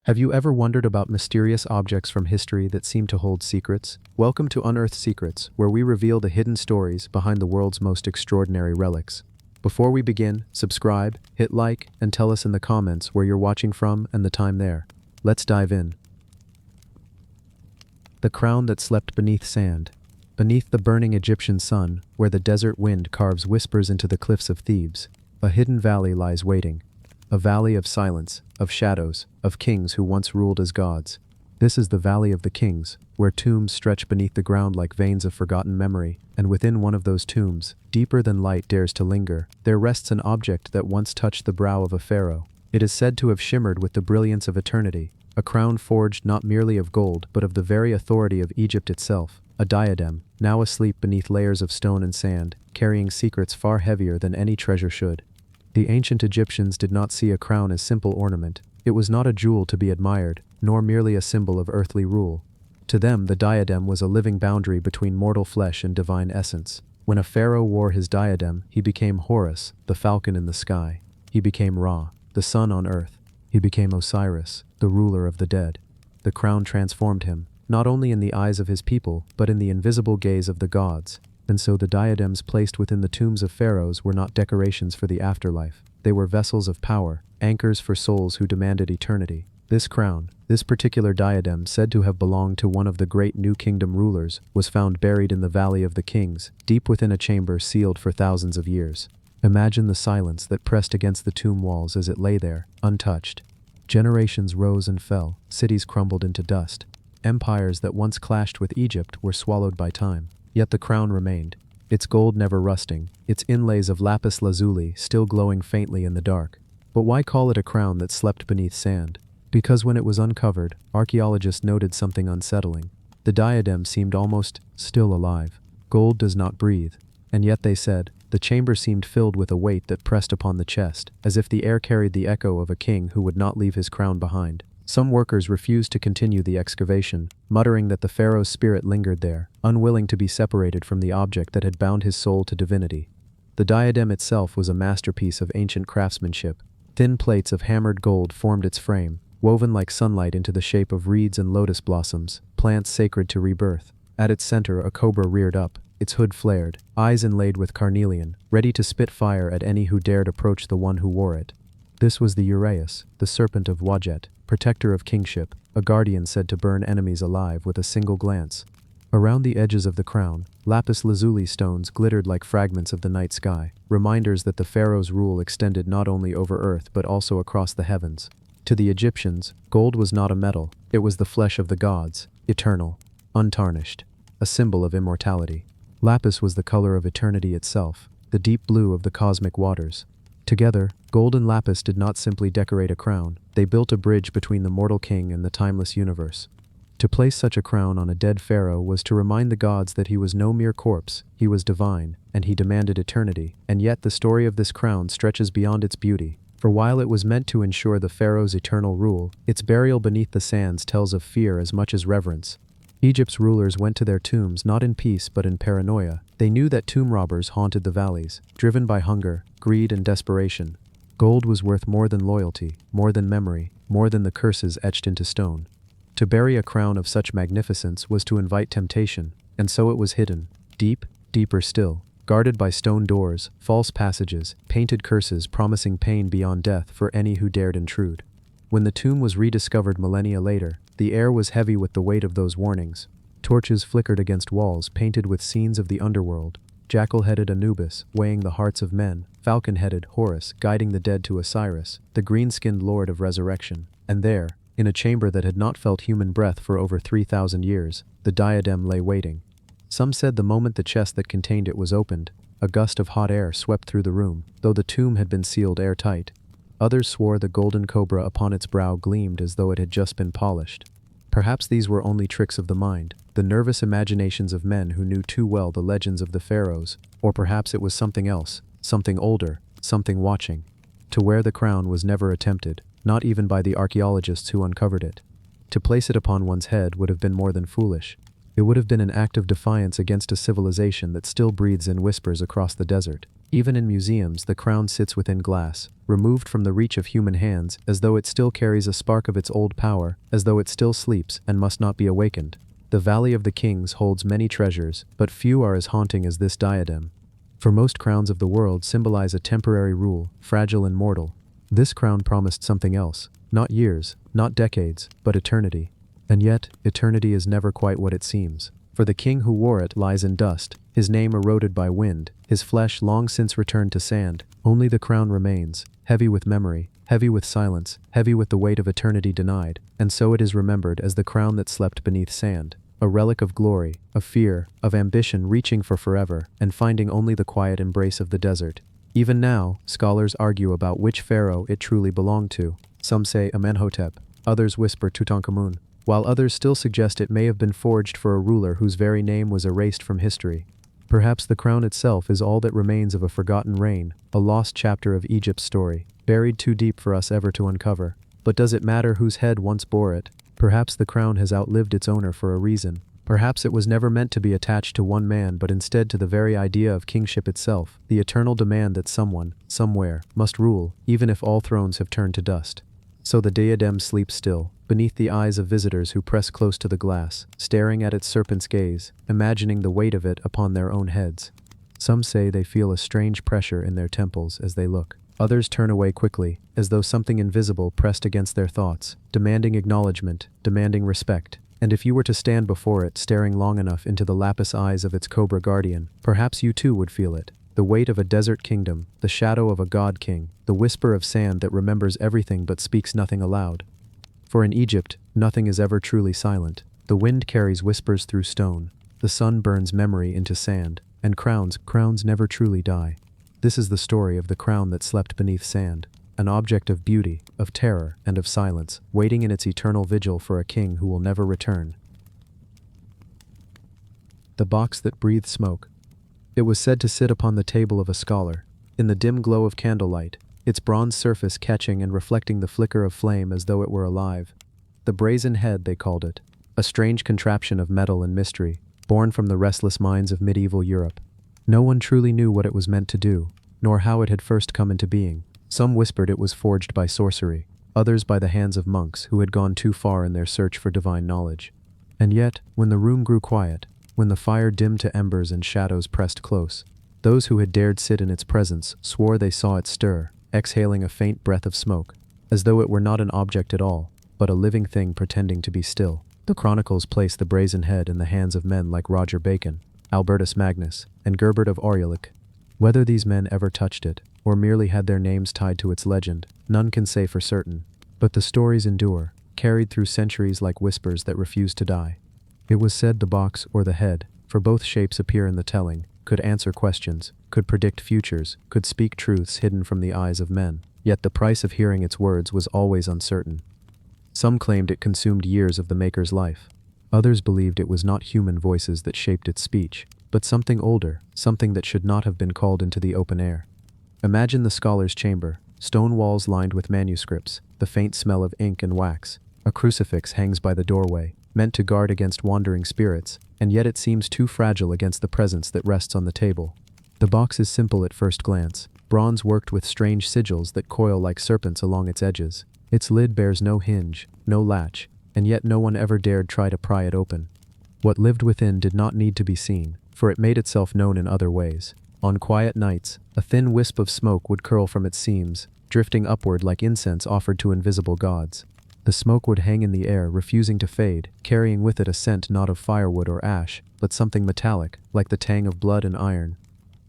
Have you ever wondered about mysterious objects from history that seem to hold secrets? Welcome to Unearthed Secrets, where we reveal the hidden stories behind the world's most extraordinary relics. Before we begin, subscribe, hit like, and tell us in the comments where you're watching from and the time there. Let's dive in. The crown that slept beneath sand. Beneath the burning Egyptian sun, where the desert wind carves whispers into the cliffs of Thebes, a hidden valley lies waiting. A valley of silence, of shadows, of kings who once ruled as gods. This is the Valley of the Kings, where tombs stretch beneath the ground like veins of forgotten memory, and within one of those tombs, deeper than light dares to linger, there rests an object that once touched the brow of a pharaoh. It is said to have shimmered with the brilliance of eternity, a crown forged not merely of gold but of the very authority of Egypt itself, a diadem, now asleep beneath layers of stone and sand, carrying secrets far heavier than any treasure should. The ancient Egyptians did not see a crown as simple ornament. It was not a jewel to be admired, nor merely a symbol of earthly rule. To them, the diadem was a living boundary between mortal flesh and divine essence. When a pharaoh wore his diadem, he became Horus, the falcon in the sky. He became Ra, the sun on earth. He became Osiris, the ruler of the dead. The crown transformed him, not only in the eyes of his people, but in the invisible gaze of the gods. And so the diadems placed within the tombs of pharaohs were not decorations for the afterlife. They were vessels of power, anchors for souls who demanded eternity. This crown, this particular diadem said to have belonged to one of the great New Kingdom rulers, was found buried in the Valley of the Kings, deep within a chamber sealed for thousands of years. Imagine the silence that pressed against the tomb walls as it lay there, untouched. Generations rose and fell, cities crumbled into dust. Empires that once clashed with Egypt were swallowed by time. Yet the crown remained, its gold never rusting, its inlays of lapis lazuli still glowing faintly in the dark. But why call it a crown that slept beneath sand? Because when it was uncovered, archaeologists noted something unsettling. The diadem seemed almost still alive. Gold does not breathe. And yet, they said, the chamber seemed filled with a weight that pressed upon the chest, as if the air carried the echo of a king who would not leave his crown behind. Some workers refused to continue the excavation, muttering that the pharaoh's spirit lingered there, unwilling to be separated from the object that had bound his soul to divinity. The diadem itself was a masterpiece of ancient craftsmanship. Thin plates of hammered gold formed its frame, woven like sunlight into the shape of reeds and lotus blossoms, plants sacred to rebirth. At its center, a cobra reared up, its hood flared, eyes inlaid with carnelian, ready to spit fire at any who dared approach the one who wore it. This was the Uraeus, the serpent of Wadjet, protector of kingship, a guardian said to burn enemies alive with a single glance. Around the edges of the crown, lapis lazuli stones glittered like fragments of the night sky, reminders that the pharaoh's rule extended not only over earth but also across the heavens. To the Egyptians, gold was not a metal, it was the flesh of the gods, eternal, untarnished, a symbol of immortality. Lapis was the color of eternity itself, the deep blue of the cosmic waters. Together, gold and lapis did not simply decorate a crown, they built a bridge between the mortal king and the timeless universe. To place such a crown on a dead pharaoh was to remind the gods that he was no mere corpse, he was divine, and he demanded eternity. And yet the story of this crown stretches beyond its beauty. For while it was meant to ensure the pharaoh's eternal rule, its burial beneath the sands tells of fear as much as reverence. Egypt's rulers went to their tombs not in peace but in paranoia. They knew that tomb robbers haunted the valleys, driven by hunger, greed, and desperation. Gold was worth more than loyalty, more than memory, more than the curses etched into stone. To bury a crown of such magnificence was to invite temptation, and so it was hidden, deep, deeper still, guarded by stone doors, false passages, painted curses promising pain beyond death for any who dared intrude. When the tomb was rediscovered millennia later, the air was heavy with the weight of those warnings. Torches flickered against walls painted with scenes of the underworld, jackal-headed Anubis weighing the hearts of men, falcon-headed Horus guiding the dead to Osiris, the green-skinned lord of resurrection. And there, in a chamber that had not felt human breath for over 3,000 years, the diadem lay waiting. Some said the moment the chest that contained it was opened, a gust of hot air swept through the room, though the tomb had been sealed airtight. Others swore the golden cobra upon its brow gleamed as though it had just been polished. Perhaps these were only tricks of the mind, the nervous imaginations of men who knew too well the legends of the pharaohs, or perhaps it was something else, something older, something watching. To wear the crown was never attempted, not even by the archaeologists who uncovered it. To place it upon one's head would have been more than foolish. It would have been an act of defiance against a civilization that still breathes in whispers across the desert. Even in museums, the crown sits within glass, removed from the reach of human hands, as though it still carries a spark of its old power, as though it still sleeps and must not be awakened. The Valley of the Kings holds many treasures, but few are as haunting as this diadem. For most crowns of the world symbolize a temporary rule, fragile and mortal. This crown promised something else, not years, not decades, but eternity. And yet, eternity is never quite what it seems. For the king who wore it lies in dust, his name eroded by wind, his flesh long since returned to sand. Only the crown remains, heavy with memory, heavy with silence, heavy with the weight of eternity denied, and so it is remembered as the crown that slept beneath sand. A relic of glory, of fear, of ambition reaching for forever, and finding only the quiet embrace of the desert. Even now, scholars argue about which pharaoh it truly belonged to. Some say Amenhotep, others whisper Tutankhamun, while others still suggest it may have been forged for a ruler whose very name was erased from history. Perhaps the crown itself is all that remains of a forgotten reign, a lost chapter of Egypt's story, buried too deep for us ever to uncover. But does it matter whose head once bore it? Perhaps the crown has outlived its owner for a reason. Perhaps it was never meant to be attached to one man but instead to the very idea of kingship itself, the eternal demand that someone, somewhere, must rule, even if all thrones have turned to dust. So the diadem sleeps still, beneath the eyes of visitors who press close to the glass, staring at its serpent's gaze, imagining the weight of it upon their own heads. Some say they feel a strange pressure in their temples as they look. Others turn away quickly, as though something invisible pressed against their thoughts, demanding acknowledgement, demanding respect. And if you were to stand before it, staring long enough into the lapis eyes of its cobra guardian, perhaps you too would feel it. The weight of a desert kingdom, the shadow of a god king, the whisper of sand that remembers everything but speaks nothing aloud. For in Egypt, nothing is ever truly silent. The wind carries whispers through stone, the sun burns memory into sand, and crowns never truly die. This is the story of the crown that slept beneath sand, an object of beauty, of terror, and of silence, waiting in its eternal vigil for a king who will never return. The box that breathed smoke. It was said to sit upon the table of a scholar, in the dim glow of candlelight, its bronze surface catching and reflecting the flicker of flame as though it were alive. The brazen head, they called it, a strange contraption of metal and mystery, born from the restless minds of medieval Europe. No one truly knew what it was meant to do, nor how it had first come into being. Some whispered it was forged by sorcery, others by the hands of monks who had gone too far in their search for divine knowledge. And yet, when the room grew quiet, when the fire dimmed to embers and shadows pressed close, those who had dared sit in its presence swore they saw it stir, exhaling a faint breath of smoke, as though it were not an object at all, but a living thing pretending to be still. The chronicles place the brazen head in the hands of men like Roger Bacon, Albertus Magnus, and Gerbert of Aurillac. Whether these men ever touched it, or merely had their names tied to its legend, none can say for certain. But the stories endure, carried through centuries like whispers that refuse to die. It was said the box or the head, for both shapes appear in the telling, could answer questions, could predict futures, could speak truths hidden from the eyes of men. Yet the price of hearing its words was always uncertain. Some claimed it consumed years of the maker's life. Others believed it was not human voices that shaped its speech, but something older, something that should not have been called into the open air. Imagine the scholar's chamber, stone walls lined with manuscripts, the faint smell of ink and wax. A crucifix hangs by the doorway, meant to guard against wandering spirits, and yet it seems too fragile against the presence that rests on the table. The box is simple at first glance, bronze worked with strange sigils that coil like serpents along its edges. Its lid bears no hinge, no latch, and yet no one ever dared try to pry it open. What lived within did not need to be seen, for it made itself known in other ways. On quiet nights, a thin wisp of smoke would curl from its seams, drifting upward like incense offered to invisible gods. The smoke would hang in the air, refusing to fade, carrying with it a scent not of firewood or ash, but something metallic, like the tang of blood and iron.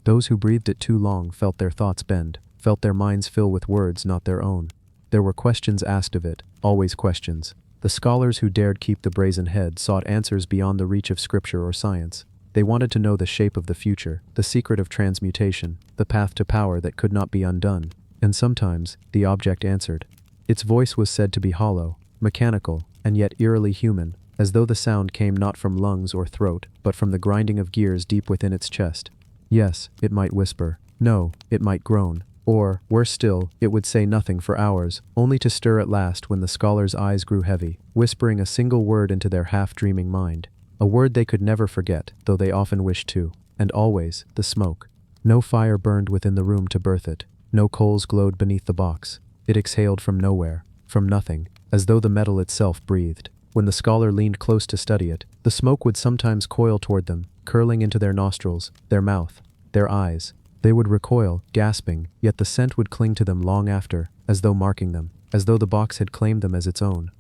Those who breathed it too long felt their thoughts bend, felt their minds fill with words not their own. There were questions asked of it, always questions. The scholars who dared keep the brazen head sought answers beyond the reach of scripture or science. They wanted to know the shape of the future, the secret of transmutation, the path to power that could not be undone. And sometimes, the object answered. Its voice was said to be hollow, mechanical, and yet eerily human, as though the sound came not from lungs or throat, but from the grinding of gears deep within its chest. Yes, it might whisper. No, it might groan. Or, worse still, it would say nothing for hours, only to stir at last when the scholar's eyes grew heavy, whispering a single word into their half-dreaming mind. A word they could never forget, though they often wished to. And always, the smoke. No fire burned within the room to birth it. No coals glowed beneath the box. It exhaled from nowhere, from nothing, as though the metal itself breathed. When the scholar leaned close to study it, the smoke would sometimes coil toward them, curling into their nostrils, their mouth, their eyes. They would recoil, gasping, yet the scent would cling to them long after, as though marking them, as though the box had claimed them as its own.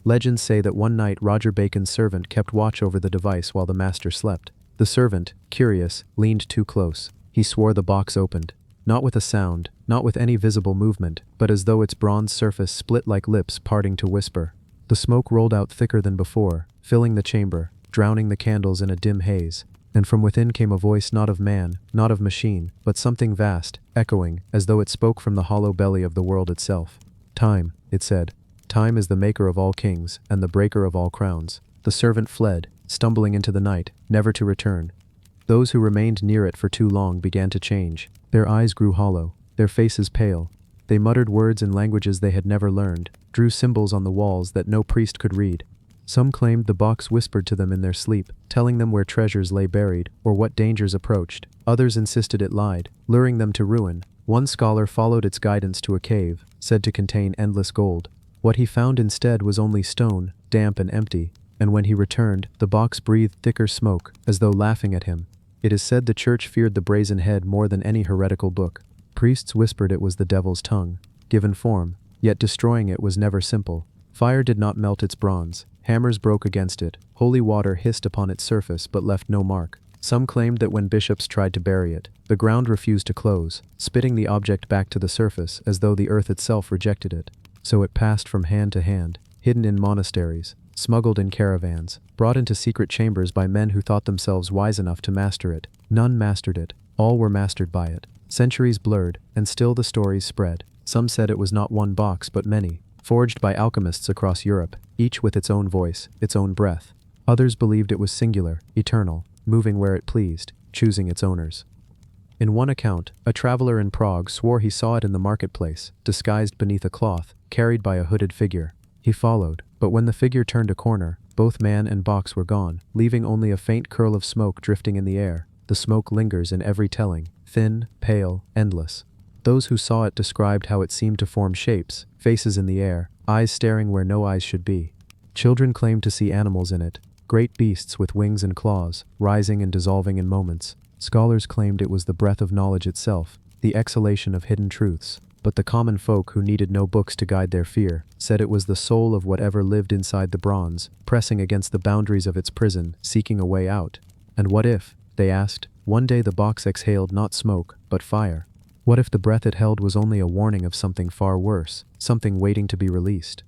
Legends say that one night Roger Bacon's servant kept watch over the device while the master slept. The servant, curious, leaned too close. He swore the box opened. Not with a sound, not with any visible movement, but as though its bronze surface split like lips parting to whisper. The smoke rolled out thicker than before, filling the chamber, drowning the candles in a dim haze. And from within came a voice not of man, not of machine, but something vast, echoing, as though it spoke from the hollow belly of the world itself. Time, it said. Time is the maker of all kings, and the breaker of all crowns. The servant fled, stumbling into the night, never to return. Those who remained near it for too long began to change. Their eyes grew hollow, their faces pale. They muttered words in languages they had never learned, drew symbols on the walls that no priest could read. Some claimed the box whispered to them in their sleep, telling them where treasures lay buried, or what dangers approached. Others insisted it lied, luring them to ruin. One scholar followed its guidance to a cave, said to contain endless gold. What he found instead was only stone, damp and empty, and when he returned, the box breathed thicker smoke, as though laughing at him. It is said the church feared the brazen head more than any heretical book. Priests whispered it was the devil's tongue, given form, yet destroying it was never simple. Fire did not melt its bronze, hammers broke against it, holy water hissed upon its surface but left no mark. Some claimed that when bishops tried to bury it, the ground refused to close, spitting the object back to the surface as though the earth itself rejected it. So it passed from hand to hand, hidden in monasteries, smuggled in caravans, brought into secret chambers by men who thought themselves wise enough to master it. None mastered it, all were mastered by it. Centuries blurred, and still the stories spread. Some said it was not one box but many, forged by alchemists across Europe, each with its own voice, its own breath. Others believed it was singular, eternal, moving where it pleased, choosing its owners. In one account, a traveler in Prague swore he saw it in the marketplace, disguised beneath a cloth, carried by a hooded figure. He followed, but when the figure turned a corner, both man and box were gone, leaving only a faint curl of smoke drifting in the air. The smoke lingers in every telling, thin, pale, endless. Those who saw it described how it seemed to form shapes, faces in the air, eyes staring where no eyes should be. Children claimed to see animals in it, great beasts with wings and claws, rising and dissolving in moments. Scholars claimed it was the breath of knowledge itself, the exhalation of hidden truths. But the common folk who needed no books to guide their fear said it was the soul of whatever lived inside the bronze, pressing against the boundaries of its prison, seeking a way out. And what if, they asked, one day the box exhaled not smoke, but fire? What if the breath it held was only a warning of something far worse, something waiting to be released?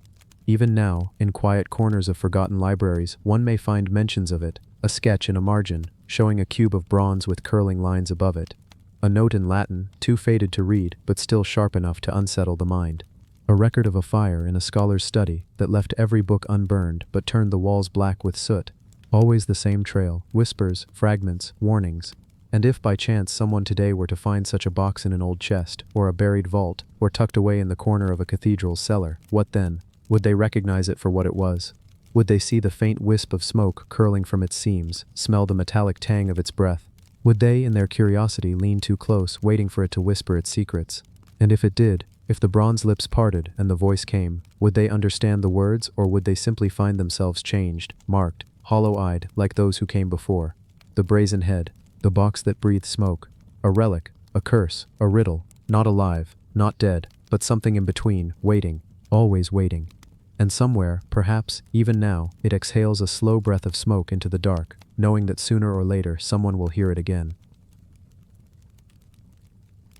Even now, in quiet corners of forgotten libraries, one may find mentions of it, a sketch in a margin, showing a cube of bronze with curling lines above it. A note in Latin, too faded to read, but still sharp enough to unsettle the mind. A record of a fire in a scholar's study that left every book unburned but turned the walls black with soot. Always the same trail, whispers, fragments, warnings. And if by chance someone today were to find such a box in an old chest, or a buried vault, or tucked away in the corner of a cathedral's cellar, what then? Would they recognize it for what it was? Would they see the faint wisp of smoke curling from its seams, smell the metallic tang of its breath? Would they, in their curiosity, lean too close, waiting for it to whisper its secrets? And if it did, if the bronze lips parted and the voice came, would they understand the words, or would they simply find themselves changed, marked, hollow-eyed, like those who came before? The brazen head, the box that breathed smoke, a relic, a curse, a riddle, not alive, not dead, but something in between, waiting, always waiting. And somewhere, perhaps, even now, it exhales a slow breath of smoke into the dark, knowing that sooner or later someone will hear it again.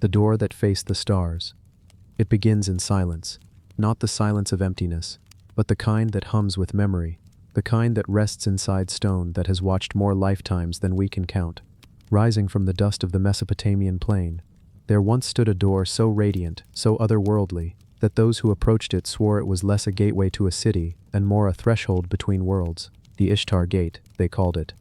The door that faced the stars. It begins in silence, not the silence of emptiness, but the kind that hums with memory, the kind that rests inside stone that has watched more lifetimes than we can count. Rising from the dust of the Mesopotamian plain, there once stood a door so radiant, so otherworldly, that those who approached it swore it was less a gateway to a city and more a threshold between worlds. The Ishtar Gate, they called it.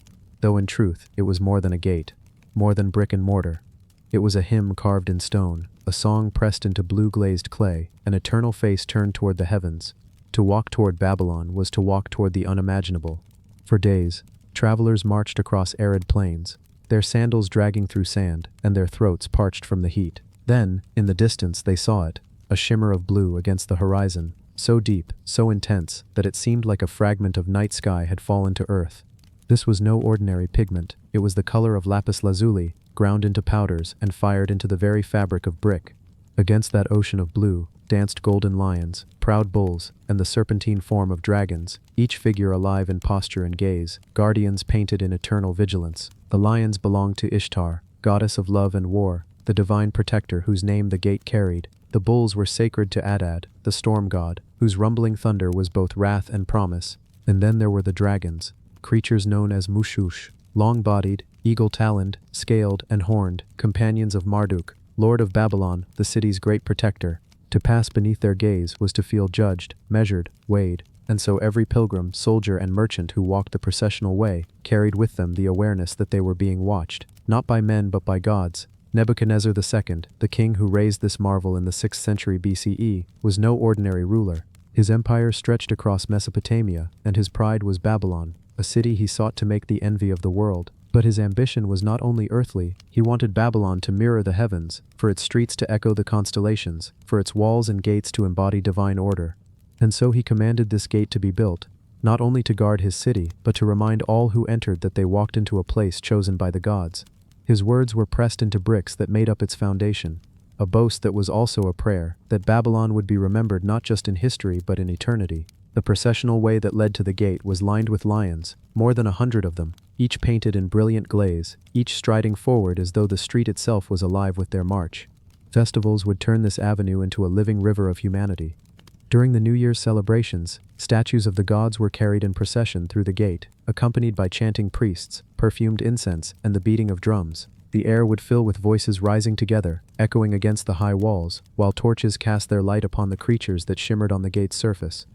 Though in truth, it was more than a gate, more than brick and mortar. It was a hymn carved in stone, a song pressed into blue-glazed clay, an eternal face turned toward the heavens. To walk toward Babylon was to walk toward the unimaginable. For days, Travelers marched across arid plains, their sandals dragging through sand, and their throats parched from the heat. Then, in the distance they saw it, a shimmer of blue against the horizon, so deep, so intense, that it seemed like a fragment of night sky had fallen to earth. This was no ordinary pigment, it was the color of lapis lazuli, ground into powders and fired into the very fabric of brick. Against that ocean of blue danced golden lions, proud bulls, and the serpentine form of dragons, each figure alive in posture and gaze, guardians painted in eternal vigilance. The lions belonged to Ishtar, goddess of love and war, the divine protector whose name the gate carried. The bulls were sacred to Adad, the storm god, whose rumbling thunder was both wrath and promise. And then there were the dragons, creatures known as Mushush, long-bodied, eagle-taloned, scaled, and horned, companions of Marduk, lord of Babylon, the city's great protector. To pass beneath their gaze was to feel judged, measured, weighed, and so every pilgrim, soldier, and merchant who walked the processional way carried with them the awareness that they were being watched, not by men but by gods. Nebuchadnezzar II, the king who raised this marvel in the 6th century BCE, was no ordinary ruler. His empire stretched across Mesopotamia, and his pride was Babylon, a city he sought to make the envy of the world. But his ambition was not only earthly, he wanted Babylon to mirror the heavens, for its streets to echo the constellations, for its walls and gates to embody divine order. And so he commanded this gate to be built, not only to guard his city, but to remind all who entered that they walked into a place chosen by the gods. His words were pressed into bricks that made up its foundation, a boast that was also a prayer, that Babylon would be remembered not just in history but in eternity. The processional way that led to the gate was lined with lions, more than 100 of them, each painted in brilliant glaze, each striding forward as though the street itself was alive with their march. Festivals would turn this avenue into a living river of humanity. During the New Year's celebrations, statues of the gods were carried in procession through the gate, accompanied by chanting priests, perfumed incense, and the beating of drums. The air would fill with voices rising together, echoing against the high walls, while torches cast their light upon the creatures that shimmered on the gate's surface.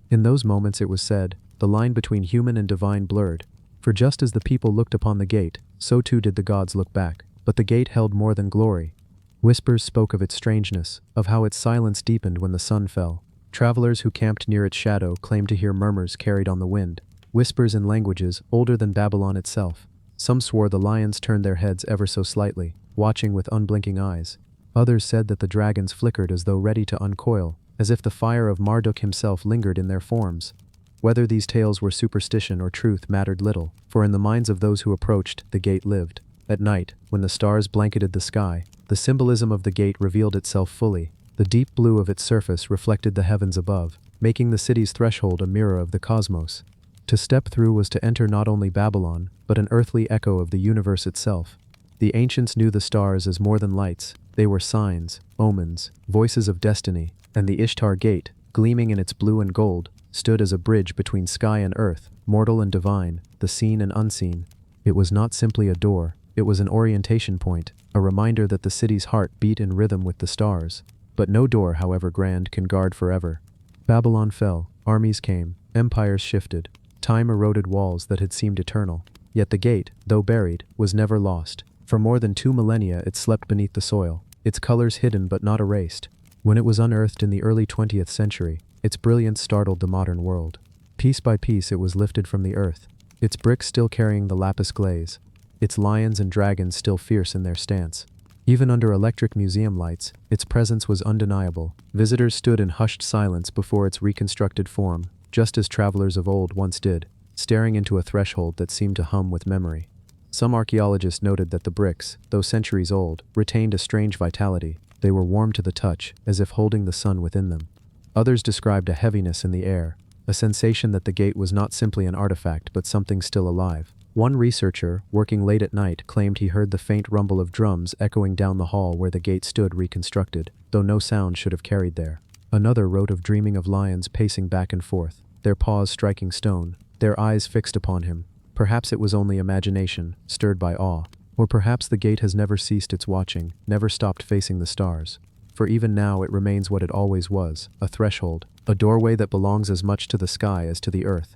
In those moments, it was said, the line between human and divine blurred. For just as the people looked upon the gate, so too did the gods look back. But the gate held more than glory. Whispers spoke of its strangeness, of how its silence deepened when the sun fell. Travelers who camped near its shadow claimed to hear murmurs carried on the wind, whispers in languages older than Babylon itself. Some swore the lions turned their heads ever so slightly, watching with unblinking eyes. Others said that the dragons flickered as though ready to uncoil, as if the fire of Marduk himself lingered in their forms. Whether these tales were superstition or truth mattered little, for in the minds of those who approached, the gate lived. At night, when the stars blanketed the sky, the symbolism of the gate revealed itself fully. The deep blue of its surface reflected the heavens above, making the city's threshold a mirror of the cosmos. To step through was to enter not only Babylon, but an earthly echo of the universe itself. The ancients knew the stars as more than lights. They were signs, omens, voices of destiny, and the Ishtar gate, gleaming in its blue and gold, stood as a bridge between sky and earth, mortal and divine, the seen and unseen. It was not simply a door, it was an orientation point, a reminder that the city's heart beat in rhythm with the stars. But no door, however grand, can guard forever. Babylon fell, armies came, empires shifted, time eroded walls that had seemed eternal. Yet the gate, though buried, was never lost. For more than 2 millennia it slept beneath the soil, its colors hidden but not erased. When it was unearthed in the early 20th century, its brilliance startled the modern world. Piece by piece it was lifted from the earth, its bricks still carrying the lapis glaze, its lions and dragons still fierce in their stance. Even under electric museum lights, its presence was undeniable. Visitors stood in hushed silence before its reconstructed form, just as travelers of old once did, staring into a threshold that seemed to hum with memory. Some archaeologists noted that the bricks, though centuries old, retained a strange vitality. They were warm to the touch, as if holding the sun within them. Others described a heaviness in the air, a sensation that the gate was not simply an artifact but something still alive. One researcher, working late at night, claimed he heard the faint rumble of drums echoing down the hall where the gate stood reconstructed, though no sound should have carried there. Another wrote of dreaming of lions pacing back and forth, their paws striking stone, their eyes fixed upon him. Perhaps it was only imagination, stirred by awe. Or perhaps the gate has never ceased its watching, never stopped facing the stars. For even now it remains what it always was, a threshold, a doorway that belongs as much to the sky as to the earth.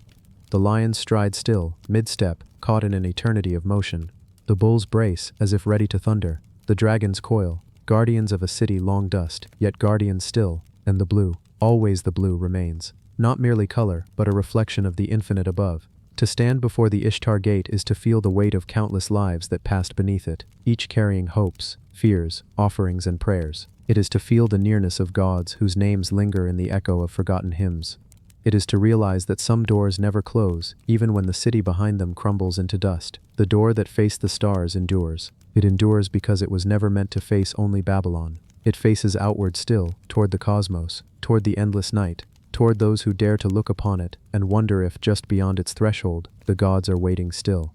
The lions stride still, mid-step, caught in an eternity of motion. The bulls brace, as if ready to thunder. The dragons coil, guardians of a city long dust, yet guardians still. And the blue, always the blue, remains. Not merely color, but a reflection of the infinite above. To stand before the Ishtar gate is to feel the weight of countless lives that passed beneath it, each carrying hopes, fears, offerings, and prayers. It is to feel the nearness of gods whose names linger in the echo of forgotten hymns. It is to realize that some doors never close, even when the city behind them crumbles into dust. The door that faced the stars endures. It endures because it was never meant to face only Babylon. It faces outward still, toward the cosmos, toward the endless night, toward those who dare to look upon it and wonder if just beyond its threshold, the gods are waiting still.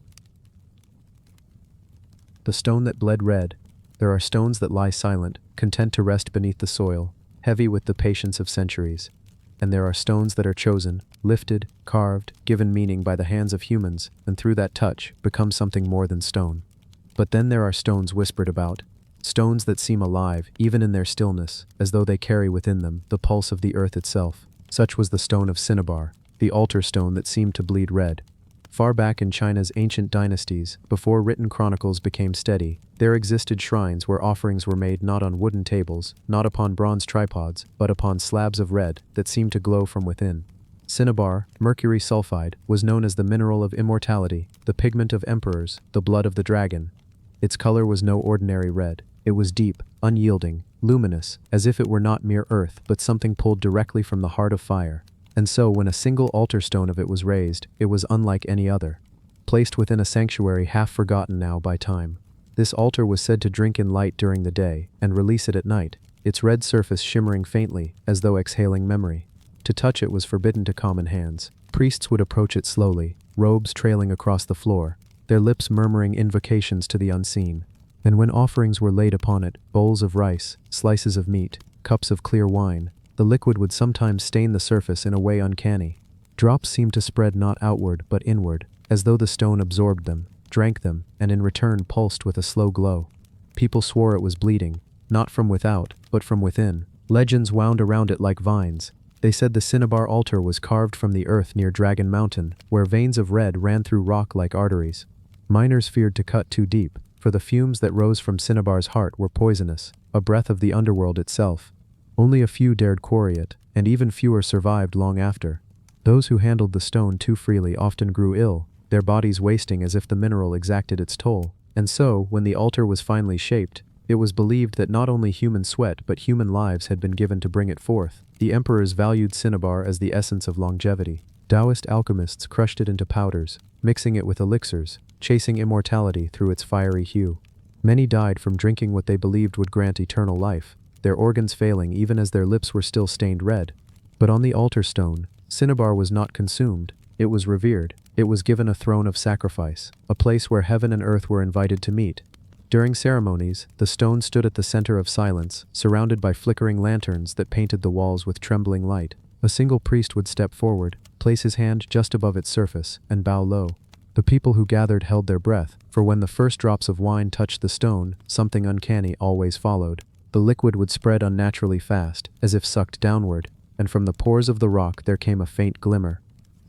The stone that bled red. There are stones that lie silent, content to rest beneath the soil, heavy with the patience of centuries. And there are stones that are chosen, lifted, carved, given meaning by the hands of humans, and through that touch, become something more than stone. But then there are stones whispered about. Stones that seem alive, even in their stillness, as though they carry within them the pulse of the earth itself. Such was the stone of Cinnabar, the altar stone that seemed to bleed red. Far back in China's ancient dynasties, before written chronicles became steady, there existed shrines where offerings were made not on wooden tables, not upon bronze tripods, but upon slabs of red that seemed to glow from within. Cinnabar, mercury sulfide, was known as the mineral of immortality, the pigment of emperors, the blood of the dragon. Its color was no ordinary red. It was deep, unyielding, luminous, as if it were not mere earth but something pulled directly from the heart of fire. And so when a single altar stone of it was raised, it was unlike any other. Placed within a sanctuary half forgotten now by time. This altar was said to drink in light during the day and release it at night, its red surface shimmering faintly, as though exhaling memory. To touch it was forbidden to common hands. Priests would approach it slowly, robes trailing across the floor, their lips murmuring invocations to the unseen. And when offerings were laid upon it, bowls of rice, slices of meat, cups of clear wine, the liquid would sometimes stain the surface in a way uncanny. Drops seemed to spread not outward but inward, as though the stone absorbed them, drank them, and in return pulsed with a slow glow. People swore it was bleeding, not from without, but from within. Legends wound around it like vines. They said the Cinnabar altar was carved from the earth near Dragon Mountain, where veins of red ran through rock like arteries. Miners feared to cut too deep, for the fumes that rose from Cinnabar's heart were poisonous, a breath of the underworld itself. Only a few dared quarry it, and even fewer survived long after. Those who handled the stone too freely often grew ill, their bodies wasting as if the mineral exacted its toll. And so, when the altar was finally shaped, it was believed that not only human sweat but human lives had been given to bring it forth. The emperors valued Cinnabar as the essence of longevity. Taoist alchemists crushed it into powders, mixing it with elixirs, chasing immortality through its fiery hue. Many died from drinking what they believed would grant eternal life, their organs failing even as their lips were still stained red. But on the altar stone, Cinnabar was not consumed, it was revered, it was given a throne of sacrifice, a place where heaven and earth were invited to meet. During ceremonies, the stone stood at the center of silence, surrounded by flickering lanterns that painted the walls with trembling light. A single priest would step forward, place his hand just above its surface, and bow low. The people who gathered held their breath, for when the first drops of wine touched the stone, something uncanny always followed. The liquid would spread unnaturally fast, as if sucked downward, and from the pores of the rock there came a faint glimmer.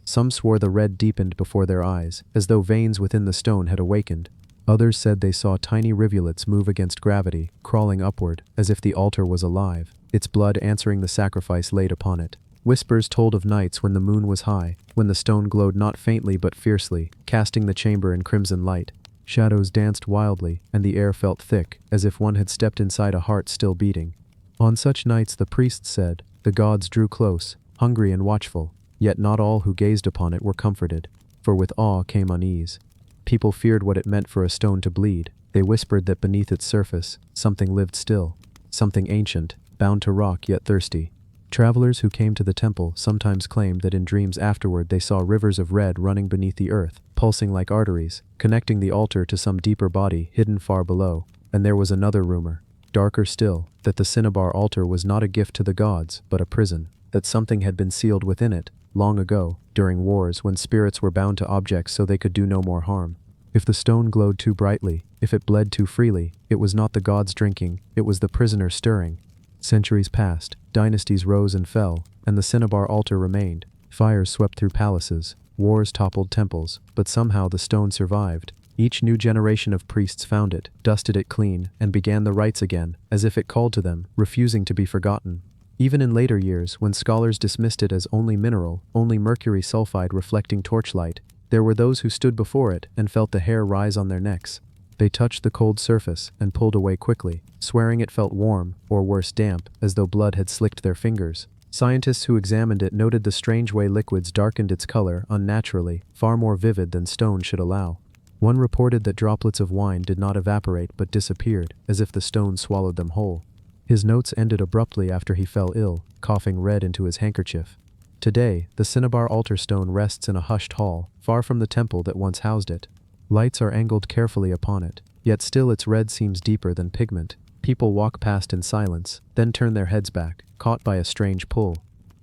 Some swore the red deepened before their eyes, as though veins within the stone had awakened. Others said they saw tiny rivulets move against gravity, crawling upward, as if the altar was alive, its blood answering the sacrifice laid upon it. Whispers told of nights when the moon was high, when the stone glowed not faintly but fiercely, casting the chamber in crimson light. Shadows danced wildly, and the air felt thick, as if one had stepped inside a heart still beating. On such nights, the priests said, the gods drew close, hungry and watchful, yet not all who gazed upon it were comforted, for with awe came unease. People feared what it meant for a stone to bleed. They whispered that beneath its surface, something lived still, something ancient, bound to rock yet thirsty. Travelers who came to the temple sometimes claimed that in dreams afterward they saw rivers of red running beneath the earth, pulsing like arteries, connecting the altar to some deeper body hidden far below. And there was another rumor, darker still, that the Cinnabar altar was not a gift to the gods, but a prison, that something had been sealed within it, long ago, during wars when spirits were bound to objects so they could do no more harm. If the stone glowed too brightly, if it bled too freely, it was not the gods drinking, it was the prisoner stirring. Centuries passed, dynasties rose and fell, and the Cinnabar altar remained. Fires swept through palaces, wars toppled temples, but somehow the stone survived. Each new generation of priests found it, dusted it clean, and began the rites again, as if it called to them, refusing to be forgotten. Even in later years, when scholars dismissed it as only mineral, only mercury sulfide reflecting torchlight, There were those who stood before it and felt the hair rise on their necks. They touched the cold surface and pulled away quickly, swearing it felt warm, or worse damp, as though blood had slicked their fingers. Scientists who examined it noted the strange way liquids darkened its color unnaturally, far more vivid than stone should allow. One reported that droplets of wine did not evaporate but disappeared, as if the stone swallowed them whole. His notes ended abruptly after he fell ill, coughing red into his handkerchief. Today, the cinnabar altar stone rests in a hushed hall, far from the temple that once housed it. Lights are angled carefully upon it, yet still its red seems deeper than pigment. People walk past in silence, then turn their heads back, caught by a strange pull.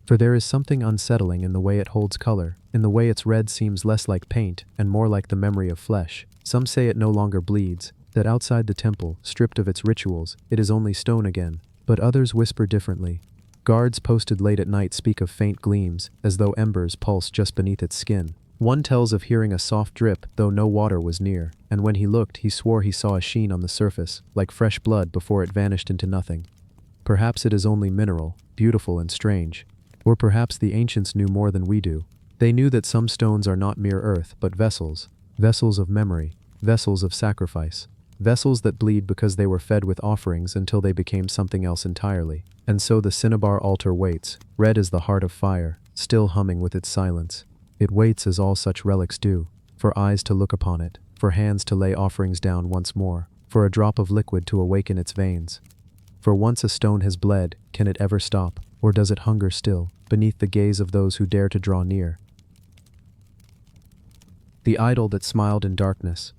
For there is something unsettling in the way it holds color, in the way its red seems less like paint and more like the memory of flesh. Some say it no longer bleeds, that outside the temple, stripped of its rituals, it is only stone again. But others whisper differently. Guards posted late at night speak of faint gleams, as though embers pulse just beneath its skin. One tells of hearing a soft drip, though no water was near, and when he looked he swore he saw a sheen on the surface, like fresh blood before it vanished into nothing. Perhaps it is only mineral, beautiful and strange. Or perhaps the ancients knew more than we do. They knew that some stones are not mere earth, but vessels. Vessels of memory, vessels of sacrifice. Vessels that bleed because they were fed with offerings until they became something else entirely. And so the cinnabar altar waits, red as the heart of fire, still humming with its silence. It waits as all such relics do, for eyes to look upon it, for hands to lay offerings down once more, for a drop of liquid to awaken its veins. For once a stone has bled, can it ever stop, or does it hunger still, beneath the gaze of those who dare to draw near? The idol that smiled in darkness.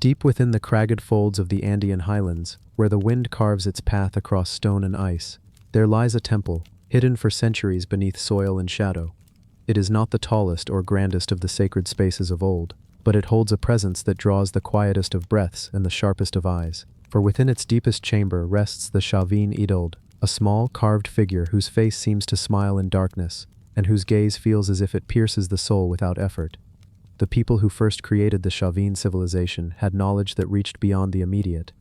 Deep within the cragged folds of the Andean highlands, where the wind carves its path across stone and ice, there lies a temple, hidden for centuries beneath soil and shadow. It is not the tallest or grandest of the sacred spaces of old, but it holds a presence that draws the quietest of breaths and the sharpest of eyes. For within its deepest chamber rests the Shavin Idold, a small, carved figure whose face seems to smile in darkness, and whose gaze feels as if it pierces the soul without effort. The people who first created the Shavin civilization had knowledge that reached beyond the immediate.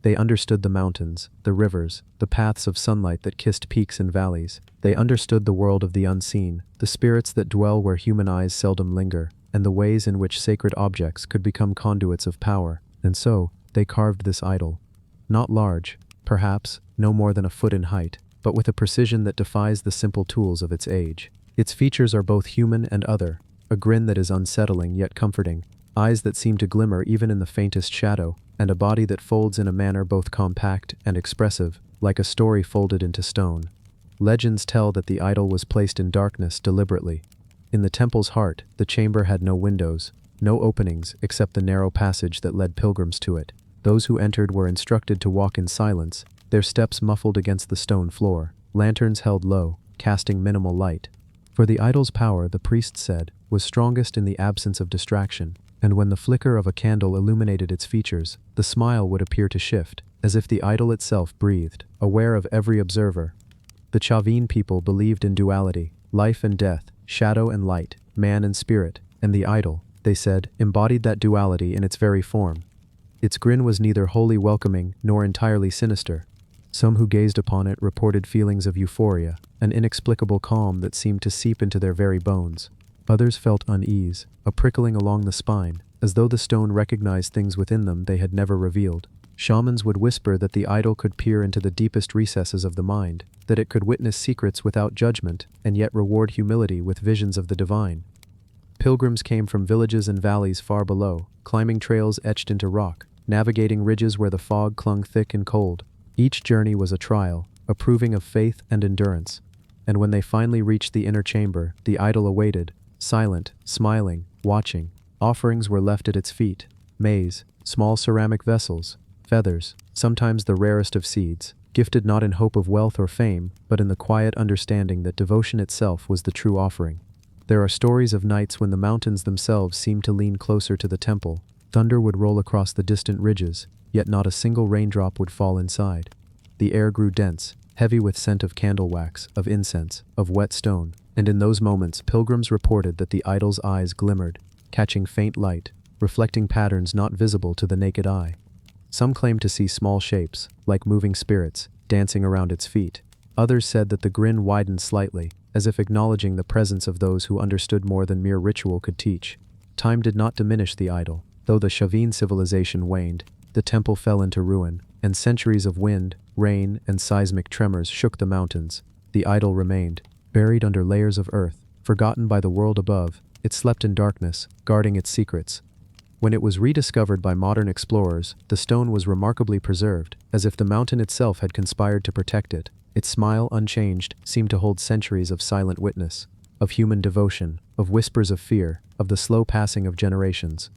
They understood the mountains, the rivers, the paths of sunlight that kissed peaks and valleys. They understood the world of the unseen, the spirits that dwell where human eyes seldom linger, and the ways in which sacred objects could become conduits of power. And so, they carved this idol. Not large, perhaps, no more than a foot in height, but with a precision that defies the simple tools of its age. Its features are both human and other, a grin that is unsettling yet comforting, eyes that seem to glimmer even in the faintest shadow, and a body that folds in a manner both compact and expressive, like a story folded into stone. Legends tell that the idol was placed in darkness deliberately. In the temple's heart, the chamber had no windows, no openings except the narrow passage that led pilgrims to it. Those who entered were instructed to walk in silence, their steps muffled against the stone floor, lanterns held low, casting minimal light. For the idol's power, the priest said, was strongest in the absence of distraction, and when the flicker of a candle illuminated its features, the smile would appear to shift, as if the idol itself breathed, aware of every observer. The Chavin people believed in duality, life and death, shadow and light, man and spirit, and the idol, they said, embodied that duality in its very form. Its grin was neither wholly welcoming nor entirely sinister. Some who gazed upon it reported feelings of euphoria, an inexplicable calm that seemed to seep into their very bones. Others felt unease, a prickling along the spine, as though the stone recognized things within them they had never revealed. Shamans would whisper that the idol could peer into the deepest recesses of the mind, that it could witness secrets without judgment, and yet reward humility with visions of the divine. Pilgrims came from villages and valleys far below, climbing trails etched into rock, navigating ridges where the fog clung thick and cold. Each journey was a trial, a proving of faith and endurance. And when they finally reached the inner chamber, the idol awaited, silent, smiling, watching. Offerings were left at its feet, maize, small ceramic vessels, feathers, sometimes the rarest of seeds, gifted not in hope of wealth or fame, but in the quiet understanding that devotion itself was the true offering. There are stories of nights when the mountains themselves seemed to lean closer to the temple. Thunder would roll across the distant ridges, yet not a single raindrop would fall inside. The air grew dense, heavy with scent of candle wax, of incense, of wet stone, and in those moments pilgrims reported that the idol's eyes glimmered, catching faint light, reflecting patterns not visible to the naked eye. Some claimed to see small shapes, like moving spirits, dancing around its feet. Others said that the grin widened slightly, as if acknowledging the presence of those who understood more than mere ritual could teach. Time did not diminish the idol. Though the Shavin civilization waned, the temple fell into ruin, and centuries of wind, rain, and seismic tremors shook the mountains. The idol remained, buried under layers of earth, forgotten by the world above. It slept in darkness, guarding its secrets. When it was rediscovered by modern explorers, the stone was remarkably preserved, as if the mountain itself had conspired to protect it. Its smile, unchanged, seemed to hold centuries of silent witness, of human devotion, of whispers of fear, of the slow passing of generations.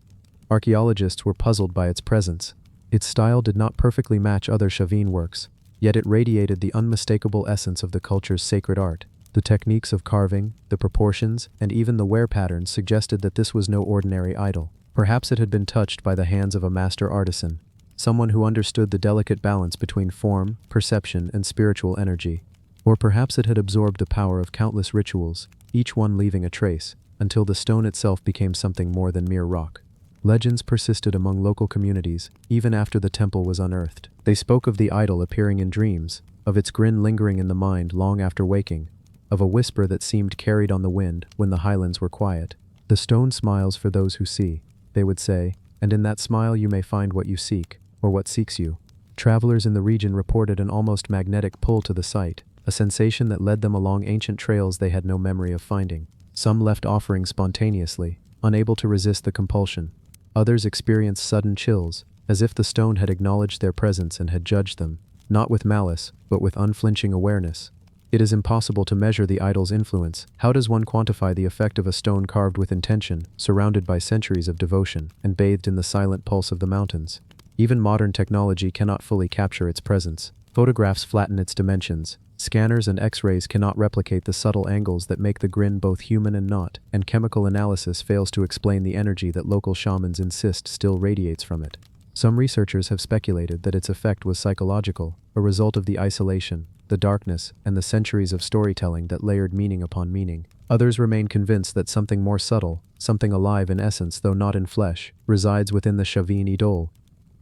Archaeologists were puzzled by its presence. Its style did not perfectly match other Shavin works, yet it radiated the unmistakable essence of the culture's sacred art. The techniques of carving, the proportions, and even the wear patterns suggested that this was no ordinary idol. Perhaps it had been touched by the hands of a master artisan, someone who understood the delicate balance between form, perception, and spiritual energy. Or perhaps it had absorbed the power of countless rituals, each one leaving a trace, until the stone itself became something more than mere rock. Legends persisted among local communities, even after the temple was unearthed. They spoke of the idol appearing in dreams, of its grin lingering in the mind long after waking, of a whisper that seemed carried on the wind when the highlands were quiet. "The stone smiles for those who see," they would say, "and in that smile you may find what you seek, or what seeks you." Travelers in the region reported an almost magnetic pull to the site, a sensation that led them along ancient trails they had no memory of finding. Some left offerings spontaneously, unable to resist the compulsion. Others experienced sudden chills, as if the stone had acknowledged their presence and had judged them, not with malice, but with unflinching awareness. It is impossible to measure the idol's influence. How does one quantify the effect of a stone carved with intention, surrounded by centuries of devotion, and bathed in the silent pulse of the mountains? Even modern technology cannot fully capture its presence. Photographs flatten its dimensions. Scanners and X-rays cannot replicate the subtle angles that make the grin both human and not, and chemical analysis fails to explain the energy that local shamans insist still radiates from it. Some researchers have speculated that its effect was psychological, a result of the isolation, the darkness, and the centuries of storytelling that layered meaning upon meaning. Others remain convinced that something more subtle, something alive in essence though not in flesh, resides within the Shavin idol.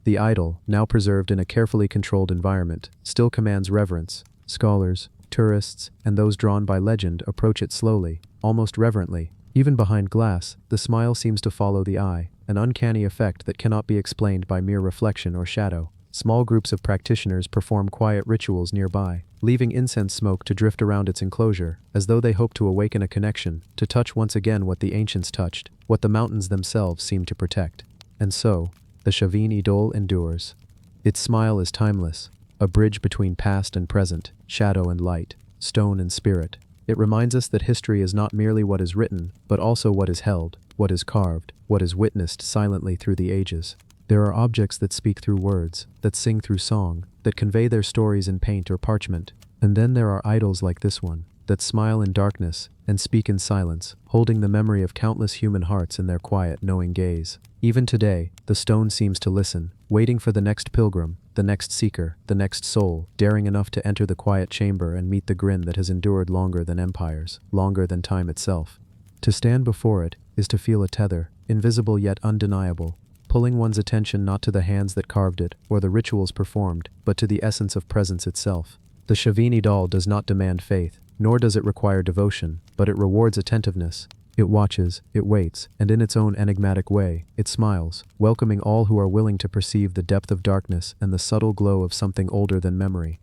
The idol, now preserved in a carefully controlled environment, still commands reverence. Scholars, tourists, and those drawn by legend approach it slowly, almost reverently. Even behind glass, the smile seems to follow the eye, an uncanny effect that cannot be explained by mere reflection or shadow. Small groups of practitioners perform quiet rituals nearby, leaving incense smoke to drift around its enclosure, as though they hope to awaken a connection, to touch once again what the ancients touched, what the mountains themselves seem to protect. And so, the Shavin idol endures. Its smile is timeless, a bridge between past and present, shadow and light, stone and spirit. It reminds us that history is not merely what is written, but also what is held, what is carved, what is witnessed silently through the ages. There are objects that speak through words, that sing through song, that convey their stories in paint or parchment. And then there are idols like this one, that smile in darkness and speak in silence, holding the memory of countless human hearts in their quiet, knowing gaze. Even today, the stone seems to listen, waiting for the next pilgrim, the next seeker, the next soul, daring enough to enter the quiet chamber and meet the grin that has endured longer than empires, longer than time itself. To stand before it is to feel a tether, invisible yet undeniable, pulling one's attention not to the hands that carved it or the rituals performed, but to the essence of presence itself. The Shavin idol does not demand faith, nor does it require devotion, but it rewards attentiveness. It watches, it waits, and in its own enigmatic way, it smiles, welcoming all who are willing to perceive the depth of darkness and the subtle glow of something older than memory.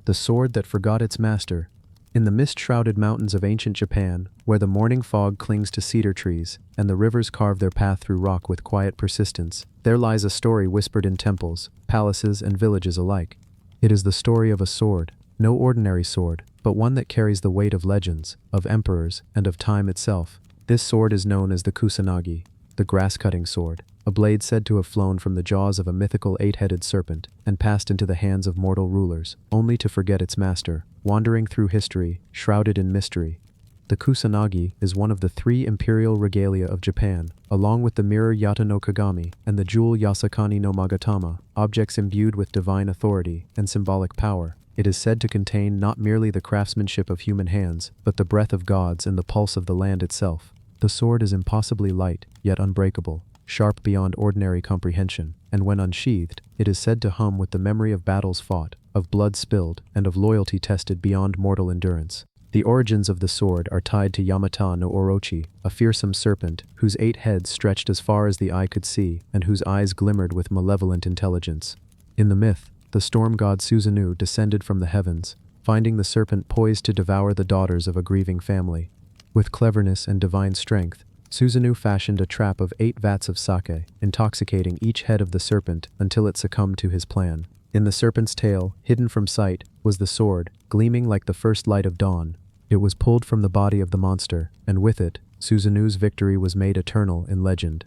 The sword that forgot its master. In the mist-shrouded mountains of ancient Japan, where the morning fog clings to cedar trees, and the rivers carve their path through rock with quiet persistence, there lies a story whispered in temples, palaces, and villages alike. It is the story of a sword, no ordinary sword, but one that carries the weight of legends, of emperors, and of time itself. This sword is known as the kusanagi, the grass-cutting sword, a blade said to have flown from the jaws of a mythical eight-headed serpent and passed into the hands of mortal rulers, only to forget its master, wandering through history, shrouded in mystery. The kusanagi is one of the 3 imperial regalia of Japan, along with the mirror Yata no Kagami and the jewel Yasakani no Magatama, objects imbued with divine authority and symbolic power. It is said to contain not merely the craftsmanship of human hands, but the breath of gods and the pulse of the land itself. The sword is impossibly light, yet unbreakable, sharp beyond ordinary comprehension, and when unsheathed, it is said to hum with the memory of battles fought, of blood spilled, and of loyalty tested beyond mortal endurance. The origins of the sword are tied to Yamata no Orochi, a fearsome serpent whose 8 heads stretched as far as the eye could see and whose eyes glimmered with malevolent intelligence. In the myth, the storm god Susanoo descended from the heavens, finding the serpent poised to devour the daughters of a grieving family. With cleverness and divine strength, Susanoo fashioned a trap of 8 vats of sake, intoxicating each head of the serpent until it succumbed to his plan. In the serpent's tail, hidden from sight, was the sword, gleaming like the first light of dawn. It was pulled from the body of the monster, and with it, Susanoo's victory was made eternal in legend.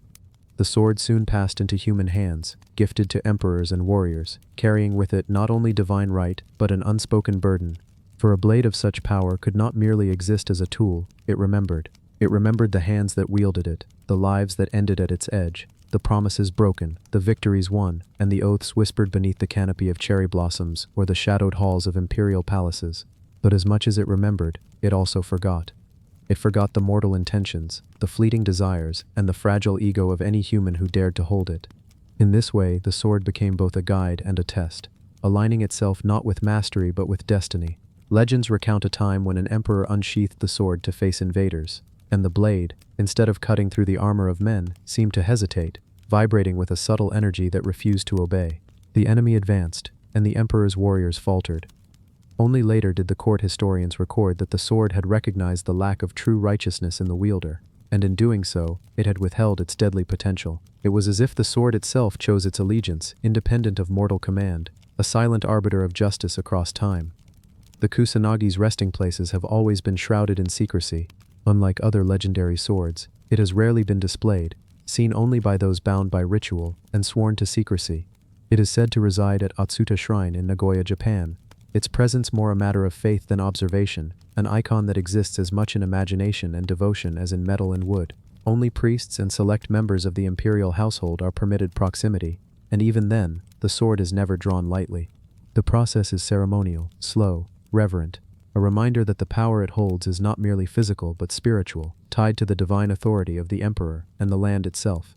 The sword soon passed into human hands, gifted to emperors and warriors, carrying with it not only divine right, but an unspoken burden. For a blade of such power could not merely exist as a tool, it remembered. It remembered the hands that wielded it, the lives that ended at its edge, the promises broken, the victories won, and the oaths whispered beneath the canopy of cherry blossoms or the shadowed halls of imperial palaces. But as much as it remembered, it also forgot. It forgot the mortal intentions, the fleeting desires, and the fragile ego of any human who dared to hold it. In this way, the sword became both a guide and a test, aligning itself not with mastery but with destiny. Legends recount a time when an emperor unsheathed the sword to face invaders, and the blade, instead of cutting through the armor of men, seemed to hesitate, vibrating with a subtle energy that refused to obey. The enemy advanced, and the emperor's warriors faltered. Only later did the court historians record that the sword had recognized the lack of true righteousness in the wielder, and in doing so, it had withheld its deadly potential. It was as if the sword itself chose its allegiance, independent of mortal command, a silent arbiter of justice across time. The Kusanagi's resting places have always been shrouded in secrecy. Unlike other legendary swords, it has rarely been displayed, seen only by those bound by ritual and sworn to secrecy. It is said to reside at Atsuta Shrine in Nagoya, Japan, its presence more a matter of faith than observation, an icon that exists as much in imagination and devotion as in metal and wood. Only priests and select members of the imperial household are permitted proximity, and even then, the sword is never drawn lightly. The process is ceremonial, slow, reverent, a reminder that the power it holds is not merely physical but spiritual, tied to the divine authority of the emperor and the land itself.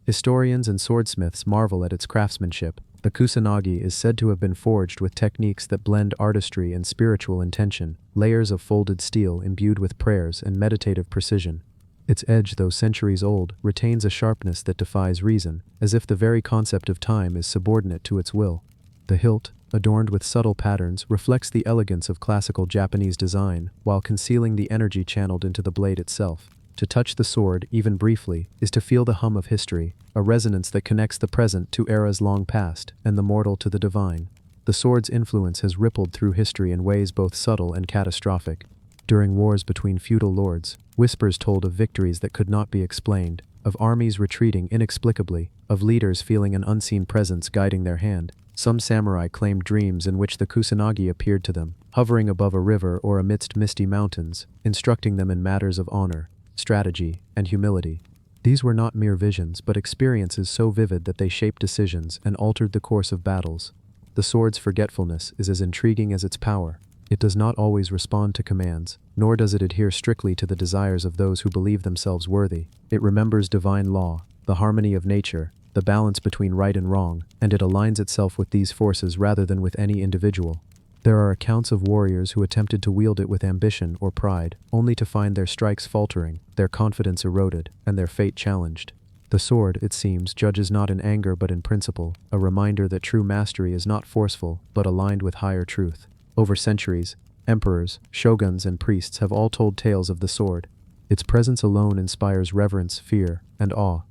Historians and swordsmiths marvel at its craftsmanship. The kusanagi is said to have been forged with techniques that blend artistry and spiritual intention, layers of folded steel imbued with prayers and meditative precision. Its edge, though centuries old, retains a sharpness that defies reason, as if the very concept of time is subordinate to its will. The hilt, adorned with subtle patterns, reflects the elegance of classical Japanese design, while concealing the energy channeled into the blade itself. To touch the sword, even briefly, is to feel the hum of history, a resonance that connects the present to eras long past, and the mortal to the divine. The sword's influence has rippled through history in ways both subtle and catastrophic. During wars between feudal lords, whispers told of victories that could not be explained, of armies retreating inexplicably, of leaders feeling an unseen presence guiding their hand. Some samurai claimed dreams in which the kusanagi appeared to them, hovering above a river or amidst misty mountains, instructing them in matters of honor, strategy, and humility. These were not mere visions, but experiences so vivid that they shaped decisions and altered the course of battles. The sword's forgetfulness is as intriguing as its power. It does not always respond to commands, nor does it adhere strictly to the desires of those who believe themselves worthy. It remembers divine law, the harmony of nature, the balance between right and wrong, and it aligns itself with these forces rather than with any individual. There are accounts of warriors who attempted to wield it with ambition or pride, only to find their strikes faltering, their confidence eroded, and their fate challenged. The sword, it seems, judges not in anger but in principle, a reminder that true mastery is not forceful, but aligned with higher truth. Over centuries, emperors, shoguns, and priests have all told tales of the sword. Its presence alone inspires reverence, fear, and awe.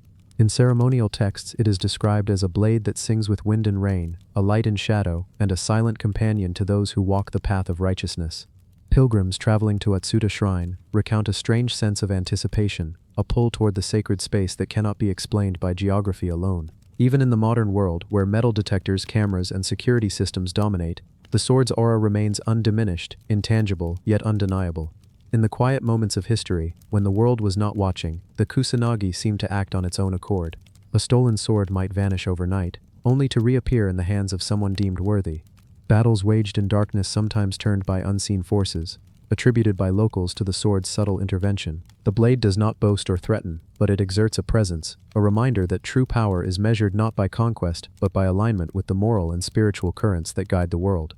In ceremonial texts, it is described as a blade that sings with wind and rain, a light and shadow, and a silent companion to those who walk the path of righteousness. Pilgrims traveling to Atsuta Shrine recount a strange sense of anticipation, a pull toward the sacred space that cannot be explained by geography alone. Even in the modern world, where metal detectors, cameras, and security systems dominate, the sword's aura remains undiminished, intangible, yet undeniable. In the quiet moments of history, when the world was not watching, the kusanagi seemed to act on its own accord. A stolen sword might vanish overnight, only to reappear in the hands of someone deemed worthy. Battles waged in darkness sometimes turned by unseen forces, attributed by locals to the sword's subtle intervention. The blade does not boast or threaten, but it exerts a presence, a reminder that true power is measured not by conquest, but by alignment with the moral and spiritual currents that guide the world.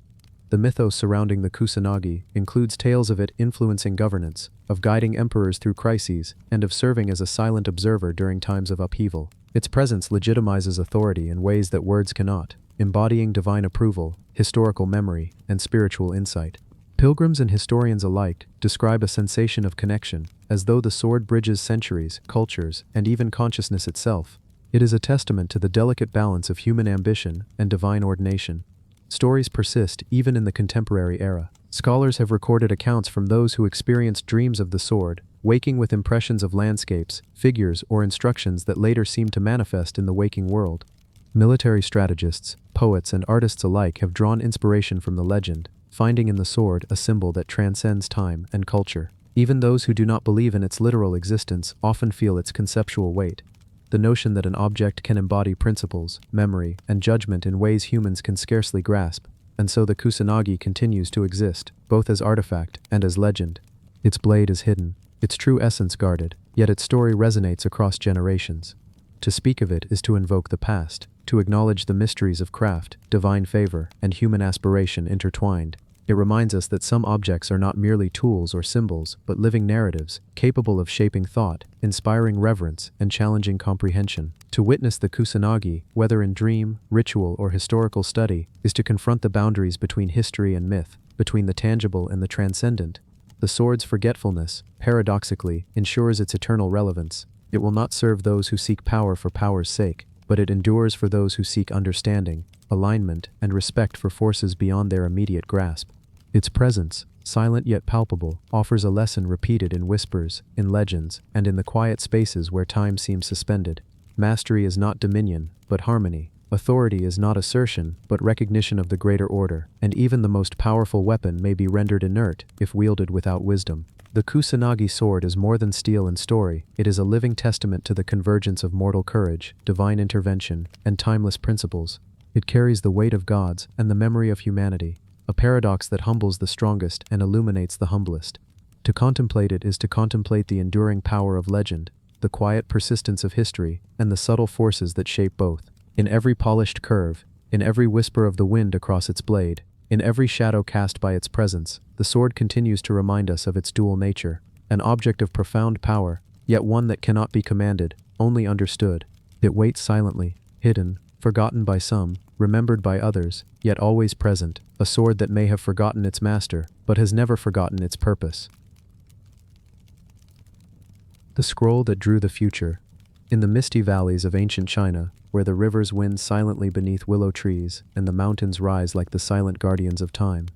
The mythos surrounding the Kusanagi includes tales of it influencing governance, of guiding emperors through crises, and of serving as a silent observer during times of upheaval. Its presence legitimizes authority in ways that words cannot, embodying divine approval, historical memory, and spiritual insight. Pilgrims and historians alike describe a sensation of connection, as though the sword bridges centuries, cultures, and even consciousness itself. It is a testament to the delicate balance of human ambition and divine ordination. Stories persist even in the contemporary era. Scholars have recorded accounts from those who experienced dreams of the sword, waking with impressions of landscapes, figures, or instructions that later seem to manifest in the waking world. Military strategists, poets, and artists alike have drawn inspiration from the legend, finding in the sword a symbol that transcends time and culture. Even those who do not believe in its literal existence often feel its conceptual weight. The notion that an object can embody principles, memory, and judgment in ways humans can scarcely grasp, and so the Kusanagi continues to exist, both as artifact and as legend. Its blade is hidden, its true essence guarded, yet its story resonates across generations. To speak of it is to invoke the past, to acknowledge the mysteries of craft, divine favor, and human aspiration intertwined. It reminds us that some objects are not merely tools or symbols, but living narratives, capable of shaping thought, inspiring reverence, and challenging comprehension. To witness the Kusanagi, whether in dream, ritual, or historical study, is to confront the boundaries between history and myth, between the tangible and the transcendent. The sword's forgetfulness, paradoxically, ensures its eternal relevance. It will not serve those who seek power for power's sake, but it endures for those who seek understanding, alignment, and respect for forces beyond their immediate grasp. Its presence, silent yet palpable, offers a lesson repeated in whispers, in legends, and in the quiet spaces where time seems suspended. Mastery is not dominion, but harmony. Authority is not assertion, but recognition of the greater order, and even the most powerful weapon may be rendered inert if wielded without wisdom. The Kusanagi sword is more than steel and story, it is a living testament to the convergence of mortal courage, divine intervention, and timeless principles. It carries the weight of gods and the memory of humanity, a paradox that humbles the strongest and illuminates the humblest. To contemplate it is to contemplate the enduring power of legend, the quiet persistence of history, and the subtle forces that shape both. In every polished curve, in every whisper of the wind across its blade, in every shadow cast by its presence, the sword continues to remind us of its dual nature, an object of profound power, yet one that cannot be commanded, only understood. It waits silently, hidden, forgotten by some, remembered by others, yet always present, a sword that may have forgotten its master, but has never forgotten its purpose. The scroll that drew the future. In the misty valleys of ancient China, where the rivers wind silently beneath willow trees and the mountains rise like the silent guardians of time,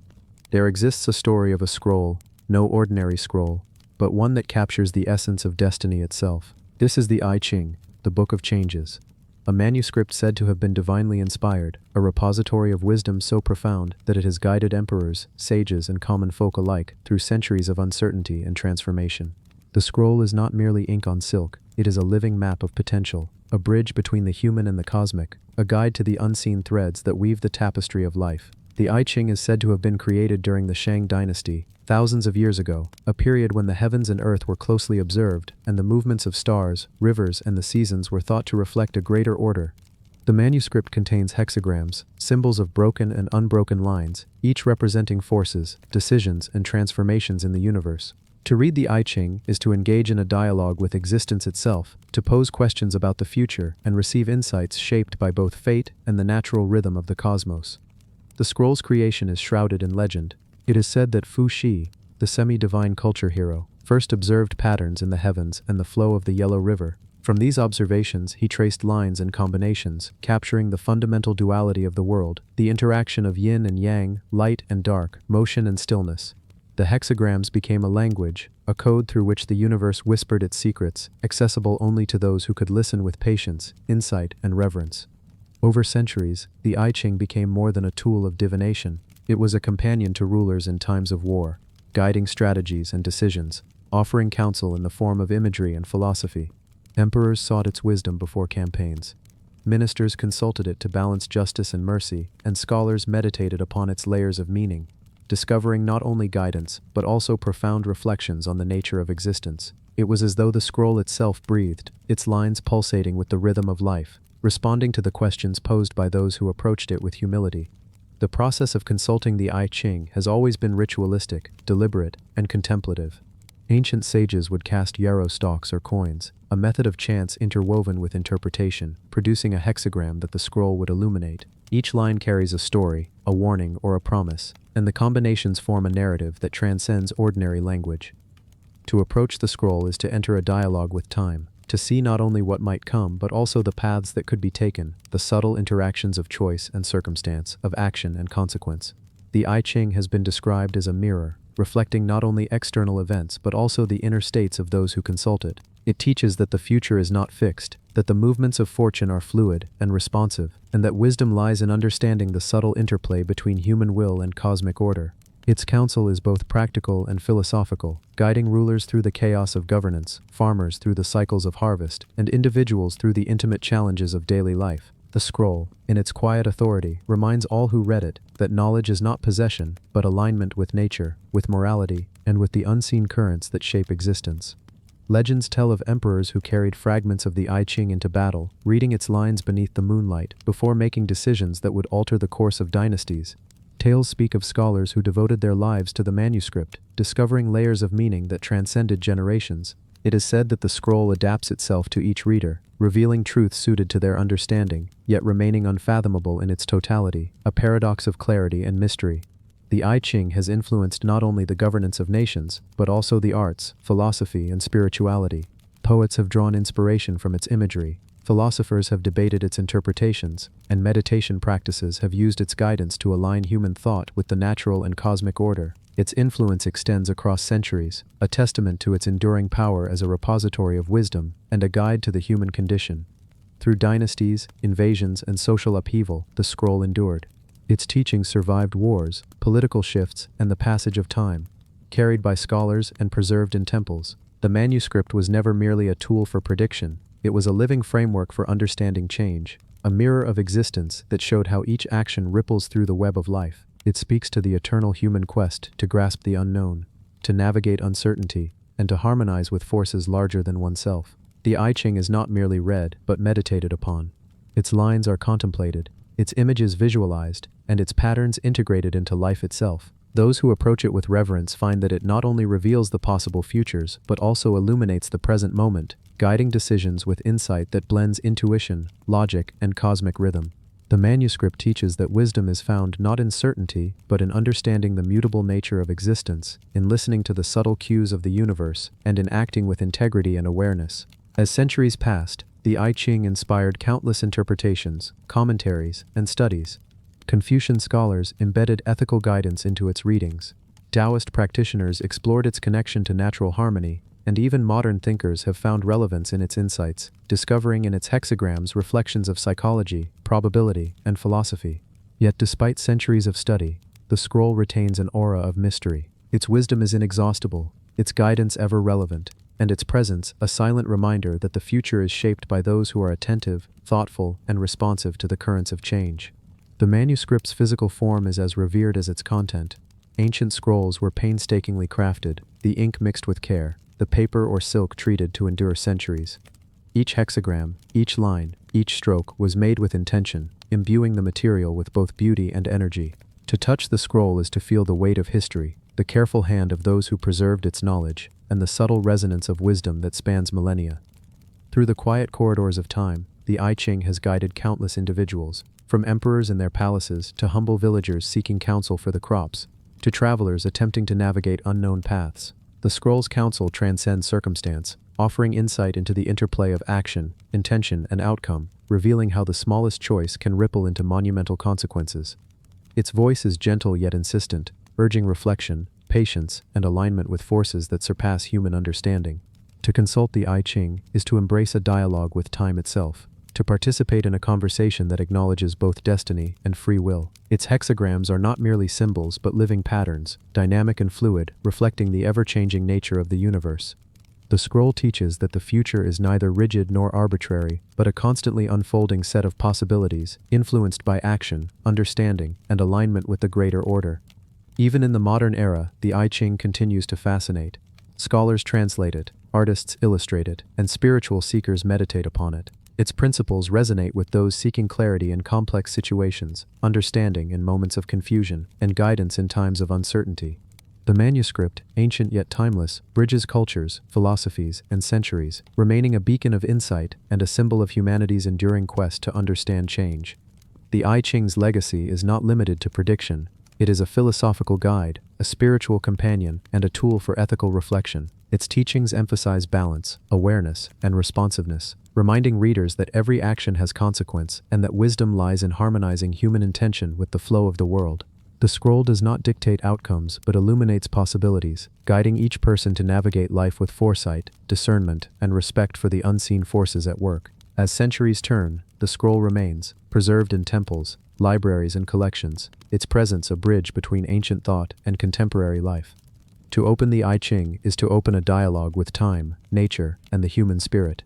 there exists a story of a scroll, no ordinary scroll, but one that captures the essence of destiny itself. This is the I Ching, the Book of Changes, a manuscript said to have been divinely inspired, a repository of wisdom so profound that it has guided emperors, sages, and common folk alike through centuries of uncertainty and transformation. The scroll is not merely ink on silk, it is a living map of potential, a bridge between the human and the cosmic, a guide to the unseen threads that weave the tapestry of life. The I Ching is said to have been created during the Shang dynasty, thousands of years ago, a period when the heavens and earth were closely observed, and the movements of stars, rivers, and the seasons were thought to reflect a greater order. The manuscript contains hexagrams, symbols of broken and unbroken lines, each representing forces, decisions, and transformations in the universe. To read the I Ching is to engage in a dialogue with existence itself, to pose questions about the future and receive insights shaped by both fate and the natural rhythm of the cosmos. The scroll's creation is shrouded in legend. It is said that Fu Xi, the semi-divine culture hero, first observed patterns in the heavens and the flow of the Yellow River. From these observations, he traced lines and combinations, capturing the fundamental duality of the world, the interaction of yin and yang, light and dark, motion and stillness. The hexagrams became a language, a code through which the universe whispered its secrets, accessible only to those who could listen with patience, insight, and reverence. Over centuries, the I Ching became more than a tool of divination. It was a companion to rulers in times of war, guiding strategies and decisions, offering counsel in the form of imagery and philosophy. Emperors sought its wisdom before campaigns. Ministers consulted it to balance justice and mercy, and scholars meditated upon its layers of meaning, discovering not only guidance, but also profound reflections on the nature of existence. It was as though the scroll itself breathed, its lines pulsating with the rhythm of life, responding to the questions posed by those who approached it with humility. The process of consulting the I Ching has always been ritualistic, deliberate, and contemplative. Ancient sages would cast yarrow stalks or coins, a method of chance interwoven with interpretation, producing a hexagram that the scroll would illuminate. Each line carries a story, a warning, or a promise, and the combinations form a narrative that transcends ordinary language. To approach the scroll is to enter a dialogue with time, to see not only what might come but also the paths that could be taken, the subtle interactions of choice and circumstance, of action and consequence. The I Ching has been described as a mirror, reflecting not only external events but also the inner states of those who consult it. It teaches that the future is not fixed, that the movements of fortune are fluid and responsive, and that wisdom lies in understanding the subtle interplay between human will and cosmic order. Its counsel is both practical and philosophical, guiding rulers through the chaos of governance, farmers through the cycles of harvest, and individuals through the intimate challenges of daily life. The scroll, in its quiet authority, reminds all who read it that knowledge is not possession, but alignment with nature, with morality, and with the unseen currents that shape existence. Legends tell of emperors who carried fragments of the I Ching into battle, reading its lines beneath the moonlight, before making decisions that would alter the course of dynasties. Tales speak of scholars who devoted their lives to the manuscript, discovering layers of meaning that transcended generations. It is said that the scroll adapts itself to each reader, revealing truths suited to their understanding, yet remaining unfathomable in its totality, a paradox of clarity and mystery. The I Ching has influenced not only the governance of nations, but also the arts, philosophy, and spirituality. Poets have drawn inspiration from its imagery, philosophers have debated its interpretations, and meditation practices have used its guidance to align human thought with the natural and cosmic order. Its influence extends across centuries, a testament to its enduring power as a repository of wisdom and a guide to the human condition. Through dynasties, invasions, and social upheaval, the scroll endured. Its teachings survived wars, political shifts, and the passage of time. Carried by scholars and preserved in temples, the manuscript was never merely a tool for prediction. It was a living framework for understanding change, a mirror of existence that showed how each action ripples through the web of life. It speaks to the eternal human quest to grasp the unknown, to navigate uncertainty, and to harmonize with forces larger than oneself. The I Ching is not merely read, but meditated upon. Its lines are contemplated, its images visualized, and its patterns integrated into life itself. Those who approach it with reverence find that it not only reveals the possible futures, but also illuminates the present moment, guiding decisions with insight that blends intuition, logic, and cosmic rhythm. The manuscript teaches that wisdom is found not in certainty, but in understanding the mutable nature of existence, in listening to the subtle cues of the universe, and in acting with integrity and awareness. As centuries passed, the I Ching inspired countless interpretations, commentaries, and studies. Confucian scholars embedded ethical guidance into its readings. Taoist practitioners explored its connection to natural harmony, and even modern thinkers have found relevance in its insights, discovering in its hexagrams reflections of psychology, probability, and philosophy. Yet despite centuries of study, the scroll retains an aura of mystery. Its wisdom is inexhaustible, its guidance ever relevant, and its presence a silent reminder that the future is shaped by those who are attentive, thoughtful, and responsive to the currents of change. The manuscript's physical form is as revered as its content. Ancient scrolls were painstakingly crafted, the ink mixed with care, the paper or silk treated to endure centuries. Each hexagram, each line, each stroke was made with intention, imbuing the material with both beauty and energy. To touch the scroll is to feel the weight of history, the careful hand of those who preserved its knowledge, and the subtle resonance of wisdom that spans millennia. Through the quiet corridors of time, the I Ching has guided countless individuals, from emperors in their palaces to humble villagers seeking counsel for the crops, to travelers attempting to navigate unknown paths. The scroll's counsel transcends circumstance, offering insight into the interplay of action, intention, and outcome, revealing how the smallest choice can ripple into monumental consequences. Its voice is gentle yet insistent, urging reflection, patience, and alignment with forces that surpass human understanding. To consult the I Ching is to embrace a dialogue with time itself, to participate in a conversation that acknowledges both destiny and free will. Its hexagrams are not merely symbols but living patterns, dynamic and fluid, reflecting the ever-changing nature of the universe. The scroll teaches that the future is neither rigid nor arbitrary, but a constantly unfolding set of possibilities, influenced by action, understanding, and alignment with the greater order. Even in the modern era, the I Ching continues to fascinate. Scholars translate it, artists illustrate it, and spiritual seekers meditate upon it. Its principles resonate with those seeking clarity in complex situations, understanding in moments of confusion, and guidance in times of uncertainty. The manuscript, ancient yet timeless, bridges cultures, philosophies, and centuries, remaining a beacon of insight and a symbol of humanity's enduring quest to understand change. The I Ching's legacy is not limited to prediction. It is a philosophical guide, a spiritual companion, and a tool for ethical reflection. Its teachings emphasize balance, awareness, and responsiveness, reminding readers that every action has consequence and that wisdom lies in harmonizing human intention with the flow of the world. The scroll does not dictate outcomes but illuminates possibilities, guiding each person to navigate life with foresight, discernment, and respect for the unseen forces at work. As centuries turn, the scroll remains, preserved in temples, libraries, and collections, its presence a bridge between ancient thought and contemporary life. To open the I Ching is to open a dialogue with time, nature, and the human spirit.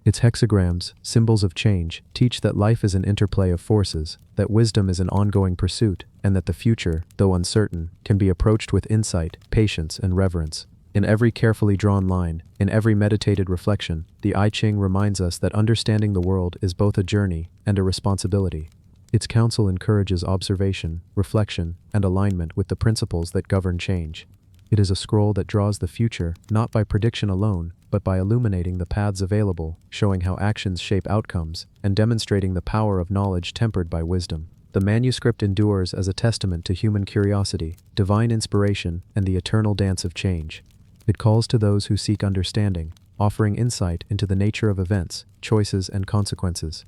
Its hexagrams, symbols of change, teach that life is an interplay of forces, that wisdom is an ongoing pursuit, and that the future, though uncertain, can be approached with insight, patience, and reverence. In every carefully drawn line, in every meditated reflection, the I Ching reminds us that understanding the world is both a journey and a responsibility. Its counsel encourages observation, reflection, and alignment with the principles that govern change. It is a scroll that draws the future not by prediction alone, but by illuminating the paths available, showing how actions shape outcomes, and demonstrating the power of knowledge tempered by wisdom. The manuscript endures as a testament to human curiosity, divine inspiration, and the eternal dance of change. It calls to those who seek understanding, offering insight into the nature of events, choices, and consequences.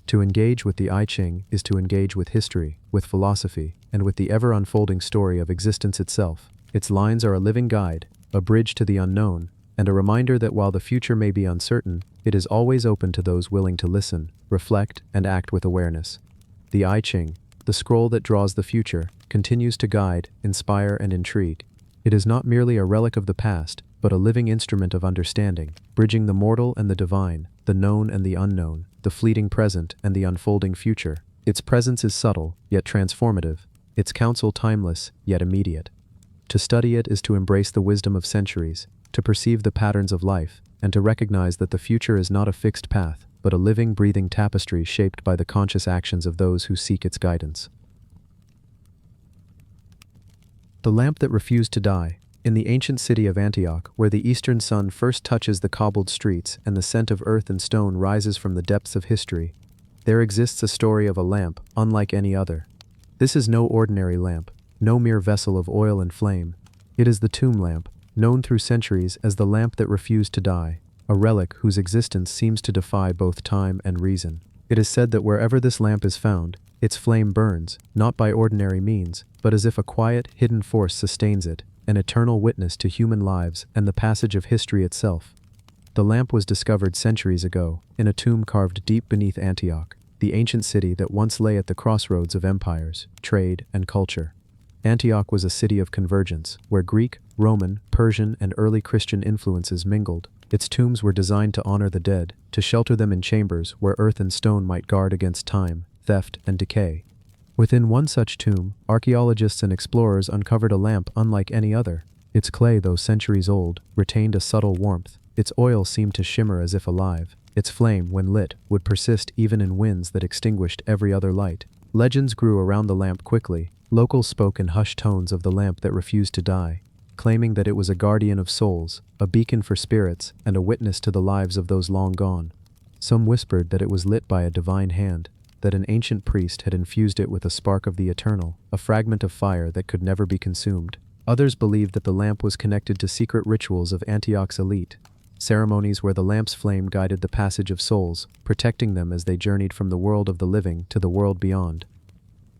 To engage with the I Ching is to engage with history, with philosophy, and with the ever-unfolding story of existence itself. Its lines are a living guide, a bridge to the unknown, and a reminder that while the future may be uncertain, it is always open to those willing to listen, reflect, and act with awareness. The I Ching, the scroll that draws the future, continues to guide, inspire, and intrigue. It is not merely a relic of the past, but a living instrument of understanding, bridging the mortal and the divine, the known and the unknown, the fleeting present and the unfolding future. Its presence is subtle, yet transformative, its counsel timeless, yet immediate. To study it is to embrace the wisdom of centuries, to perceive the patterns of life, and to recognize that the future is not a fixed path, but a living, breathing tapestry shaped by the conscious actions of those who seek its guidance. The lamp that refused to die. In the ancient city of Antioch, where the eastern sun first touches the cobbled streets and the scent of earth and stone rises from the depths of history, there exists a story of a lamp unlike any other. This is no ordinary lamp, no mere vessel of oil and flame. It is the tomb lamp, known through centuries as the lamp that refused to die, a relic whose existence seems to defy both time and reason. It is said that wherever this lamp is found, its flame burns, not by ordinary means, but as if a quiet, hidden force sustains it, an eternal witness to human lives and the passage of history itself. The lamp was discovered centuries ago, in a tomb carved deep beneath Antioch, the ancient city that once lay at the crossroads of empires, trade, and culture. Antioch was a city of convergence, where Greek, Roman, Persian, and early Christian influences mingled. Its tombs were designed to honor the dead, to shelter them in chambers where earth and stone might guard against time, theft, and decay. Within one such tomb, archaeologists and explorers uncovered a lamp unlike any other. Its clay, though centuries old, retained a subtle warmth. Its oil seemed to shimmer as if alive. Its flame, when lit, would persist even in winds that extinguished every other light. Legends grew around the lamp quickly. Locals spoke in hushed tones of the lamp that refused to die, claiming that it was a guardian of souls, a beacon for spirits, and a witness to the lives of those long gone. Some whispered that it was lit by a divine hand, that an ancient priest had infused it with a spark of the eternal, a fragment of fire that could never be consumed. Others believed that the lamp was connected to secret rituals of Antioch's elite, ceremonies where the lamp's flame guided the passage of souls, protecting them as they journeyed from the world of the living to the world beyond.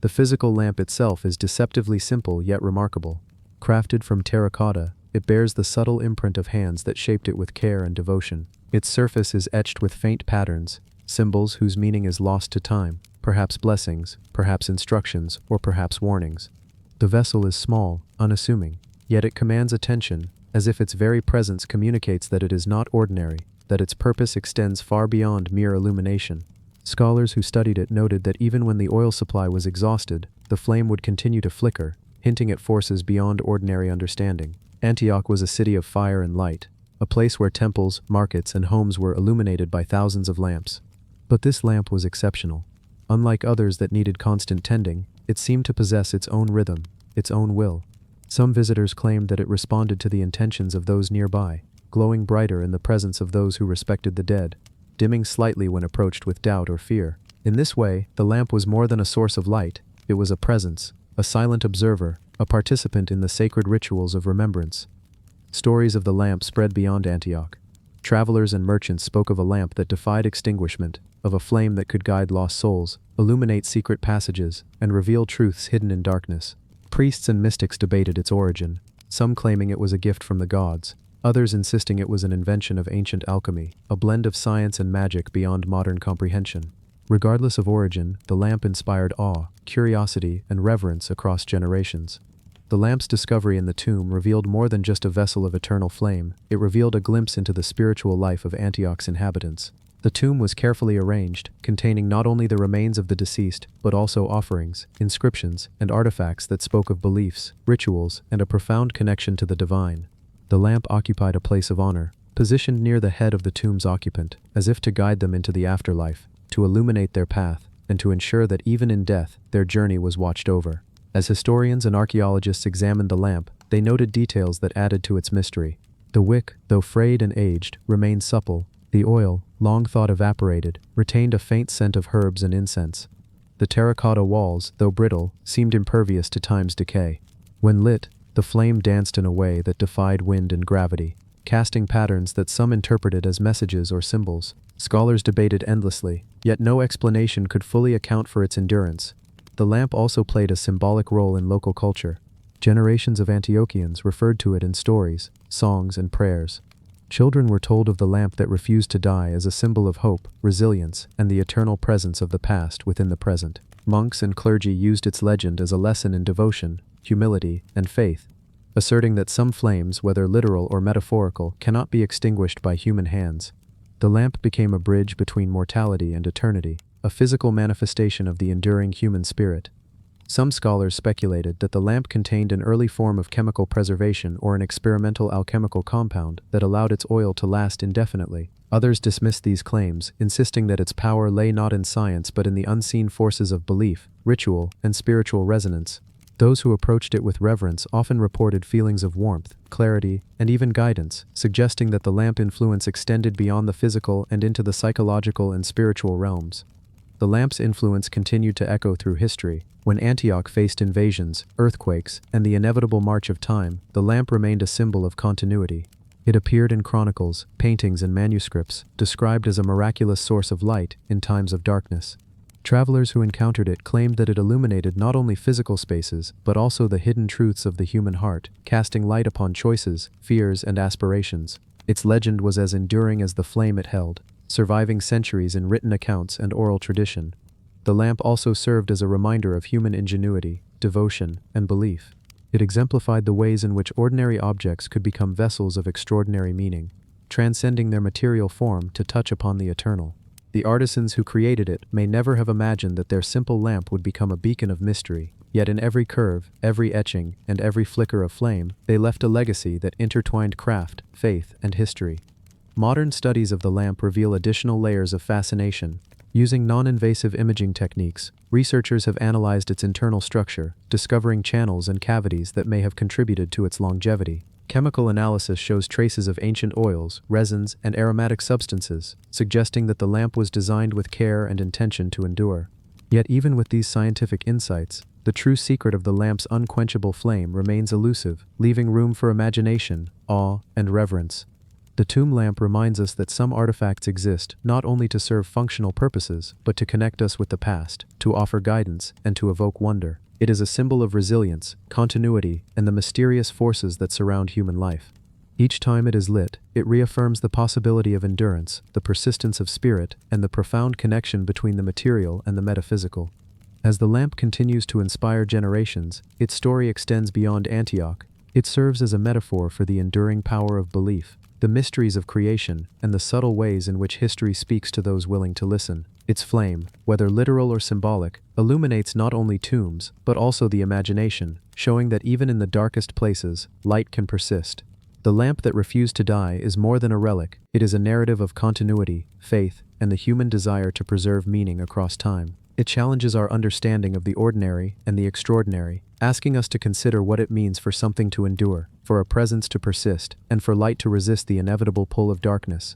The physical lamp itself is deceptively simple yet remarkable. Crafted from terracotta, it bears the subtle imprint of hands that shaped it with care and devotion. Its surface is etched with faint patterns, symbols whose meaning is lost to time, perhaps blessings, perhaps instructions, or perhaps warnings. The vessel is small, unassuming, yet it commands attention, as if its very presence communicates that it is not ordinary, that its purpose extends far beyond mere illumination. Scholars who studied it noted that even when the oil supply was exhausted, the flame would continue to flicker, hinting at forces beyond ordinary understanding. Antioch was a city of fire and light, a place where temples, markets, and homes were illuminated by thousands of lamps. But this lamp was exceptional. Unlike others that needed constant tending, it seemed to possess its own rhythm, its own will. Some visitors claimed that it responded to the intentions of those nearby, glowing brighter in the presence of those who respected the dead, dimming slightly when approached with doubt or fear. In this way, the lamp was more than a source of light, it was a presence, a silent observer, a participant in the sacred rituals of remembrance. Stories of the lamp spread beyond Antioch. Travelers and merchants spoke of a lamp that defied extinguishment, of a flame that could guide lost souls, illuminate secret passages, and reveal truths hidden in darkness. Priests and mystics debated its origin, some claiming it was a gift from the gods, others insisting it was an invention of ancient alchemy, a blend of science and magic beyond modern comprehension. Regardless of origin, the lamp inspired awe, curiosity, and reverence across generations. The lamp's discovery in the tomb revealed more than just a vessel of eternal flame, it revealed a glimpse into the spiritual life of Antioch's inhabitants. The tomb was carefully arranged, containing not only the remains of the deceased, but also offerings, inscriptions, and artifacts that spoke of beliefs, rituals, and a profound connection to the divine. The lamp occupied a place of honor, positioned near the head of the tomb's occupant, as if to guide them into the afterlife, to illuminate their path, and to ensure that even in death, their journey was watched over. As historians and archaeologists examined the lamp, they noted details that added to its mystery. The wick, though frayed and aged, remained supple. The oil, long thought evaporated, retained a faint scent of herbs and incense. The terracotta walls, though brittle, seemed impervious to time's decay. When lit, the flame danced in a way that defied wind and gravity, casting patterns that some interpreted as messages or symbols. Scholars debated endlessly, yet no explanation could fully account for its endurance. The lamp also played a symbolic role in local culture. Generations of Antiochians referred to it in stories, songs, and prayers. Children were told of the lamp that refused to die as a symbol of hope, resilience, and the eternal presence of the past within the present. Monks and clergy used its legend as a lesson in devotion, humility, and faith, asserting that some flames, whether literal or metaphorical, cannot be extinguished by human hands. The lamp became a bridge between mortality and eternity, a physical manifestation of the enduring human spirit. Some scholars speculated that the lamp contained an early form of chemical preservation or an experimental alchemical compound that allowed its oil to last indefinitely. Others dismissed these claims, insisting that its power lay not in science but in the unseen forces of belief, ritual, and spiritual resonance. Those who approached it with reverence often reported feelings of warmth, clarity, and even guidance, suggesting that the lamp influence extended beyond the physical and into the psychological and spiritual realms. The lamp's influence continued to echo through history. When Antioch faced invasions, earthquakes, and the inevitable march of time, the lamp remained a symbol of continuity. It appeared in chronicles, paintings, and manuscripts, described as a miraculous source of light in times of darkness. Travelers who encountered it claimed that it illuminated not only physical spaces, but also the hidden truths of the human heart, casting light upon choices, fears, and aspirations. Its legend was as enduring as the flame it held, surviving centuries in written accounts and oral tradition. The lamp also served as a reminder of human ingenuity, devotion, and belief. It exemplified the ways in which ordinary objects could become vessels of extraordinary meaning, transcending their material form to touch upon the eternal. The artisans who created it may never have imagined that their simple lamp would become a beacon of mystery, yet in every curve, every etching, and every flicker of flame, they left a legacy that intertwined craft, faith, and history. Modern studies of the lamp reveal additional layers of fascination. Using non-invasive imaging techniques, researchers have analyzed its internal structure, discovering channels and cavities that may have contributed to its longevity. Chemical analysis shows traces of ancient oils, resins, and aromatic substances, suggesting that the lamp was designed with care and intention to endure. Yet even with these scientific insights, the true secret of the lamp's unquenchable flame remains elusive, leaving room for imagination, awe, and reverence. The tomb lamp reminds us that some artifacts exist not only to serve functional purposes, but to connect us with the past, to offer guidance, and to evoke wonder. It is a symbol of resilience, continuity, and the mysterious forces that surround human life. Each time it is lit, it reaffirms the possibility of endurance, the persistence of spirit, and the profound connection between the material and the metaphysical. As the lamp continues to inspire generations, its story extends beyond Antioch. It serves as a metaphor for the enduring power of belief, the mysteries of creation, and the subtle ways in which history speaks to those willing to listen. Its flame, whether literal or symbolic, illuminates not only tombs, but also the imagination, showing that even in the darkest places, light can persist. The lamp that refused to die is more than a relic, it is a narrative of continuity, faith, and the human desire to preserve meaning across time. It challenges our understanding of the ordinary and the extraordinary, asking us to consider what it means for something to endure, for a presence to persist, and for light to resist the inevitable pull of darkness.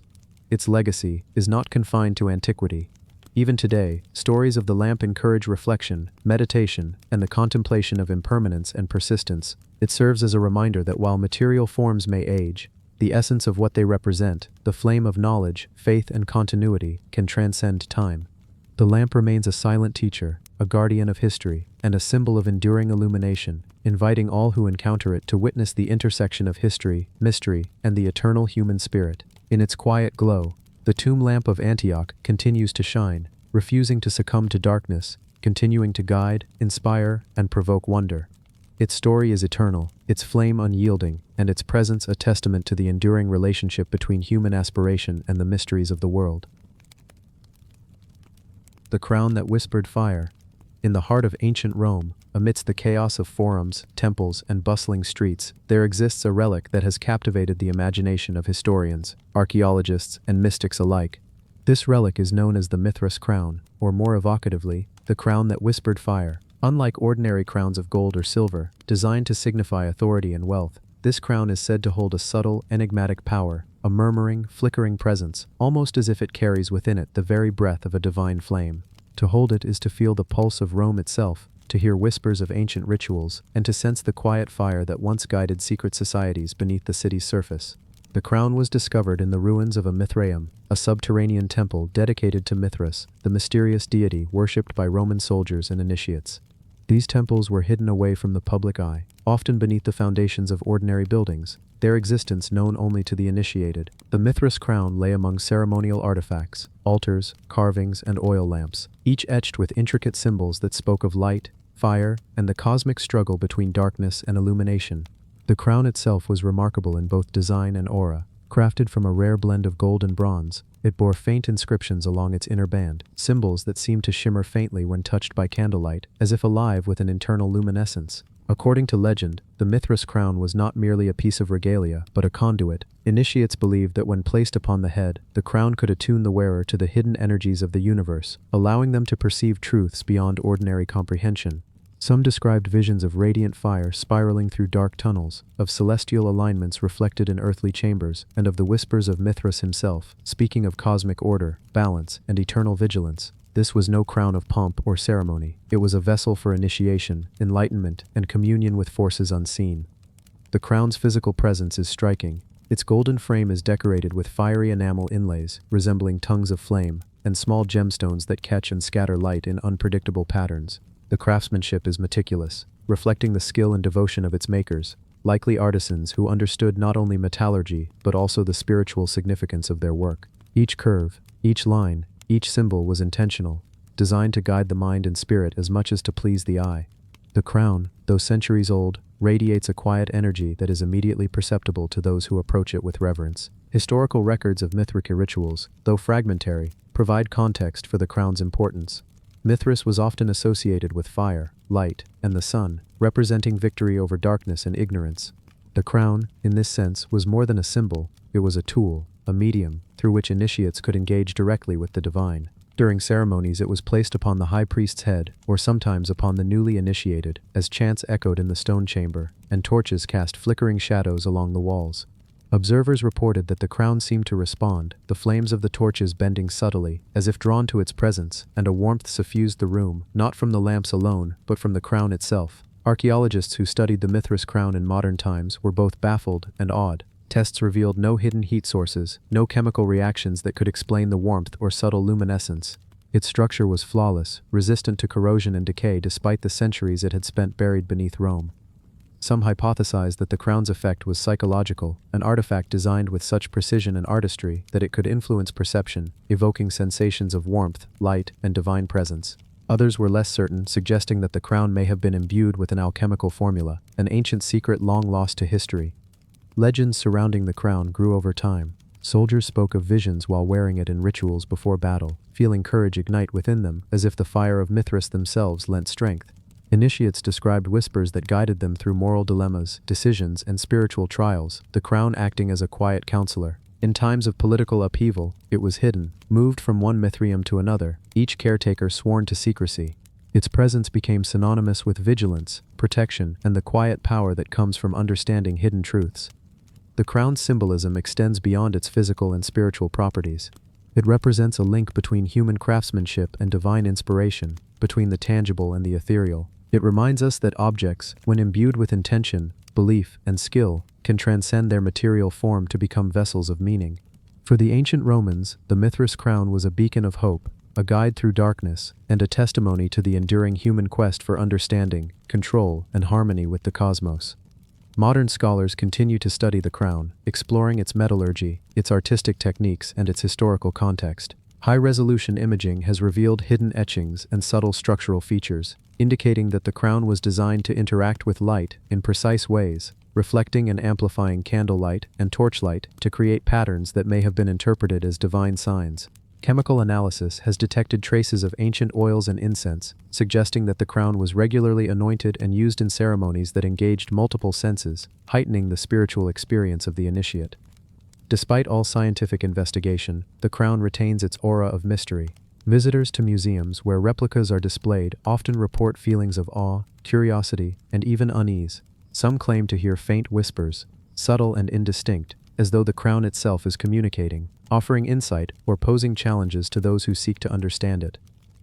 Its legacy is not confined to antiquity. Even today, stories of the lamp encourage reflection, meditation, and the contemplation of impermanence and persistence. It serves as a reminder that while material forms may age, the essence of what they represent, the flame of knowledge, faith, and continuity, can transcend time. The lamp remains a silent teacher, a guardian of history, and a symbol of enduring illumination, inviting all who encounter it to witness the intersection of history, mystery, and the eternal human spirit. In its quiet glow, the tomb lamp of Antioch continues to shine, refusing to succumb to darkness, continuing to guide, inspire, and provoke wonder. Its story is eternal, its flame unyielding, and its presence a testament to the enduring relationship between human aspiration and the mysteries of the world. The crown that whispered fire. In the heart of ancient Rome, amidst the chaos of forums, temples, and bustling streets, there exists a relic that has captivated the imagination of historians, archaeologists, and mystics alike. This relic is known as the Mithras crown, or more evocatively, the crown that whispered fire. Unlike ordinary crowns of gold or silver, designed to signify authority and wealth, this crown is said to hold a subtle, enigmatic power, a murmuring, flickering presence, almost as if it carries within it the very breath of a divine flame. To hold it is to feel the pulse of Rome itself, to hear whispers of ancient rituals, and to sense the quiet fire that once guided secret societies beneath the city's surface. The crown was discovered in the ruins of a Mithraeum, a subterranean temple dedicated to Mithras, the mysterious deity worshipped by Roman soldiers and initiates. These temples were hidden away from the public eye, often beneath the foundations of ordinary buildings, their existence known only to the initiated. The Mithras crown lay among ceremonial artifacts, altars, carvings, and oil lamps, each etched with intricate symbols that spoke of light, fire, and the cosmic struggle between darkness and illumination. The crown itself was remarkable in both design and aura. Crafted from a rare blend of gold and bronze, it bore faint inscriptions along its inner band, symbols that seemed to shimmer faintly when touched by candlelight, as if alive with an internal luminescence. According to legend, the Mithras crown was not merely a piece of regalia, but a conduit. Initiates believed that when placed upon the head, the crown could attune the wearer to the hidden energies of the universe, allowing them to perceive truths beyond ordinary comprehension. Some described visions of radiant fire spiraling through dark tunnels, of celestial alignments reflected in earthly chambers, and of the whispers of Mithras himself, speaking of cosmic order, balance, and eternal vigilance. This was no crown of pomp or ceremony. It was a vessel for initiation, enlightenment, and communion with forces unseen. The crown's physical presence is striking. Its golden frame is decorated with fiery enamel inlays, resembling tongues of flame, and small gemstones that catch and scatter light in unpredictable patterns. The craftsmanship is meticulous, reflecting the skill and devotion of its makers, likely artisans who understood not only metallurgy but also the spiritual significance of their work. Each curve, each line, each symbol was intentional, designed to guide the mind and spirit as much as to please the eye. The crown, though centuries old, radiates a quiet energy that is immediately perceptible to those who approach it with reverence. Historical records of Mithraic rituals, though fragmentary, provide context for the crown's importance. Mithras was often associated with fire, light, and the sun, representing victory over darkness and ignorance. The crown, in this sense, was more than a symbol, it was a tool, a medium, through which initiates could engage directly with the divine. During ceremonies it was placed upon the high priest's head, or sometimes upon the newly initiated, as chants echoed in the stone chamber, and torches cast flickering shadows along the walls. Observers reported that the crown seemed to respond, the flames of the torches bending subtly, as if drawn to its presence, and a warmth suffused the room, not from the lamps alone, but from the crown itself. Archaeologists who studied the Mithras crown in modern times were both baffled and awed. Tests revealed no hidden heat sources, no chemical reactions that could explain the warmth or subtle luminescence. Its structure was flawless, resistant to corrosion and decay despite the centuries it had spent buried beneath Rome. Some hypothesized that the crown's effect was psychological, an artifact designed with such precision and artistry that it could influence perception, evoking sensations of warmth, light, and divine presence. Others were less certain, suggesting that the crown may have been imbued with an alchemical formula, an ancient secret long lost to history. Legends surrounding the crown grew over time. Soldiers spoke of visions while wearing it in rituals before battle, feeling courage ignite within them, as if the fire of Mithras themselves lent strength. Initiates described whispers that guided them through moral dilemmas, decisions, and spiritual trials, the crown acting as a quiet counselor. In times of political upheaval, it was hidden, moved from one mithraeum to another, each caretaker sworn to secrecy. Its presence became synonymous with vigilance, protection, and the quiet power that comes from understanding hidden truths. The crown's symbolism extends beyond its physical and spiritual properties. It represents a link between human craftsmanship and divine inspiration, between the tangible and the ethereal. It reminds us that objects, when imbued with intention, belief, and skill, can transcend their material form to become vessels of meaning. For the ancient Romans, the Mithras crown was a beacon of hope, a guide through darkness, and a testimony to the enduring human quest for understanding, control, and harmony with the cosmos. Modern scholars continue to study the crown, exploring its metallurgy, its artistic techniques, and its historical context. High-resolution imaging has revealed hidden etchings and subtle structural features, indicating that the crown was designed to interact with light in precise ways, reflecting and amplifying candlelight and torchlight to create patterns that may have been interpreted as divine signs. Chemical analysis has detected traces of ancient oils and incense, suggesting that the crown was regularly anointed and used in ceremonies that engaged multiple senses, heightening the spiritual experience of the initiate. Despite all scientific investigation, the crown retains its aura of mystery. Visitors to museums where replicas are displayed often report feelings of awe, curiosity, and even unease. Some claim to hear faint whispers, subtle and indistinct, as though the crown itself is communicating, offering insight or posing challenges to those who seek to understand it.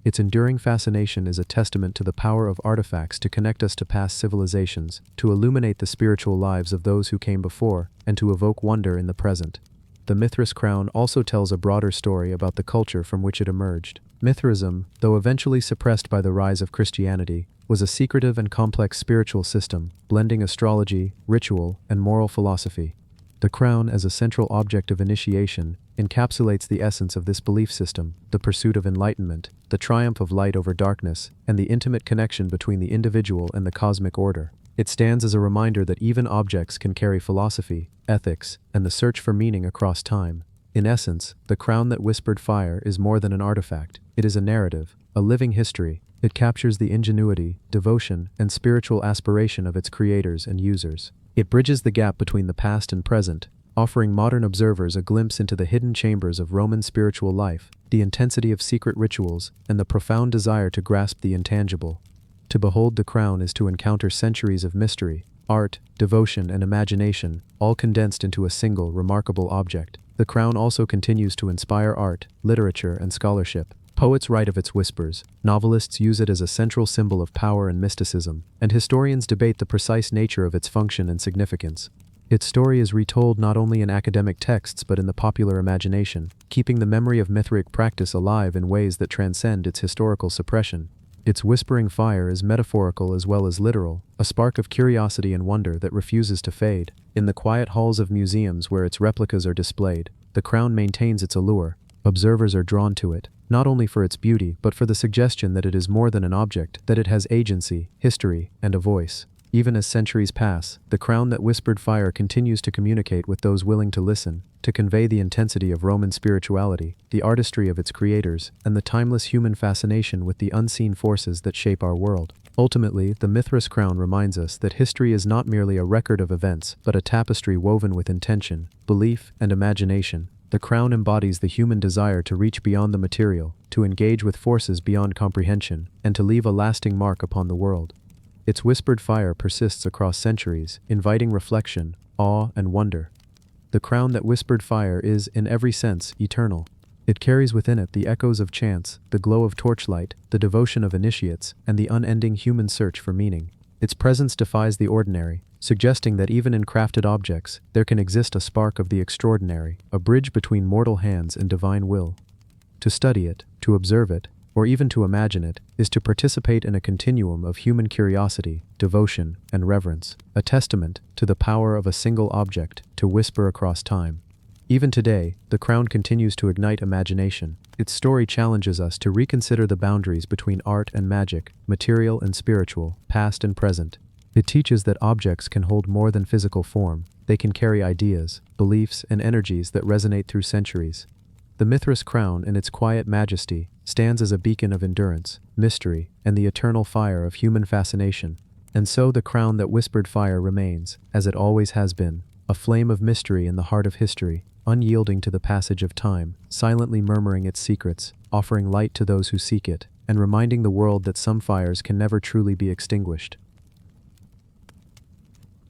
Its enduring fascination is a testament to the power of artifacts to connect us to past civilizations, to illuminate the spiritual lives of those who came before, and to evoke wonder in the present. The Mithras crown also tells a broader story about the culture from which it emerged. Mithraism, though eventually suppressed by the rise of Christianity, was a secretive and complex spiritual system, blending astrology, ritual, and moral philosophy. The crown, as a central object of initiation, encapsulates the essence of this belief system, the pursuit of enlightenment, the triumph of light over darkness, and the intimate connection between the individual and the cosmic order. It stands as a reminder that even objects can carry philosophy, ethics, and the search for meaning across time. In essence, the crown that whispered fire is more than an artifact. It is a narrative, a living history. It captures the ingenuity, devotion, and spiritual aspiration of its creators and users. It bridges the gap between the past and present, offering modern observers a glimpse into the hidden chambers of Roman spiritual life, the intensity of secret rituals, and the profound desire to grasp the intangible. To behold the crown is to encounter centuries of mystery, art, devotion, and imagination, all condensed into a single, remarkable object. The crown also continues to inspire art, literature, and scholarship. Poets write of its whispers, novelists use it as a central symbol of power and mysticism, and historians debate the precise nature of its function and significance. Its story is retold not only in academic texts but in the popular imagination, keeping the memory of Mithric practice alive in ways that transcend its historical suppression. Its whispering fire is metaphorical as well as literal, a spark of curiosity and wonder that refuses to fade. In the quiet halls of museums where its replicas are displayed, the crown maintains its allure. Observers are drawn to it, not only for its beauty but for the suggestion that it is more than an object, that it has agency, history, and a voice. Even as centuries pass, the crown that whispered fire continues to communicate with those willing to listen, to convey the intensity of Roman spirituality, the artistry of its creators, and the timeless human fascination with the unseen forces that shape our world. Ultimately, the Mithras crown reminds us that history is not merely a record of events, but a tapestry woven with intention, belief, and imagination. The crown embodies the human desire to reach beyond the material, to engage with forces beyond comprehension, and to leave a lasting mark upon the world. Its whispered fire persists across centuries, inviting reflection, awe, and wonder. The crown that whispered fire is, in every sense, eternal. It carries within it the echoes of chants, the glow of torchlight, the devotion of initiates, and the unending human search for meaning. Its presence defies the ordinary, suggesting that even in crafted objects, there can exist a spark of the extraordinary, a bridge between mortal hands and divine will. To study it, to observe it, or even to imagine it, is to participate in a continuum of human curiosity, devotion, and reverence, a testament to the power of a single object to whisper across time. Even today, the crown continues to ignite imagination. Its story challenges us to reconsider the boundaries between art and magic, material and spiritual, past and present. It teaches that objects can hold more than physical form. They can carry ideas, beliefs, and energies that resonate through centuries. The Mithras crown, in its quiet majesty, stands as a beacon of endurance, mystery, and the eternal fire of human fascination. And so the crown that whispered fire remains, as it always has been, a flame of mystery in the heart of history, unyielding to the passage of time, silently murmuring its secrets, offering light to those who seek it, and reminding the world that some fires can never truly be extinguished.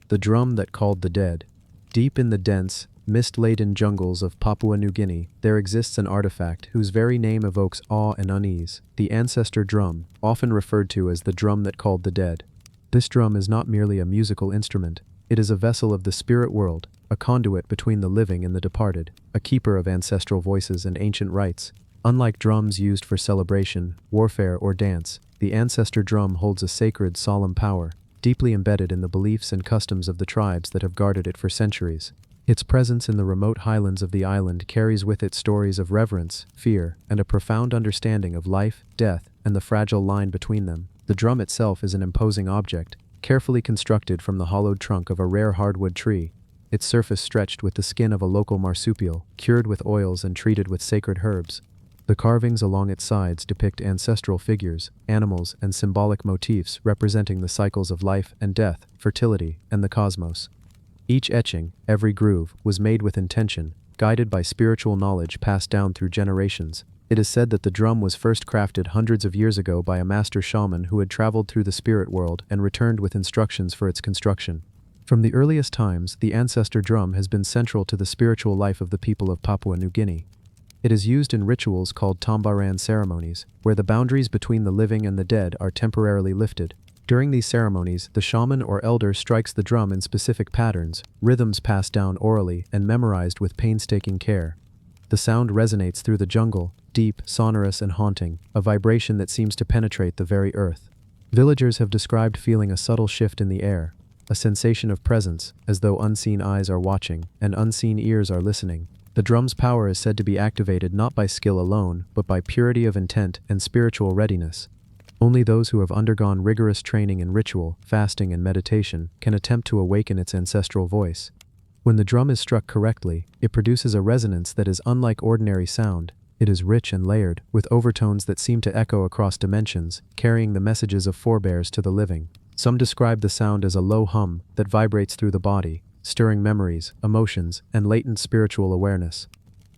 The drum that called the dead. Deep in the dense, mist-laden jungles of Papua New Guinea, there exists an artifact whose very name evokes awe and unease, the ancestor drum, often referred to as the drum that called the dead. This drum is not merely a musical instrument, it is a vessel of the spirit world, a conduit between the living and the departed, a keeper of ancestral voices and ancient rites. Unlike drums used for celebration, warfare, or dance, the ancestor drum holds a sacred, solemn power, deeply embedded in the beliefs and customs of the tribes that have guarded it for centuries. Its presence in the remote highlands of the island carries with it stories of reverence, fear, and a profound understanding of life, death, and the fragile line between them. The drum itself is an imposing object, carefully constructed from the hollowed trunk of a rare hardwood tree, its surface stretched with the skin of a local marsupial, cured with oils and treated with sacred herbs. The carvings along its sides depict ancestral figures, animals, and symbolic motifs representing the cycles of life and death, fertility, and the cosmos. Each etching, every groove, was made with intention, guided by spiritual knowledge passed down through generations. It is said that the drum was first crafted hundreds of years ago by a master shaman who had traveled through the spirit world and returned with instructions for its construction. From the earliest times, the ancestor drum has been central to the spiritual life of the people of Papua New Guinea. It is used in rituals called tambaran ceremonies, where the boundaries between the living and the dead are temporarily lifted. During these ceremonies, the shaman or elder strikes the drum in specific patterns, rhythms passed down orally and memorized with painstaking care. The sound resonates through the jungle, deep, sonorous, and haunting, a vibration that seems to penetrate the very earth. Villagers have described feeling a subtle shift in the air, a sensation of presence, as though unseen eyes are watching and unseen ears are listening. The drum's power is said to be activated not by skill alone, but by purity of intent and spiritual readiness. Only those who have undergone rigorous training in ritual, fasting, and meditation can attempt to awaken its ancestral voice. When the drum is struck correctly, it produces a resonance that is unlike ordinary sound. It is rich and layered, with overtones that seem to echo across dimensions, carrying the messages of forebears to the living. Some describe the sound as a low hum that vibrates through the body, stirring memories, emotions, and latent spiritual awareness.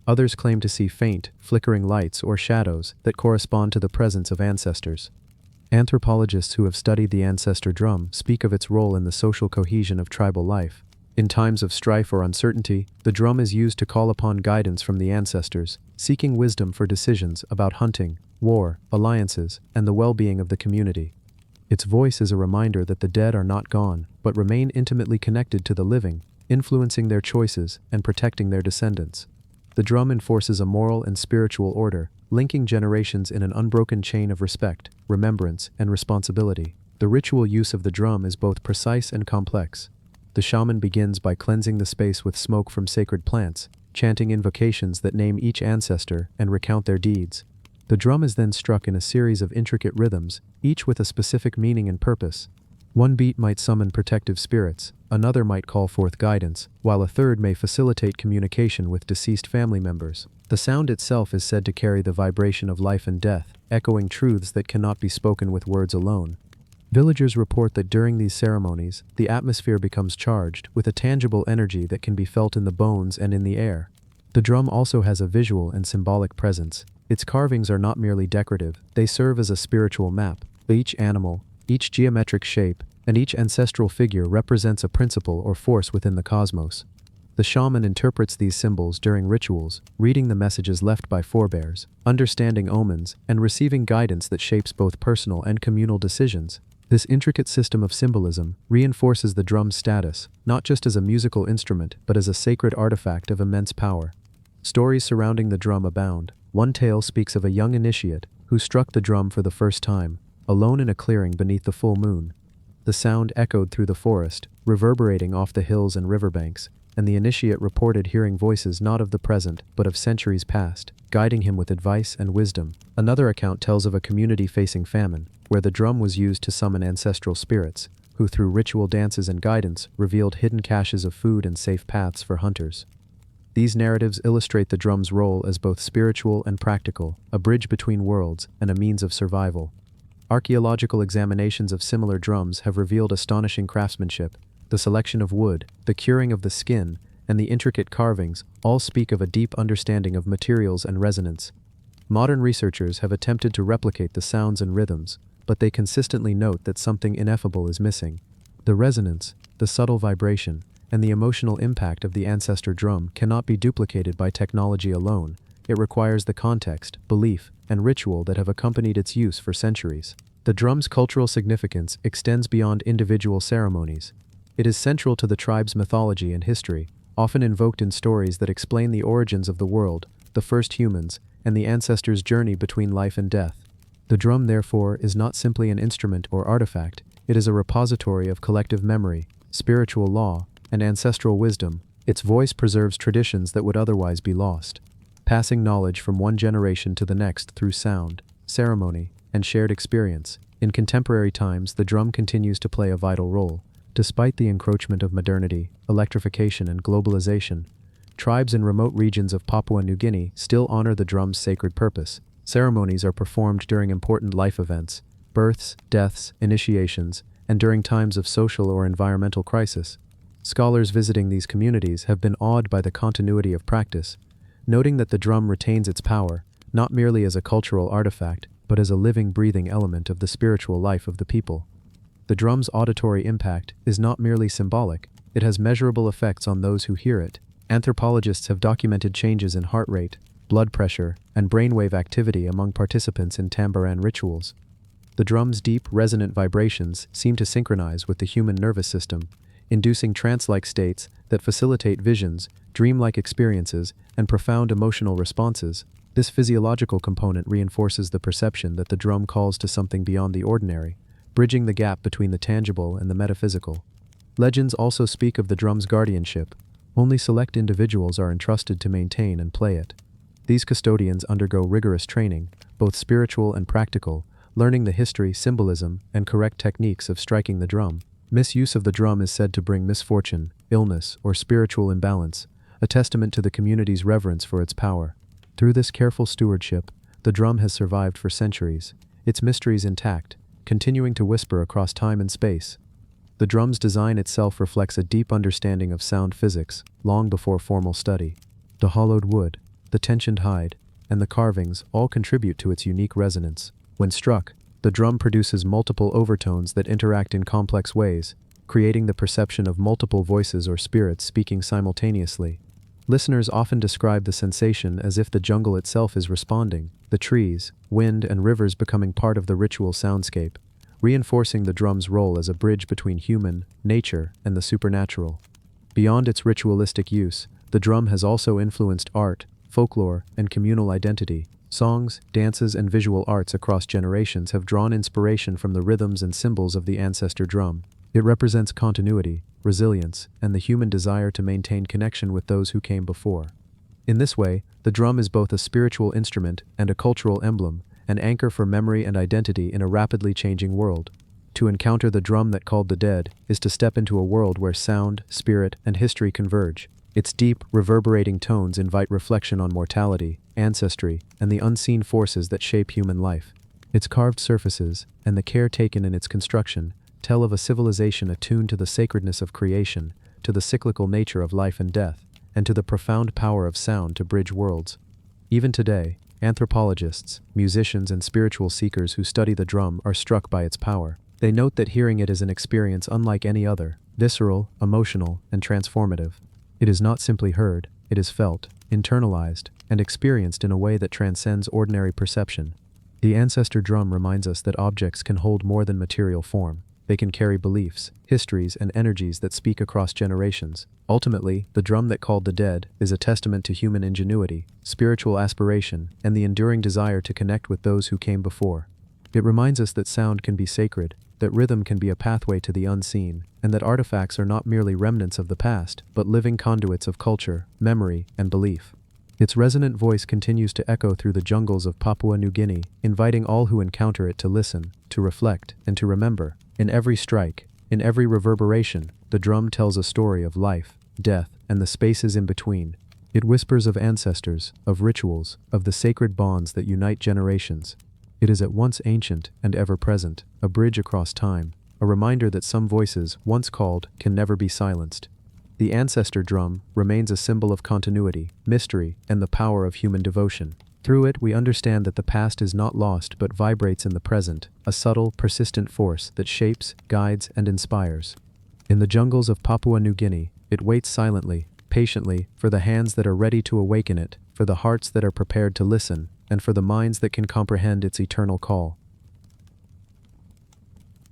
Others claim to see faint, flickering lights or shadows that correspond to the presence of ancestors. Anthropologists who have studied the ancestor drum speak of its role in the social cohesion of tribal life. In times of strife or uncertainty, the drum is used to call upon guidance from the ancestors, seeking wisdom for decisions about hunting, war, alliances, and the well-being of the community. Its voice is a reminder that the dead are not gone, but remain intimately connected to the living, influencing their choices and protecting their descendants. The drum enforces a moral and spiritual order, linking generations in an unbroken chain of respect, remembrance, and responsibility. The ritual use of the drum is both precise and complex. The shaman begins by cleansing the space with smoke from sacred plants, chanting invocations that name each ancestor and recount their deeds. The drum is then struck in a series of intricate rhythms, each with a specific meaning and purpose. One beat might summon protective spirits, another might call forth guidance, while a third may facilitate communication with deceased family members. The sound itself is said to carry the vibration of life and death, echoing truths that cannot be spoken with words alone. Villagers report that during these ceremonies, the atmosphere becomes charged with a tangible energy that can be felt in the bones and in the air. The drum also has a visual and symbolic presence. Its carvings are not merely decorative, they serve as a spiritual map. Each animal, each geometric shape, and each ancestral figure represents a principle or force within the cosmos. The shaman interprets these symbols during rituals, reading the messages left by forebears, understanding omens, and receiving guidance that shapes both personal and communal decisions. This intricate system of symbolism reinforces the drum's status, not just as a musical instrument, but as a sacred artifact of immense power. Stories surrounding the drum abound. One tale speaks of a young initiate who struck the drum for the first time, alone in a clearing beneath the full moon. The sound echoed through the forest, reverberating off the hills and riverbanks, and the initiate reported hearing voices not of the present, but of centuries past, guiding him with advice and wisdom. Another account tells of a community facing famine, where the drum was used to summon ancestral spirits, who through ritual dances and guidance revealed hidden caches of food and safe paths for hunters. These narratives illustrate the drum's role as both spiritual and practical, a bridge between worlds and a means of survival. Archaeological examinations of similar drums have revealed astonishing craftsmanship. The selection of wood, the curing of the skin, and the intricate carvings all speak of a deep understanding of materials and resonance. Modern researchers have attempted to replicate the sounds and rhythms, but they consistently note that something ineffable is missing. The resonance, the subtle vibration, and the emotional impact of the ancestor drum cannot be duplicated by technology alone. It requires the context, belief, and ritual that have accompanied its use for centuries. The drum's cultural significance extends beyond individual ceremonies. It is central to the tribe's mythology and history, often invoked in stories that explain the origins of the world, the first humans, and the ancestors' journey between life and death. The drum, therefore, is not simply an instrument or artifact, it is a repository of collective memory, spiritual law, and ancestral wisdom. Its voice preserves traditions that would otherwise be lost, passing knowledge from one generation to the next through sound, ceremony, and shared experience. In contemporary times, the drum continues to play a vital role. Despite the encroachment of modernity, electrification, and globalization, tribes in remote regions of Papua New Guinea still honor the drum's sacred purpose. Ceremonies are performed during important life events, births, deaths, initiations, and during times of social or environmental crisis. Scholars visiting these communities have been awed by the continuity of practice, noting that the drum retains its power, not merely as a cultural artifact, but as a living, breathing element of the spiritual life of the people. The drum's auditory impact is not merely symbolic, it has measurable effects on those who hear it. Anthropologists have documented changes in heart rate, blood pressure, and brainwave activity among participants in tamboran rituals. The drum's deep, resonant vibrations seem to synchronize with the human nervous system, inducing trance-like states that facilitate visions, dreamlike experiences, and profound emotional responses. This physiological component reinforces the perception that the drum calls to something beyond the ordinary, bridging the gap between the tangible and the metaphysical. Legends also speak of the drum's guardianship. Only select individuals are entrusted to maintain and play it. These custodians undergo rigorous training, both spiritual and practical, learning the history, symbolism, and correct techniques of striking the drum. Misuse of the drum is said to bring misfortune, illness, or spiritual imbalance, a testament to the community's reverence for its power. Through this careful stewardship, the drum has survived for centuries, its mysteries intact, continuing to whisper across time and space. The drum's design itself reflects a deep understanding of sound physics, long before formal study. The hollowed wood, the tensioned hide, and the carvings all contribute to its unique resonance. When struck, the drum produces multiple overtones that interact in complex ways, creating the perception of multiple voices or spirits speaking simultaneously. Listeners often describe the sensation as if the jungle itself is responding, the trees, wind, and rivers becoming part of the ritual soundscape, reinforcing the drum's role as a bridge between human, nature, and the supernatural. Beyond its ritualistic use, the drum has also influenced art, folklore, and communal identity. Songs, dances, and visual arts across generations have drawn inspiration from the rhythms and symbols of the ancestor drum. It represents continuity, resilience, and the human desire to maintain connection with those who came before. In this way, the drum is both a spiritual instrument and a cultural emblem, an anchor for memory and identity in a rapidly changing world. To encounter the drum that called the dead is to step into a world where sound, spirit, and history converge. Its deep, reverberating tones invite reflection on mortality, ancestry, and the unseen forces that shape human life. Its carved surfaces, and the care taken in its construction, tell of a civilization attuned to the sacredness of creation, to the cyclical nature of life and death, and to the profound power of sound to bridge worlds. Even today, anthropologists, musicians, and spiritual seekers who study the drum are struck by its power. They note that hearing it is an experience unlike any other, visceral, emotional, and transformative. It is not simply heard, it is felt, internalized, and experienced in a way that transcends ordinary perception. The ancestor drum reminds us that objects can hold more than material form. They can carry beliefs, histories, and energies that speak across generations. Ultimately, the drum that called the dead is a testament to human ingenuity, spiritual aspiration, and the enduring desire to connect with those who came before. It reminds us that sound can be sacred, that rhythm can be a pathway to the unseen, and that artifacts are not merely remnants of the past, but living conduits of culture, memory, and belief. Its resonant voice continues to echo through the jungles of Papua New Guinea, inviting all who encounter it to listen, to reflect, and to remember. In every strike, in every reverberation, the drum tells a story of life, death, and the spaces in between. It whispers of ancestors, of rituals, of the sacred bonds that unite generations. It is at once ancient and ever-present, a bridge across time, a reminder that some voices, once called, can never be silenced. The ancestor drum remains a symbol of continuity, mystery, and the power of human devotion. Through it, we understand that the past is not lost but vibrates in the present, a subtle, persistent force that shapes, guides, and inspires. In the jungles of Papua New Guinea, it waits silently, patiently, for the hands that are ready to awaken it, for the hearts that are prepared to listen, and for the minds that can comprehend its eternal call.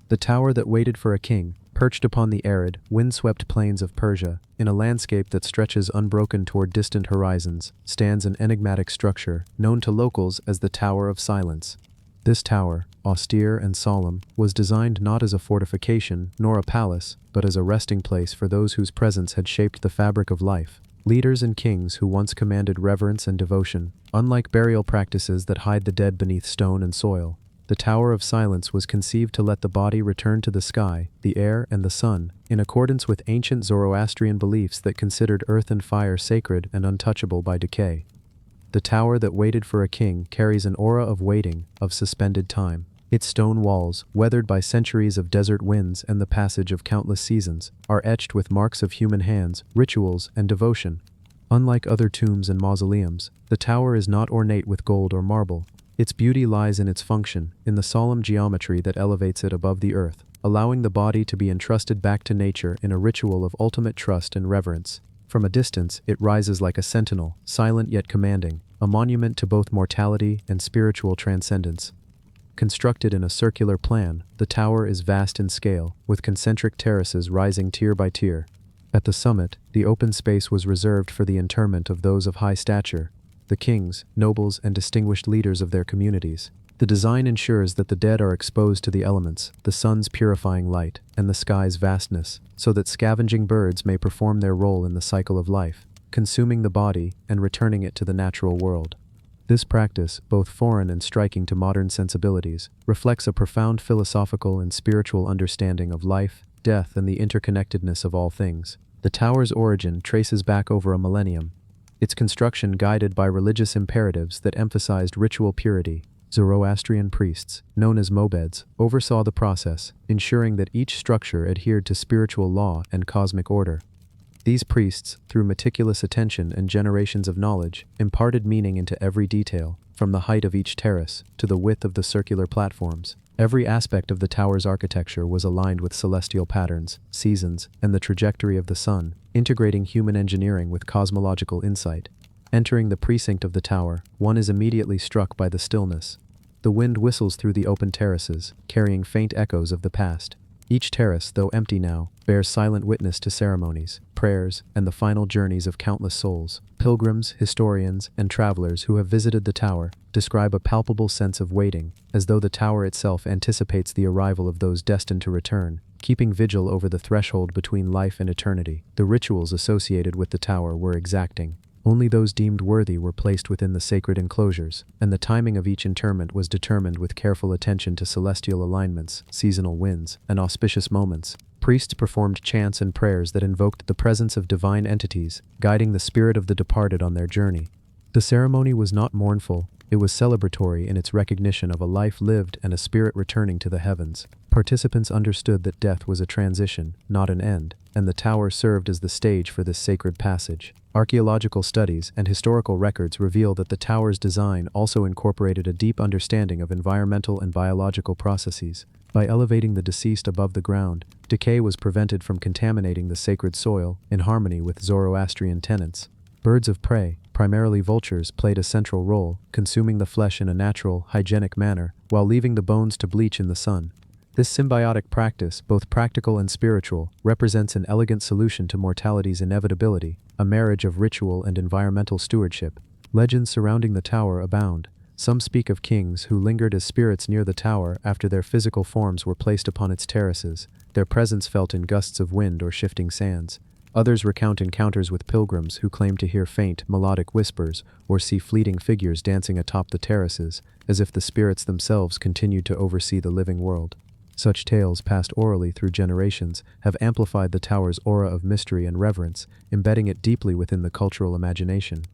The tower that waited for a king, perched upon the arid, windswept plains of Persia, in a landscape that stretches unbroken toward distant horizons, stands an enigmatic structure, known to locals as the Tower of Silence. This tower, austere and solemn, was designed not as a fortification nor a palace, but as a resting place for those whose presence had shaped the fabric of life. Leaders and kings who once commanded reverence and devotion. Unlike burial practices that hide the dead beneath stone and soil, the Tower of Silence was conceived to let the body return to the sky, the air, and the sun, in accordance with ancient Zoroastrian beliefs that considered earth and fire sacred and untouchable by decay. The tower that waited for a king carries an aura of waiting, of suspended time. Its stone walls, weathered by centuries of desert winds and the passage of countless seasons, are etched with marks of human hands, rituals, and devotion. Unlike other tombs and mausoleums, the tower is not ornate with gold or marble. Its beauty lies in its function, in the solemn geometry that elevates it above the earth, allowing the body to be entrusted back to nature in a ritual of ultimate trust and reverence. From a distance, it rises like a sentinel, silent yet commanding, a monument to both mortality and spiritual transcendence. Constructed in a circular plan, the tower is vast in scale, with concentric terraces rising tier by tier. At the summit, the open space was reserved for the interment of those of high stature, the kings, nobles, and distinguished leaders of their communities. The design ensures that the dead are exposed to the elements, the sun's purifying light, and the sky's vastness, so that scavenging birds may perform their role in the cycle of life, consuming the body and returning it to the natural world. This practice, both foreign and striking to modern sensibilities, reflects a profound philosophical and spiritual understanding of life, death, and the interconnectedness of all things. The tower's origin traces back over a millennium, its construction guided by religious imperatives that emphasized ritual purity. Zoroastrian priests, known as mobeds, oversaw the process, ensuring that each structure adhered to spiritual law and cosmic order. These priests, through meticulous attention and generations of knowledge, imparted meaning into every detail, from the height of each terrace to the width of the circular platforms. Every aspect of the tower's architecture was aligned with celestial patterns, seasons, and the trajectory of the sun, integrating human engineering with cosmological insight. Entering the precinct of the tower, one is immediately struck by the stillness. The wind whistles through the open terraces, carrying faint echoes of the past. Each terrace, though empty now, bears silent witness to ceremonies, prayers, and the final journeys of countless souls. Pilgrims, historians, and travelers who have visited the tower describe a palpable sense of waiting, as though the tower itself anticipates the arrival of those destined to return, keeping vigil over the threshold between life and eternity. The rituals associated with the tower were exacting. Only those deemed worthy were placed within the sacred enclosures, and the timing of each interment was determined with careful attention to celestial alignments, seasonal winds, and auspicious moments. Priests performed chants and prayers that invoked the presence of divine entities, guiding the spirit of the departed on their journey. The ceremony was not mournful, it was celebratory in its recognition of a life lived and a spirit returning to the heavens. Participants understood that death was a transition, not an end, and the tower served as the stage for this sacred passage. Archaeological studies and historical records reveal that the tower's design also incorporated a deep understanding of environmental and biological processes. By elevating the deceased above the ground, decay was prevented from contaminating the sacred soil, in harmony with Zoroastrian tenets. Birds of prey, primarily vultures, played a central role, consuming the flesh in a natural, hygienic manner, while leaving the bones to bleach in the sun. This symbiotic practice, both practical and spiritual, represents an elegant solution to mortality's inevitability, a marriage of ritual and environmental stewardship. Legends surrounding the tower abound. Some speak of kings who lingered as spirits near the tower after their physical forms were placed upon its terraces, their presence felt in gusts of wind or shifting sands. Others recount encounters with pilgrims who claim to hear faint, melodic whispers or see fleeting figures dancing atop the terraces, as if the spirits themselves continued to oversee the living world. Such tales, passed orally through generations, have amplified the tower's aura of mystery and reverence, embedding it deeply within the cultural imagination.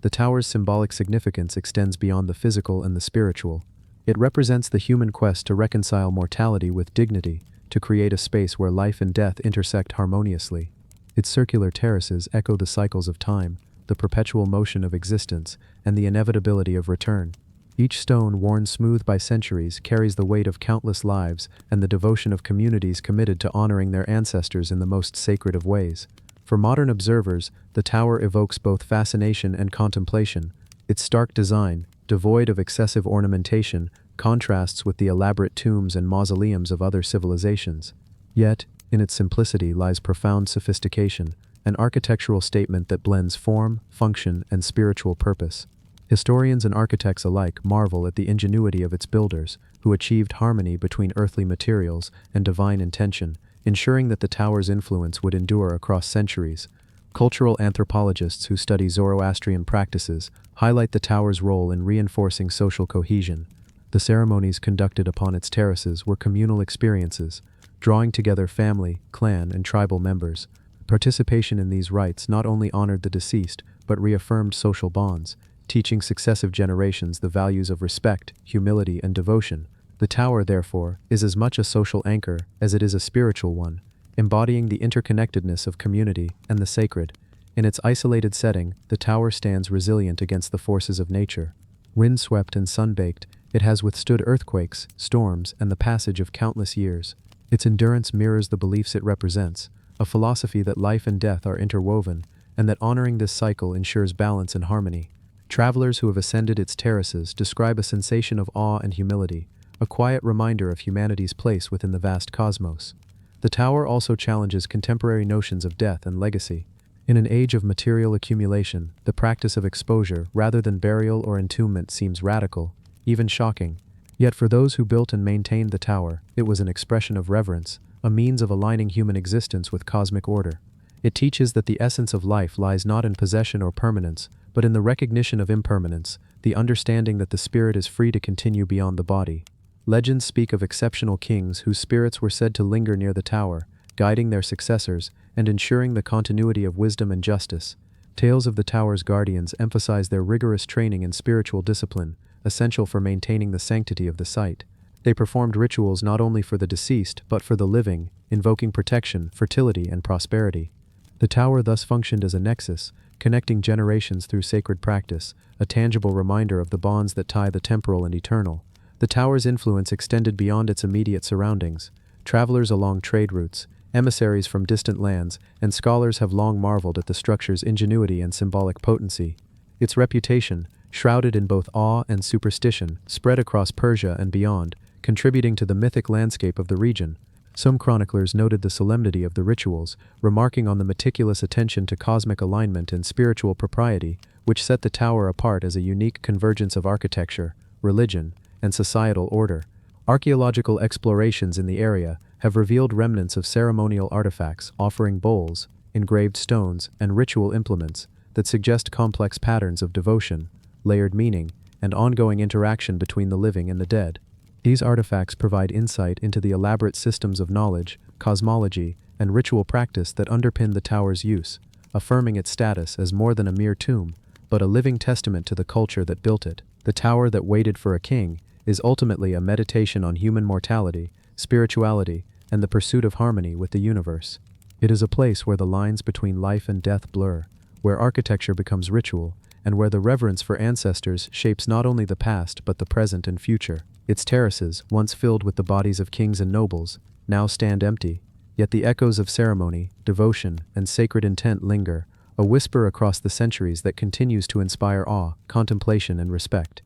The tower's symbolic significance extends beyond the physical and the spiritual. It represents the human quest to reconcile mortality with dignity, to create a space where life and death intersect harmoniously. Its circular terraces echo the cycles of time, the perpetual motion of existence, and the inevitability of return. Each stone, worn smooth by centuries, carries the weight of countless lives and the devotion of communities committed to honoring their ancestors in the most sacred of ways. For modern observers, the tower evokes both fascination and contemplation. Its stark design, devoid of excessive ornamentation, contrasts with the elaborate tombs and mausoleums of other civilizations. Yet, in its simplicity lies profound sophistication, an architectural statement that blends form, function, and spiritual purpose. Historians and architects alike marvel at the ingenuity of its builders, who achieved harmony between earthly materials and divine intention, ensuring that the tower's influence would endure across centuries. Cultural anthropologists who study Zoroastrian practices highlight the tower's role in reinforcing social cohesion. The ceremonies conducted upon its terraces were communal experiences, drawing together family, clan, and tribal members. Participation in these rites not only honored the deceased, but reaffirmed social bonds, teaching successive generations the values of respect, humility, and devotion. The tower, therefore, is as much a social anchor as it is a spiritual one, embodying the interconnectedness of community and the sacred. In its isolated setting, the tower stands resilient against the forces of nature. Windswept and sun-baked, it has withstood earthquakes, storms, and the passage of countless years. Its endurance mirrors the beliefs it represents, a philosophy that life and death are interwoven, and that honoring this cycle ensures balance and harmony. Travelers who have ascended its terraces describe a sensation of awe and humility, a quiet reminder of humanity's place within the vast cosmos. The tower also challenges contemporary notions of death and legacy. In an age of material accumulation, the practice of exposure rather than burial or entombment seems radical, even shocking. Yet for those who built and maintained the tower, it was an expression of reverence, a means of aligning human existence with cosmic order. It teaches that the essence of life lies not in possession or permanence, but in the recognition of impermanence, the understanding that the spirit is free to continue beyond the body. Legends speak of exceptional kings whose spirits were said to linger near the tower, guiding their successors and ensuring the continuity of wisdom and justice. Tales of the tower's guardians emphasize their rigorous training in spiritual discipline, essential for maintaining the sanctity of the site. They performed rituals not only for the deceased but for the living, invoking protection, fertility, and prosperity. The tower thus functioned as a nexus, connecting generations through sacred practice, a tangible reminder of the bonds that tie the temporal and eternal. The tower's influence extended beyond its immediate surroundings. Travelers along trade routes, emissaries from distant lands, and scholars have long marveled at the structure's ingenuity and symbolic potency. Its reputation, shrouded in both awe and superstition, spread across Persia and beyond, contributing to the mythic landscape of the region. Some chroniclers noted the solemnity of the rituals, remarking on the meticulous attention to cosmic alignment and spiritual propriety, which set the tower apart as a unique convergence of architecture, religion, and societal order. Archaeological explorations in the area have revealed remnants of ceremonial artifacts offering bowls, engraved stones, and ritual implements that suggest complex patterns of devotion, layered meaning, and ongoing interaction between the living and the dead. These artifacts provide insight into the elaborate systems of knowledge, cosmology, and ritual practice that underpin the tower's use, affirming its status as more than a mere tomb, but a living testament to the culture that built it. The tower that waited for a king is ultimately a meditation on human mortality, spirituality, and the pursuit of harmony with the universe. It is a place where the lines between life and death blur, where architecture becomes ritual, and where the reverence for ancestors shapes not only the past but the present and future. Its terraces, once filled with the bodies of kings and nobles, now stand empty, yet the echoes of ceremony, devotion, and sacred intent linger, a whisper across the centuries that continues to inspire awe, contemplation, and respect.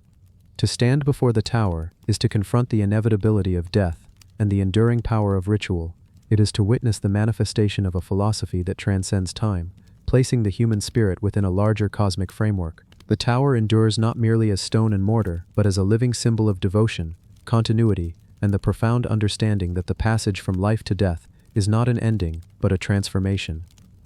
To stand before the tower is to confront the inevitability of death and the enduring power of ritual. It is to witness the manifestation of a philosophy that transcends time, placing the human spirit within a larger cosmic framework. The tower endures not merely as stone and mortar, but as a living symbol of devotion, continuity, and the profound understanding that the passage from life to death is not an ending, but a transformation.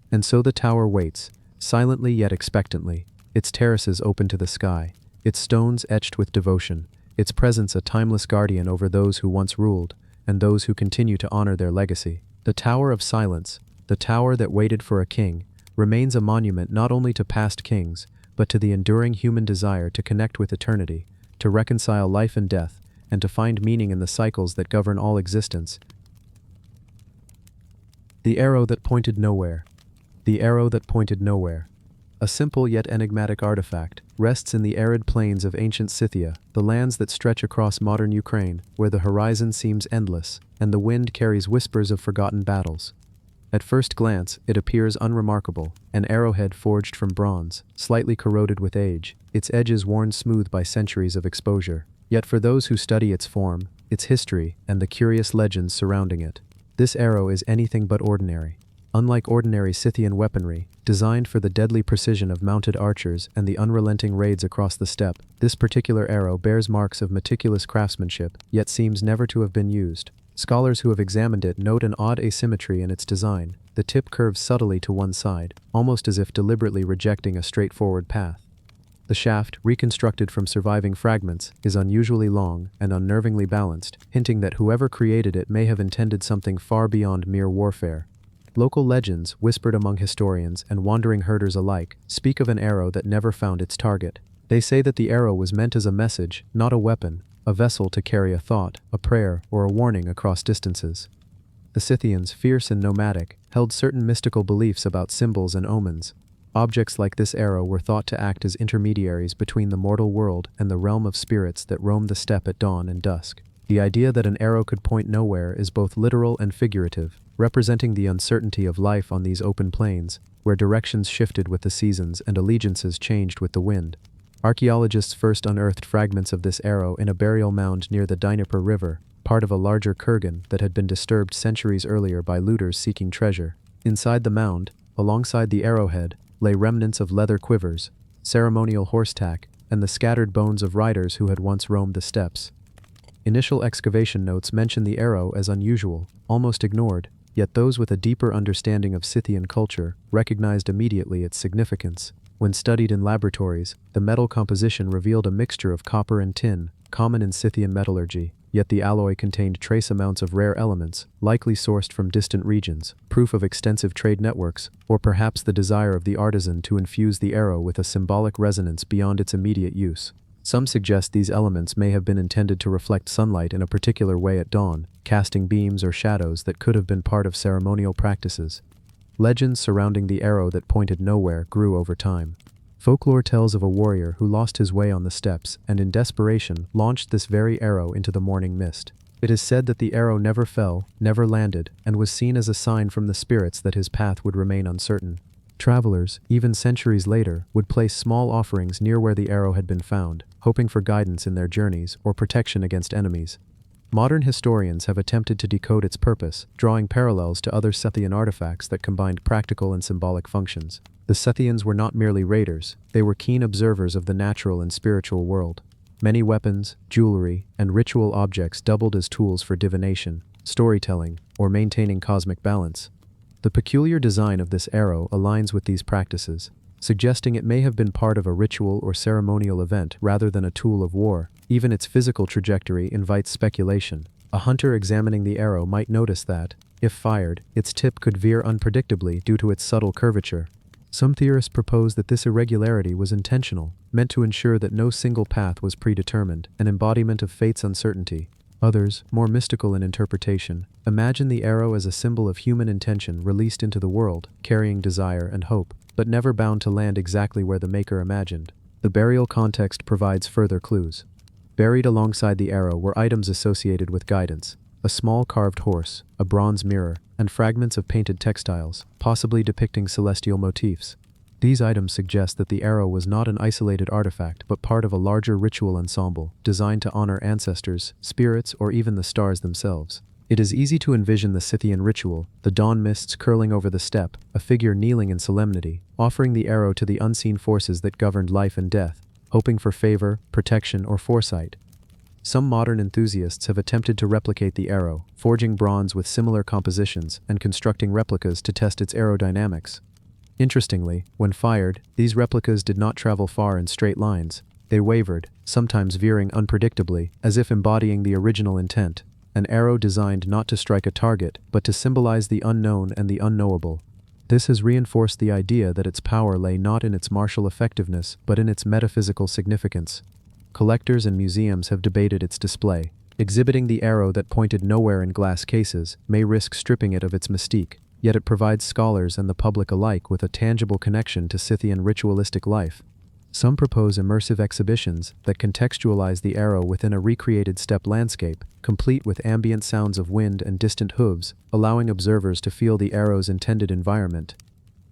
And so the tower waits, silently yet expectantly, its terraces open to the sky, its stones etched with devotion, its presence a timeless guardian over those who once ruled, and those who continue to honor their legacy. The Tower of Silence, the tower that waited for a king, remains a monument not only to past kings, but to the enduring human desire to connect with eternity, to reconcile life and death, and to find meaning in the cycles that govern all existence. The arrow that pointed nowhere. The arrow that pointed nowhere. A simple yet enigmatic artifact, rests in the arid plains of ancient Scythia, the lands that stretch across modern Ukraine, where the horizon seems endless, and the wind carries whispers of forgotten battles. At first glance, it appears unremarkable, an arrowhead forged from bronze, slightly corroded with age, its edges worn smooth by centuries of exposure. Yet for those who study its form, its history, and the curious legends surrounding it, this arrow is anything but ordinary. Unlike ordinary Scythian weaponry, designed for the deadly precision of mounted archers and the unrelenting raids across the steppe, this particular arrow bears marks of meticulous craftsmanship, yet seems never to have been used. Scholars who have examined it note an odd asymmetry in its design. The tip curves subtly to one side, almost as if deliberately rejecting a straightforward path. The shaft, reconstructed from surviving fragments, is unusually long and unnervingly balanced, hinting that whoever created it may have intended something far beyond mere warfare. Local legends, whispered among historians and wandering herders alike, speak of an arrow that never found its target. They say that the arrow was meant as a message, not a weapon, a vessel to carry a thought, a prayer, or a warning across distances. The Scythians, fierce and nomadic, held certain mystical beliefs about symbols and omens. Objects like this arrow were thought to act as intermediaries between the mortal world and the realm of spirits that roam the steppe at dawn and dusk. The idea that an arrow could point nowhere is both literal and figurative, representing the uncertainty of life on these open plains, where directions shifted with the seasons and allegiances changed with the wind. Archaeologists first unearthed fragments of this arrow in a burial mound near the Dnieper River, part of a larger kurgan that had been disturbed centuries earlier by looters seeking treasure. Inside the mound, alongside the arrowhead, lay remnants of leather quivers, ceremonial horse tack, and the scattered bones of riders who had once roamed the steppes. Initial excavation notes mention the arrow as unusual, almost ignored, yet those with a deeper understanding of Scythian culture recognized immediately its significance. When studied in laboratories, the metal composition revealed a mixture of copper and tin, common in Scythian metallurgy, yet the alloy contained trace amounts of rare elements, likely sourced from distant regions, proof of extensive trade networks, or perhaps the desire of the artisan to infuse the arrow with a symbolic resonance beyond its immediate use. Some suggest these elements may have been intended to reflect sunlight in a particular way at dawn, casting beams or shadows that could have been part of ceremonial practices. Legends surrounding the arrow that pointed nowhere grew over time. Folklore tells of a warrior who lost his way on the steppes and in desperation launched this very arrow into the morning mist. It is said that the arrow never fell, never landed, and was seen as a sign from the spirits that his path would remain uncertain. Travelers, even centuries later, would place small offerings near where the arrow had been found, hoping for guidance in their journeys or protection against enemies. Modern historians have attempted to decode its purpose, drawing parallels to other Scythian artifacts that combined practical and symbolic functions. The Scythians were not merely raiders, they were keen observers of the natural and spiritual world. Many weapons, jewelry, and ritual objects doubled as tools for divination, storytelling, or maintaining cosmic balance. The peculiar design of this arrow aligns with these practices, suggesting it may have been part of a ritual or ceremonial event rather than a tool of war. Even its physical trajectory invites speculation. A hunter examining the arrow might notice that, if fired, its tip could veer unpredictably due to its subtle curvature. Some theorists propose that this irregularity was intentional, meant to ensure that no single path was predetermined, an embodiment of fate's uncertainty. Others, more mystical in interpretation, imagine the arrow as a symbol of human intention released into the world, carrying desire and hope, but never bound to land exactly where the maker imagined. The burial context provides further clues. Buried alongside the arrow were items associated with guidance: a small carved horse, a bronze mirror, and fragments of painted textiles, possibly depicting celestial motifs. These items suggest that the arrow was not an isolated artifact but part of a larger ritual ensemble, designed to honor ancestors, spirits, or even the stars themselves. It is easy to envision the Scythian ritual, the dawn mists curling over the steppe, a figure kneeling in solemnity, offering the arrow to the unseen forces that governed life and death, hoping for favor, protection, or foresight. Some modern enthusiasts have attempted to replicate the arrow, forging bronze with similar compositions and constructing replicas to test its aerodynamics. Interestingly, when fired, these replicas did not travel far in straight lines. They wavered, sometimes veering unpredictably, as if embodying the original intent. an arrow designed not to strike a target, but to symbolize the unknown and the unknowable. This has reinforced the idea that its power lay not in its martial effectiveness, but in its metaphysical significance. Collectors and museums have debated its display. Exhibiting the arrow that pointed nowhere in glass cases may risk stripping it of its mystique, yet it provides scholars and the public alike with a tangible connection to Scythian ritualistic life. Some propose immersive exhibitions that contextualize the arrow within a recreated steppe landscape, complete with ambient sounds of wind and distant hooves, allowing observers to feel the arrow's intended environment.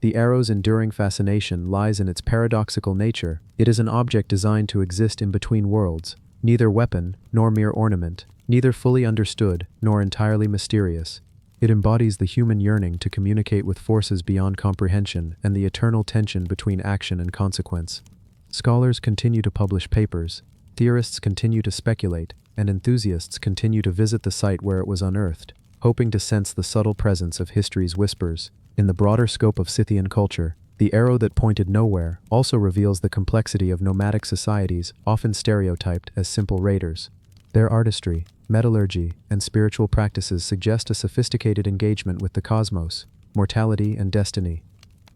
The arrow's enduring fascination lies in its paradoxical nature. It is an object designed to exist in between worlds, neither weapon nor mere ornament, neither fully understood nor entirely mysterious. It embodies the human yearning to communicate with forces beyond comprehension and the eternal tension between action and consequence. Scholars continue to publish papers, theorists continue to speculate, and enthusiasts continue to visit the site where it was unearthed, hoping to sense the subtle presence of history's whispers. In the broader scope of Scythian culture, the arrow that pointed nowhere also reveals the complexity of nomadic societies, often stereotyped as simple raiders. Their artistry, metallurgy, and spiritual practices suggest a sophisticated engagement with the cosmos, mortality, and destiny.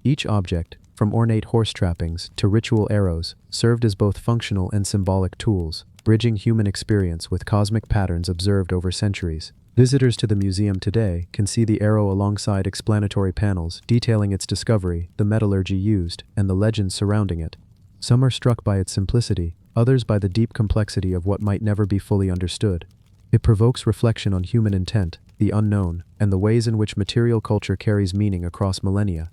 Each object, from ornate horse trappings to ritual arrows, served as both functional and symbolic tools, bridging human experience with cosmic patterns observed over centuries. Visitors to the museum today can see the arrow alongside explanatory panels detailing its discovery, the metallurgy used, and the legends surrounding it. Some are struck by its simplicity, others by the deep complexity of what might never be fully understood. It provokes reflection on human intent, the unknown, and the ways in which material culture carries meaning across millennia.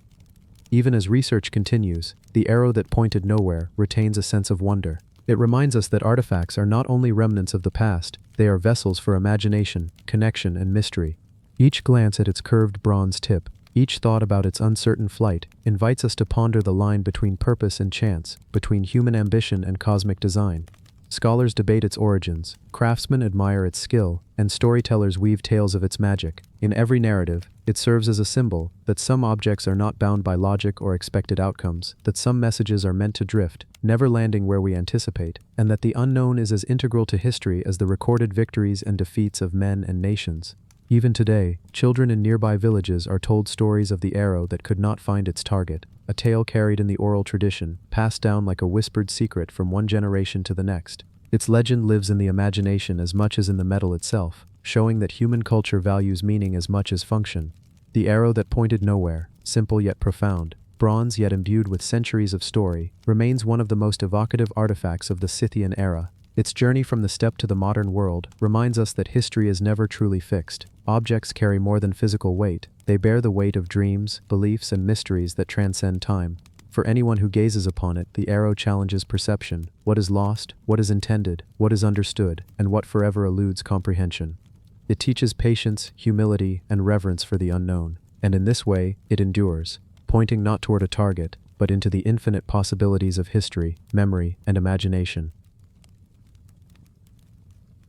Even as research continues, the arrow that pointed nowhere retains a sense of wonder. It reminds us that artifacts are not only remnants of the past, they are vessels for imagination, connection, and mystery. Each glance at its curved bronze tip, each thought about its uncertain flight, invites us to ponder the line between purpose and chance, between human ambition and cosmic design. Scholars debate its origins, craftsmen admire its skill, and storytellers weave tales of its magic. In every narrative, it serves as a symbol that some objects are not bound by logic or expected outcomes, that some messages are meant to drift, never landing where we anticipate, and that the unknown is as integral to history as the recorded victories and defeats of men and nations. Even today, children in nearby villages are told stories of the arrow that could not find its target, a tale carried in the oral tradition, passed down like a whispered secret from one generation to the next. Its legend lives in the imagination as much as in the metal itself, showing that human culture values meaning as much as function. The arrow that pointed nowhere, simple yet profound, bronze yet imbued with centuries of story, remains one of the most evocative artifacts of the Scythian era. Its journey from the steppe to the modern world reminds us that history is never truly fixed. Objects carry more than physical weight. They bear the weight of dreams, beliefs, and mysteries that transcend time. For anyone who gazes upon it, the arrow challenges perception. What is lost, what is intended, what is understood, and what forever eludes comprehension. It teaches patience, humility, and reverence for the unknown. And in this way, it endures, pointing not toward a target, but into the infinite possibilities of history, memory, and imagination.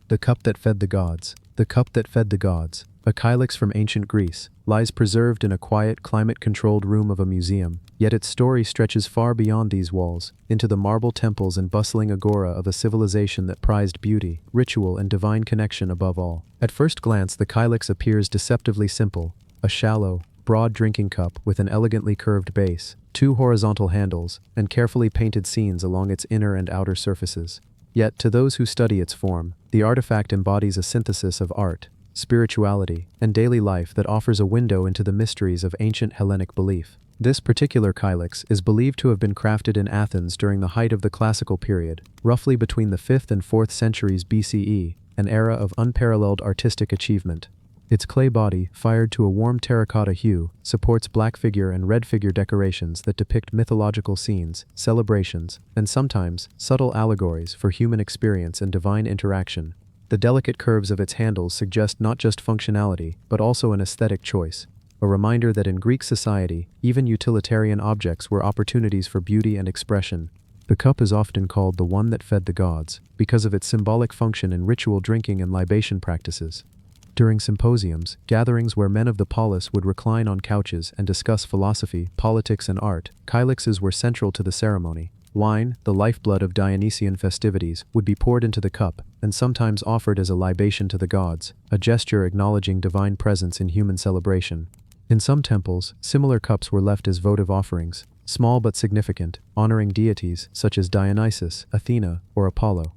The cup that fed the gods. The cup that fed the gods, a kylix from ancient Greece, lies preserved in a quiet, climate-controlled room of a museum, yet its story stretches far beyond these walls, into the marble temples and bustling agora of a civilization that prized beauty, ritual, and divine connection above all. At first glance, the kylix appears deceptively simple, a shallow, broad drinking cup with an elegantly curved base, two horizontal handles, and carefully painted scenes along its inner and outer surfaces. Yet, to those who study its form, the artifact embodies a synthesis of art, spirituality, and daily life that offers a window into the mysteries of ancient Hellenic belief. This particular kylix is believed to have been crafted in Athens during the height of the classical period, roughly between the 5th and 4th centuries BCE, an era of unparalleled artistic achievement. Its clay body, fired to a warm terracotta hue, supports black figure and red figure decorations that depict mythological scenes, celebrations, and sometimes subtle allegories for human experience and divine interaction. The delicate curves of its handles suggest not just functionality, but also an aesthetic choice, a reminder that in Greek society, even utilitarian objects were opportunities for beauty and expression. The cup is often called the one that fed the gods, because of its symbolic function in ritual drinking and libation practices. During symposiums, gatherings where men of the polis would recline on couches and discuss philosophy, politics, and art, kylixes were central to the ceremony. Wine, the lifeblood of Dionysian festivities, would be poured into the cup, and sometimes offered as a libation to the gods, a gesture acknowledging divine presence in human celebration. In some temples, similar cups were left as votive offerings, small but significant, honoring deities such as Dionysus, Athena, or Apollo.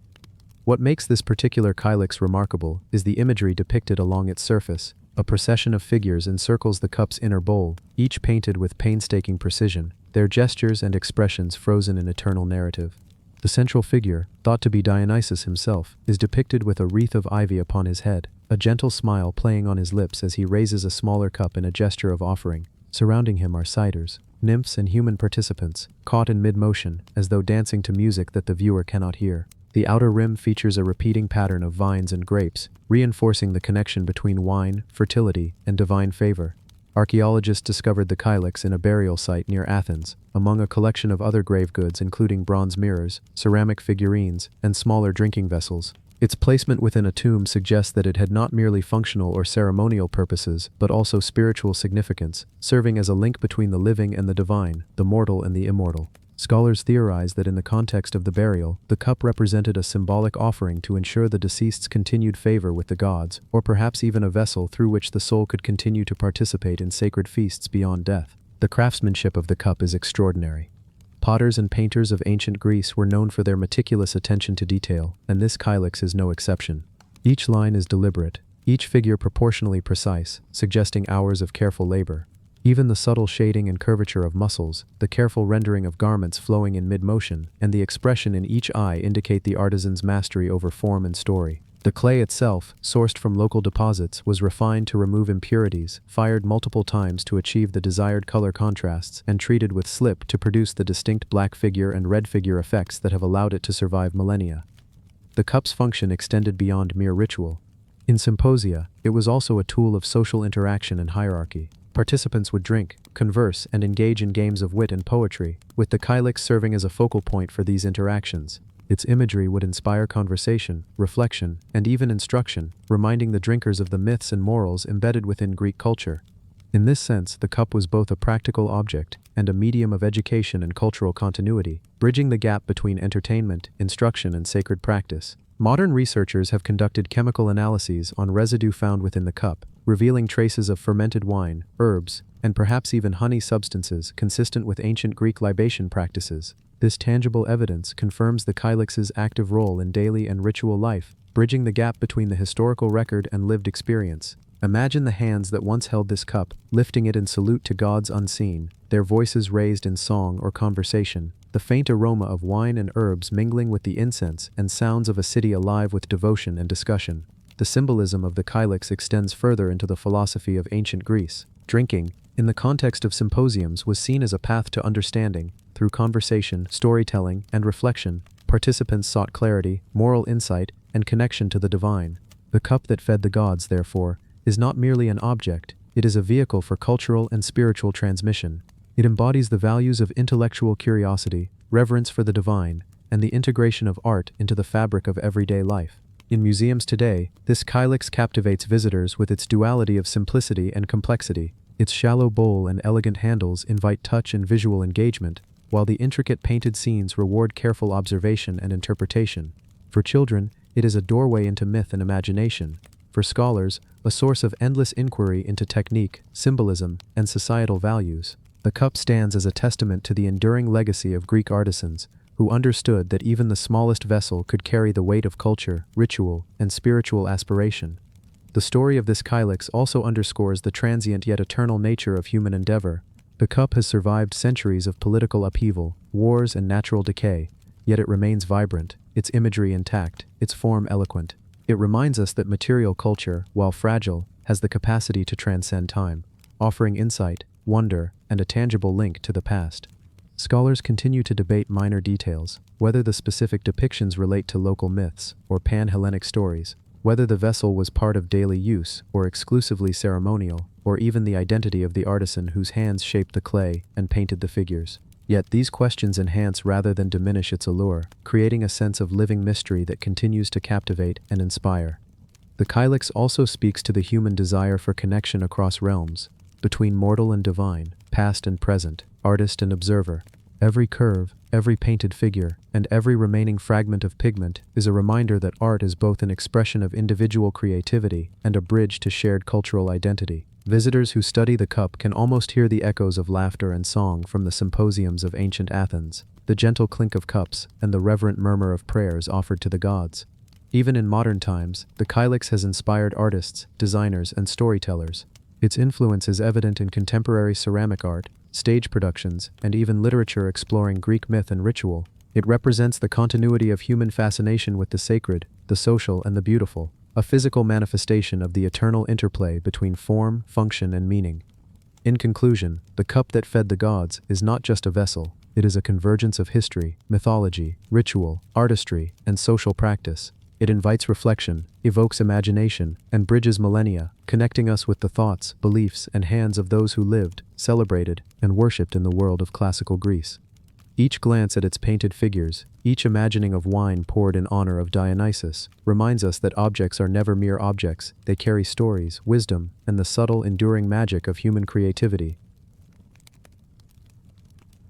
What makes this particular kylix remarkable is the imagery depicted along its surface. A procession of figures encircles the cup's inner bowl, each painted with painstaking precision, their gestures and expressions frozen in eternal narrative. The central figure, thought to be Dionysus himself, is depicted with a wreath of ivy upon his head, a gentle smile playing on his lips as he raises a smaller cup in a gesture of offering. Surrounding him are satyrs, nymphs and human participants, caught in mid-motion, as though dancing to music that the viewer cannot hear. The outer rim features a repeating pattern of vines and grapes, reinforcing the connection between wine, fertility, and divine favor. Archaeologists discovered the kylix in a burial site near Athens, among a collection of other grave goods including bronze mirrors, ceramic figurines, and smaller drinking vessels. Its placement within a tomb suggests that it had not merely functional or ceremonial purposes, but also spiritual significance, serving as a link between the living and the divine, the mortal and the immortal. Scholars theorize that in the context of the burial, the cup represented a symbolic offering to ensure the deceased's continued favor with the gods, or perhaps even a vessel through which the soul could continue to participate in sacred feasts beyond death. The craftsmanship of the cup is extraordinary. Potters and painters of ancient Greece were known for their meticulous attention to detail, and this kylix is no exception. Each line is deliberate, each figure proportionally precise, suggesting hours of careful labor. Even the subtle shading and curvature of muscles, the careful rendering of garments flowing in mid-motion, and the expression in each eye indicate the artisan's mastery over form and story. The clay itself, sourced from local deposits, was refined to remove impurities, fired multiple times to achieve the desired color contrasts, and treated with slip to produce the distinct black figure and red figure effects that have allowed it to survive millennia. The cup's function extended beyond mere ritual. In symposia, it was also a tool of social interaction and hierarchy. Participants would drink, converse, and engage in games of wit and poetry, with the kylix serving as a focal point for these interactions. Its imagery would inspire conversation, reflection, and even instruction, reminding the drinkers of the myths and morals embedded within Greek culture. In this sense, the cup was both a practical object and a medium of education and cultural continuity, bridging the gap between entertainment, instruction, and sacred practice. Modern researchers have conducted chemical analyses on residue found within the cup, revealing traces of fermented wine, herbs, and perhaps even honey substances consistent with ancient Greek libation practices. This tangible evidence confirms the kylix's active role in daily and ritual life, bridging the gap between the historical record and lived experience. Imagine the hands that once held this cup, lifting it in salute to gods unseen, their voices raised in song or conversation, the faint aroma of wine and herbs mingling with the incense and sounds of a city alive with devotion and discussion. The symbolism of the kylix extends further into the philosophy of ancient Greece. Drinking, in the context of symposiums, was seen as a path to understanding. Through conversation, storytelling, and reflection, participants sought clarity, moral insight, and connection to the divine. The cup that fed the gods, therefore, is not merely an object, it is a vehicle for cultural and spiritual transmission. It embodies the values of intellectual curiosity, reverence for the divine, and the integration of art into the fabric of everyday life. In museums today, this kylix captivates visitors with its duality of simplicity and complexity. Its shallow bowl and elegant handles invite touch and visual engagement, while the intricate painted scenes reward careful observation and interpretation. For children, it is a doorway into myth and imagination. For scholars, a source of endless inquiry into technique, symbolism, and societal values. The cup stands as a testament to the enduring legacy of Greek artisans, who understood that even the smallest vessel could carry the weight of culture, ritual, and spiritual aspiration. The story of this kylix also underscores the transient yet eternal nature of human endeavor. The cup has survived centuries of political upheaval, wars, and natural decay, yet it remains vibrant, its imagery intact, its form eloquent. It reminds us that material culture, while fragile, has the capacity to transcend time, offering insight, wonder, and a tangible link to the past. Scholars continue to debate minor details, whether the specific depictions relate to local myths or pan-Hellenic stories, whether the vessel was part of daily use or exclusively ceremonial, or even the identity of the artisan whose hands shaped the clay and painted the figures. Yet these questions enhance rather than diminish its allure, creating a sense of living mystery that continues to captivate and inspire. The kylix also speaks to the human desire for connection across realms, between mortal and divine, past and present, artist and observer. Every curve, every painted figure, and every remaining fragment of pigment is a reminder that art is both an expression of individual creativity and a bridge to shared cultural identity. Visitors who study the cup can almost hear the echoes of laughter and song from the symposiums of ancient Athens, the gentle clink of cups, and the reverent murmur of prayers offered to the gods. Even in modern times, the kylix has inspired artists, designers, and storytellers. Its influence is evident in contemporary ceramic art, stage productions, and even literature exploring Greek myth and ritual. It represents the continuity of human fascination with the sacred, the social, and the beautiful, a physical manifestation of the eternal interplay between form, function, and meaning. In conclusion, the cup that fed the gods is not just a vessel, it is a convergence of history, mythology, ritual, artistry, and social practice. It invites reflection, evokes imagination, and bridges millennia, connecting us with the thoughts, beliefs, and hands of those who lived, celebrated, and worshipped in the world of classical Greece. Each glance at its painted figures, each imagining of wine poured in honor of Dionysus, reminds us that objects are never mere objects, they carry stories, wisdom, and the subtle, enduring magic of human creativity.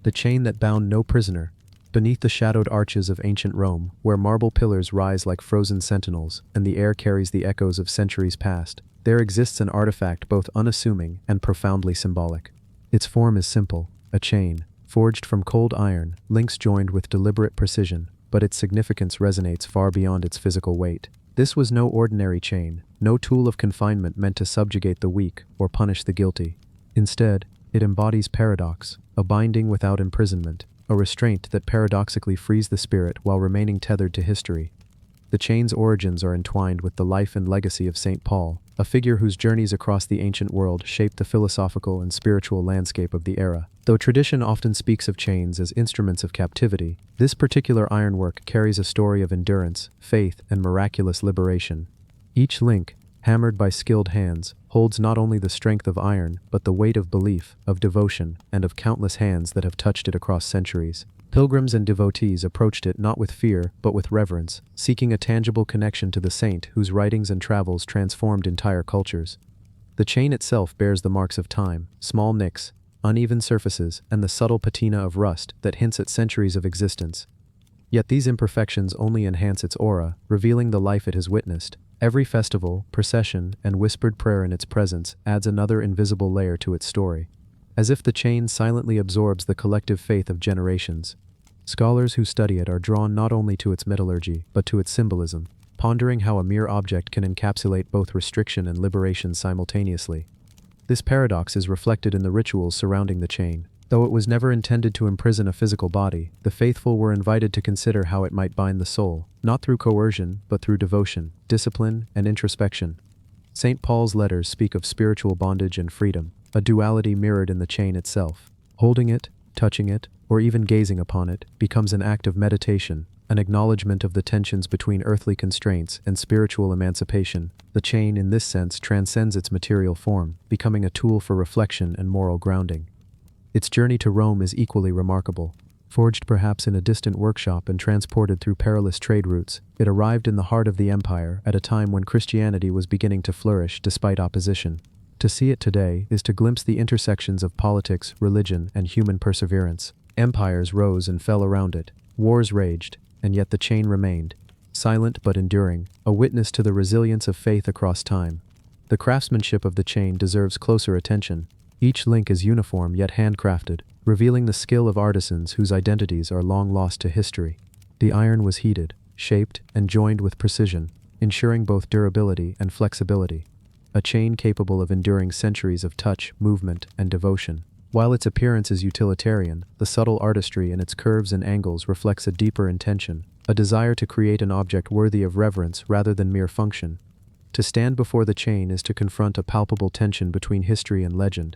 The chain that bound no prisoner. Beneath the shadowed arches of ancient Rome, where marble pillars rise like frozen sentinels, and the air carries the echoes of centuries past, there exists an artifact both unassuming and profoundly symbolic. Its form is simple, a chain, forged from cold iron, links joined with deliberate precision, but its significance resonates far beyond its physical weight. This was no ordinary chain, no tool of confinement meant to subjugate the weak or punish the guilty. Instead, it embodies paradox, a binding without imprisonment, a restraint that paradoxically frees the spirit while remaining tethered to history. The chain's origins are entwined with the life and legacy of St. Paul, a figure whose journeys across the ancient world shaped the philosophical and spiritual landscape of the era. Though tradition often speaks of chains as instruments of captivity, this particular ironwork carries a story of endurance, faith, and miraculous liberation. Each link, hammered by skilled hands, holds not only the strength of iron, but the weight of belief, of devotion, and of countless hands that have touched it across centuries. Pilgrims and devotees approached it not with fear, but with reverence, seeking a tangible connection to the saint whose writings and travels transformed entire cultures. The chain itself bears the marks of time, small nicks, uneven surfaces, and the subtle patina of rust that hints at centuries of existence. Yet these imperfections only enhance its aura, revealing the life it has witnessed. Every festival, procession, and whispered prayer in its presence adds another invisible layer to its story. As if the chain silently absorbs the collective faith of generations. Scholars who study it are drawn not only to its metallurgy, but to its symbolism, pondering how a mere object can encapsulate both restriction and liberation simultaneously. This paradox is reflected in the rituals surrounding the chain. Though it was never intended to imprison a physical body, the faithful were invited to consider how it might bind the soul, not through coercion, but through devotion, discipline, and introspection. St. Paul's letters speak of spiritual bondage and freedom, a duality mirrored in the chain itself. Holding it, touching it, or even gazing upon it, becomes an act of meditation, an acknowledgement of the tensions between earthly constraints and spiritual emancipation. The chain, in this sense, transcends its material form, becoming a tool for reflection and moral grounding. Its journey to Rome is equally remarkable. Forged perhaps in a distant workshop and transported through perilous trade routes, it arrived in the heart of the empire at a time when Christianity was beginning to flourish despite opposition. To see it today is to glimpse the intersections of politics, religion, and human perseverance. Empires rose and fell around it, wars raged, and yet the chain remained, silent but enduring, a witness to the resilience of faith across time. The craftsmanship of the chain deserves closer attention. Each link is uniform yet handcrafted, revealing the skill of artisans whose identities are long lost to history. The iron was heated, shaped, and joined with precision, ensuring both durability and flexibility. A chain capable of enduring centuries of touch, movement, and devotion. While its appearance is utilitarian, the subtle artistry in its curves and angles reflects a deeper intention, a desire to create an object worthy of reverence rather than mere function. To stand before the chain is to confront a palpable tension between history and legend.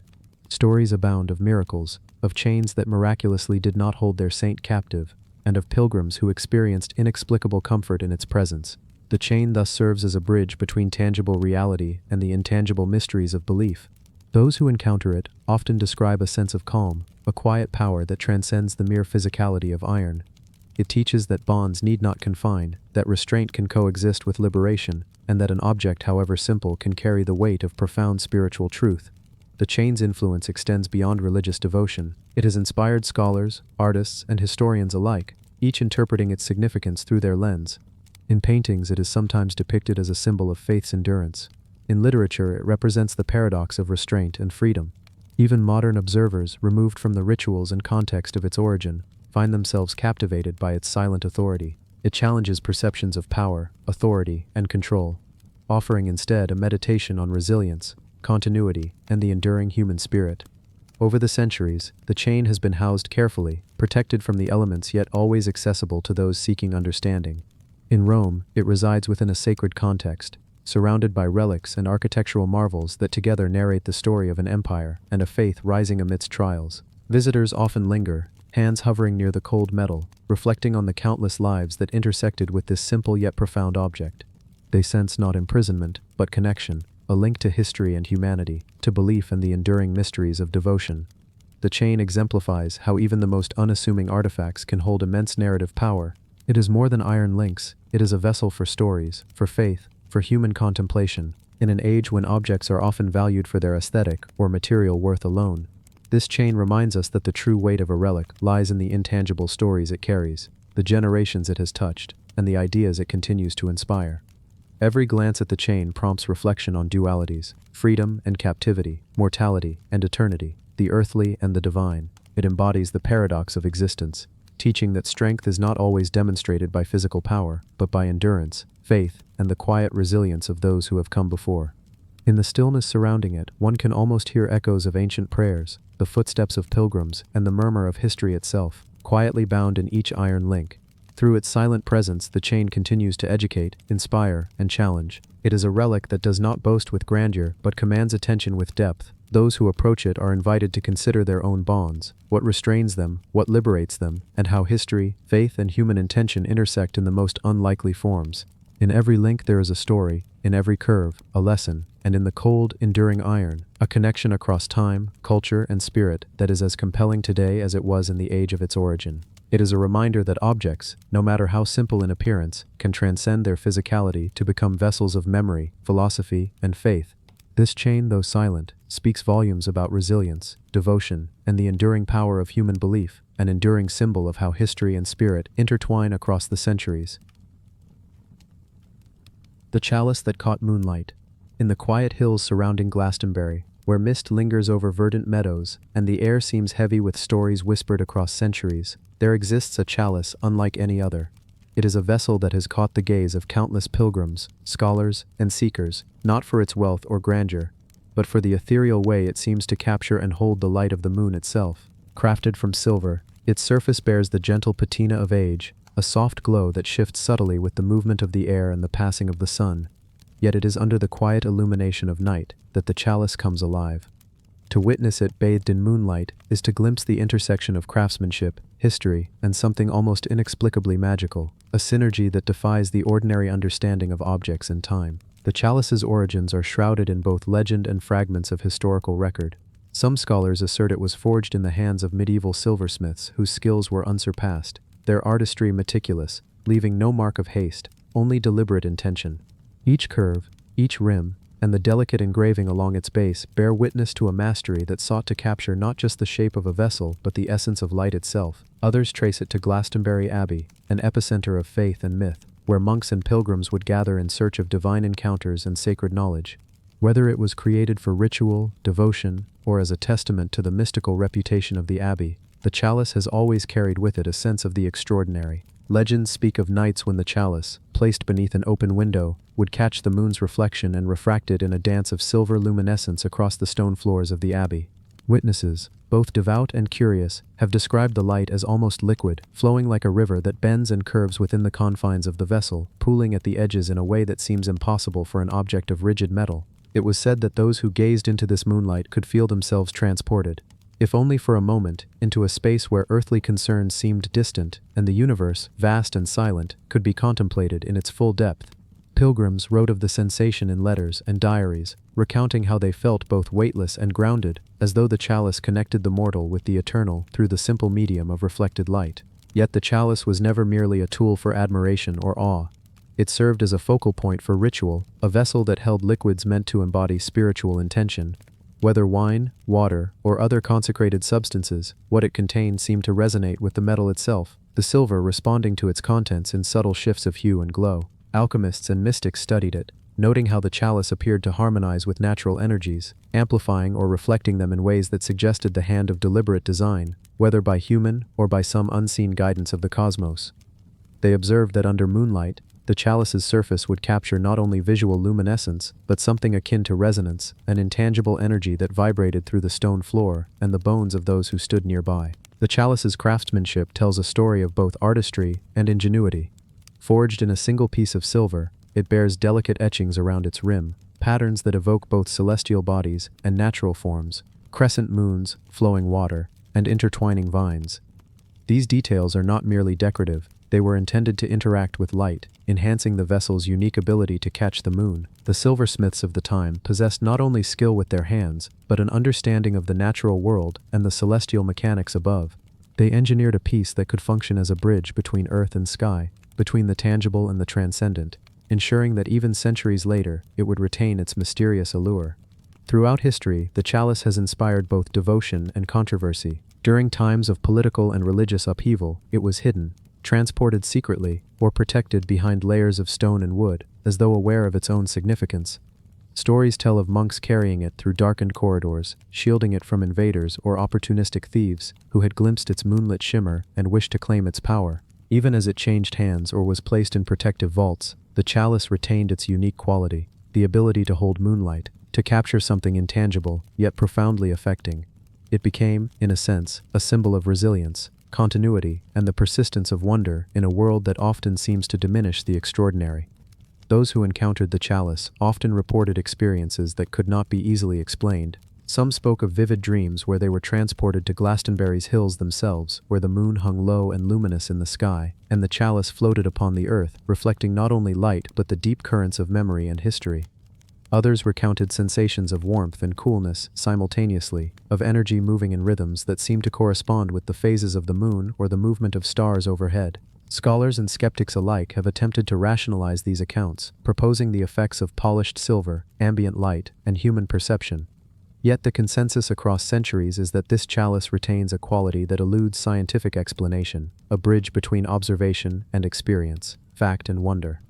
Stories abound of miracles, of chains that miraculously did not hold their saint captive, and of pilgrims who experienced inexplicable comfort in its presence. The chain thus serves as a bridge between tangible reality and the intangible mysteries of belief. Those who encounter it often describe a sense of calm, a quiet power that transcends the mere physicality of iron. It teaches that bonds need not confine, that restraint can coexist with liberation, and that an object, however simple, can carry the weight of profound spiritual truth. The chain's influence extends beyond religious devotion. It has inspired scholars, artists, and historians alike, each interpreting its significance through their lens. In paintings, it is sometimes depicted as a symbol of faith's endurance. In literature, it represents the paradox of restraint and freedom. Even modern observers, removed from the rituals and context of its origin, find themselves captivated by its silent authority. It challenges perceptions of power, authority, and control, offering instead a meditation on resilience, continuity, and the enduring human spirit. Over the centuries, the chain has been housed carefully, protected from the elements yet always accessible to those seeking understanding. In Rome, it resides within a sacred context, surrounded by relics and architectural marvels that together narrate the story of an empire and a faith rising amidst trials. Visitors often linger, hands hovering near the cold metal, reflecting on the countless lives that intersected with this simple yet profound object. They sense not imprisonment, but connection, a link to history and humanity, to belief and the enduring mysteries of devotion. The chain exemplifies how even the most unassuming artifacts can hold immense narrative power. It is more than iron links, it is a vessel for stories, for faith, for human contemplation. In an age when objects are often valued for their aesthetic or material worth alone, this chain reminds us that the true weight of a relic lies in the intangible stories it carries, the generations it has touched, and the ideas it continues to inspire. Every glance at the chain prompts reflection on dualities, freedom and captivity, mortality and eternity, the earthly and the divine. It embodies the paradox of existence, teaching that strength is not always demonstrated by physical power, but by endurance, faith, and the quiet resilience of those who have come before. In the stillness surrounding it, one can almost hear echoes of ancient prayers, the footsteps of pilgrims, and the murmur of history itself, quietly bound in each iron link. Through its silent presence, the chain continues to educate, inspire, and challenge. It is a relic that does not boast with grandeur, but commands attention with depth. Those who approach it are invited to consider their own bonds, what restrains them, what liberates them, and how history, faith, and human intention intersect in the most unlikely forms. In every link there is a story, in every curve, a lesson, and in the cold, enduring iron, a connection across time, culture, and spirit that is as compelling today as it was in the age of its origin. It is a reminder that objects, no matter how simple in appearance, can transcend their physicality to become vessels of memory, philosophy, and faith. This chain, though silent, speaks volumes about resilience, devotion, and the enduring power of human belief, an enduring symbol of how history and spirit intertwine across the centuries. The chalice that caught moonlight. In the quiet hills surrounding Glastonbury, where mist lingers over verdant meadows and the air seems heavy with stories whispered across centuries, there exists a chalice unlike any other. It is a vessel that has caught the gaze of countless pilgrims, scholars, and seekers, not for its wealth or grandeur, but for the ethereal way it seems to capture and hold the light of the moon itself. Crafted from silver, its surface bears the gentle patina of age, a soft glow that shifts subtly with the movement of the air and the passing of the sun. Yet it is under the quiet illumination of night that the chalice comes alive. To witness it bathed in moonlight is to glimpse the intersection of craftsmanship, history, and something almost inexplicably magical, a synergy that defies the ordinary understanding of objects and time. The chalice's origins are shrouded in both legend and fragments of historical record. Some scholars assert it was forged in the hands of medieval silversmiths whose skills were unsurpassed, their artistry meticulous, leaving no mark of haste, only deliberate intention. Each curve, each rim, and the delicate engraving along its base bear witness to a mastery that sought to capture not just the shape of a vessel but the essence of light itself. Others trace it to Glastonbury Abbey, an epicenter of faith and myth, where monks and pilgrims would gather in search of divine encounters and sacred knowledge. Whether it was created for ritual, devotion, or as a testament to the mystical reputation of the abbey, the chalice has always carried with it a sense of the extraordinary. Legends speak of nights when the chalice, placed beneath an open window, would catch the moon's reflection and refract it in a dance of silver luminescence across the stone floors of the abbey. Witnesses, both devout and curious, have described the light as almost liquid, flowing like a river that bends and curves within the confines of the vessel, pooling at the edges in a way that seems impossible for an object of rigid metal. It was said that those who gazed into this moonlight could feel themselves transported, if only for a moment, into a space where earthly concerns seemed distant, and the universe, vast and silent, could be contemplated in its full depth. Pilgrims wrote of the sensation in letters and diaries, recounting how they felt both weightless and grounded, as though the chalice connected the mortal with the eternal through the simple medium of reflected light. Yet the chalice was never merely a tool for admiration or awe. It served as a focal point for ritual, a vessel that held liquids meant to embody spiritual intention. Whether wine, water, or other consecrated substances, what it contained seemed to resonate with the metal itself, the silver responding to its contents in subtle shifts of hue and glow. Alchemists and mystics studied it, noting how the chalice appeared to harmonize with natural energies, amplifying or reflecting them in ways that suggested the hand of deliberate design, whether by human or by some unseen guidance of the cosmos. They observed that under moonlight, the chalice's surface would capture not only visual luminescence, but something akin to resonance, an intangible energy that vibrated through the stone floor and the bones of those who stood nearby. The chalice's craftsmanship tells a story of both artistry and ingenuity. Forged in a single piece of silver, it bears delicate etchings around its rim, patterns that evoke both celestial bodies and natural forms, crescent moons, flowing water, and intertwining vines. These details are not merely decorative, they were intended to interact with light, enhancing the vessel's unique ability to catch the moon. The silversmiths of the time possessed not only skill with their hands, but an understanding of the natural world and the celestial mechanics above. They engineered a piece that could function as a bridge between earth and sky, between the tangible and the transcendent, ensuring that even centuries later, it would retain its mysterious allure. Throughout history, the chalice has inspired both devotion and controversy. During times of political and religious upheaval, it was hidden, transported secretly, or protected behind layers of stone and wood, as though aware of its own significance. Stories tell of monks carrying it through darkened corridors, shielding it from invaders or opportunistic thieves who had glimpsed its moonlit shimmer and wished to claim its power. Even as it changed hands or was placed in protective vaults, the chalice retained its unique quality, the ability to hold moonlight, to capture something intangible, yet profoundly affecting. It became, in a sense, a symbol of resilience, continuity, and the persistence of wonder in a world that often seems to diminish the extraordinary. Those who encountered the chalice often reported experiences that could not be easily explained. Some spoke of vivid dreams where they were transported to Glastonbury's hills themselves, where the moon hung low and luminous in the sky, and the chalice floated upon the earth, reflecting not only light but the deep currents of memory and history. Others recounted sensations of warmth and coolness simultaneously, of energy moving in rhythms that seemed to correspond with the phases of the moon or the movement of stars overhead. Scholars and skeptics alike have attempted to rationalize these accounts, proposing the effects of polished silver, ambient light, and human perception. Yet the consensus across centuries is that this chalice retains a quality that eludes scientific explanation, a bridge between observation and experience, fact and wonder.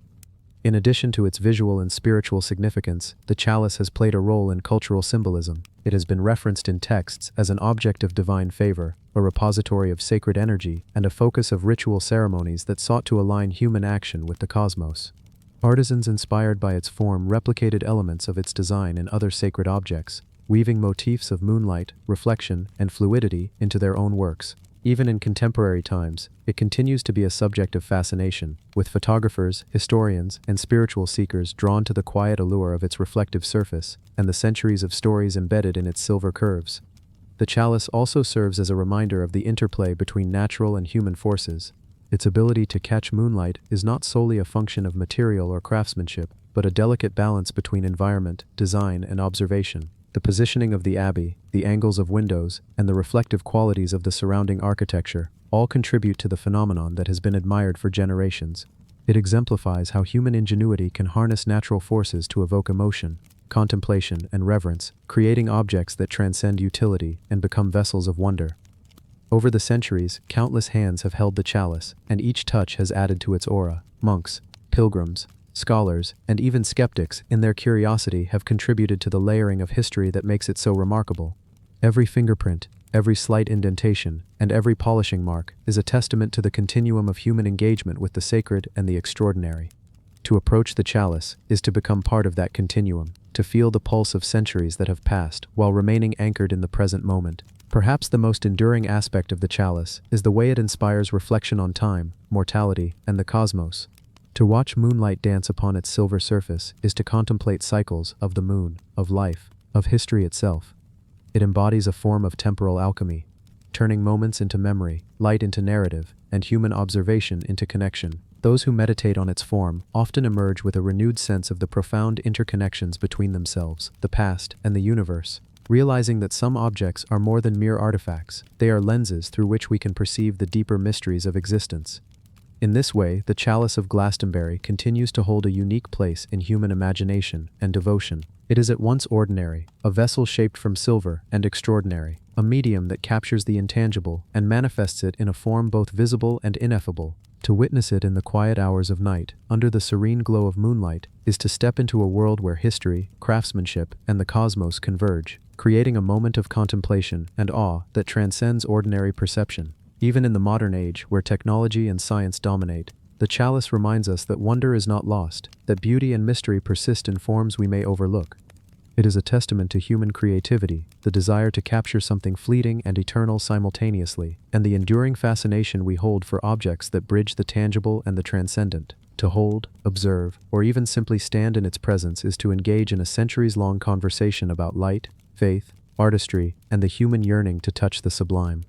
In addition to its visual and spiritual significance, the chalice has played a role in cultural symbolism. It has been referenced in texts as an object of divine favor, a repository of sacred energy, and a focus of ritual ceremonies that sought to align human action with the cosmos. Artisans inspired by its form replicated elements of its design in other sacred objects, weaving motifs of moonlight, reflection, and fluidity into their own works. Even in contemporary times, it continues to be a subject of fascination, with photographers, historians, and spiritual seekers drawn to the quiet allure of its reflective surface and the centuries of stories embedded in its silver curves. The chalice also serves as a reminder of the interplay between natural and human forces. Its ability to catch moonlight is not solely a function of material or craftsmanship, but a delicate balance between environment, design, and observation. The positioning of the abbey, the angles of windows, and the reflective qualities of the surrounding architecture all contribute to the phenomenon that has been admired for generations. It exemplifies how human ingenuity can harness natural forces to evoke emotion, contemplation, and reverence, creating objects that transcend utility and become vessels of wonder. Over the centuries, countless hands have held the chalice, and each touch has added to its aura. Monks, pilgrims, scholars, and even skeptics, in their curiosity, have contributed to the layering of history that makes it so remarkable. Every fingerprint, every slight indentation, and every polishing mark is a testament to the continuum of human engagement with the sacred and the extraordinary. To approach the chalice is to become part of that continuum, to feel the pulse of centuries that have passed while remaining anchored in the present moment. Perhaps the most enduring aspect of the chalice is the way it inspires reflection on time, mortality, and the cosmos. To watch moonlight dance upon its silver surface is to contemplate cycles of the moon, of life, of history itself. It embodies a form of temporal alchemy, turning moments into memory, light into narrative, and human observation into connection. Those who meditate on its form often emerge with a renewed sense of the profound interconnections between themselves, the past, and the universe, realizing that some objects are more than mere artifacts. They are lenses through which we can perceive the deeper mysteries of existence. In this way, the chalice of Glastonbury continues to hold a unique place in human imagination and devotion. It is at once ordinary, a vessel shaped from silver, and extraordinary, a medium that captures the intangible and manifests it in a form both visible and ineffable. To witness it in the quiet hours of night, under the serene glow of moonlight, is to step into a world where history, craftsmanship, and the cosmos converge, creating a moment of contemplation and awe that transcends ordinary perception. Even in the modern age, where technology and science dominate, the chalice reminds us that wonder is not lost, that beauty and mystery persist in forms we may overlook. It is a testament to human creativity, the desire to capture something fleeting and eternal simultaneously, and the enduring fascination we hold for objects that bridge the tangible and the transcendent. To hold, observe, or even simply stand in its presence is to engage in a centuries-long conversation about light, faith, artistry, and the human yearning to touch the sublime.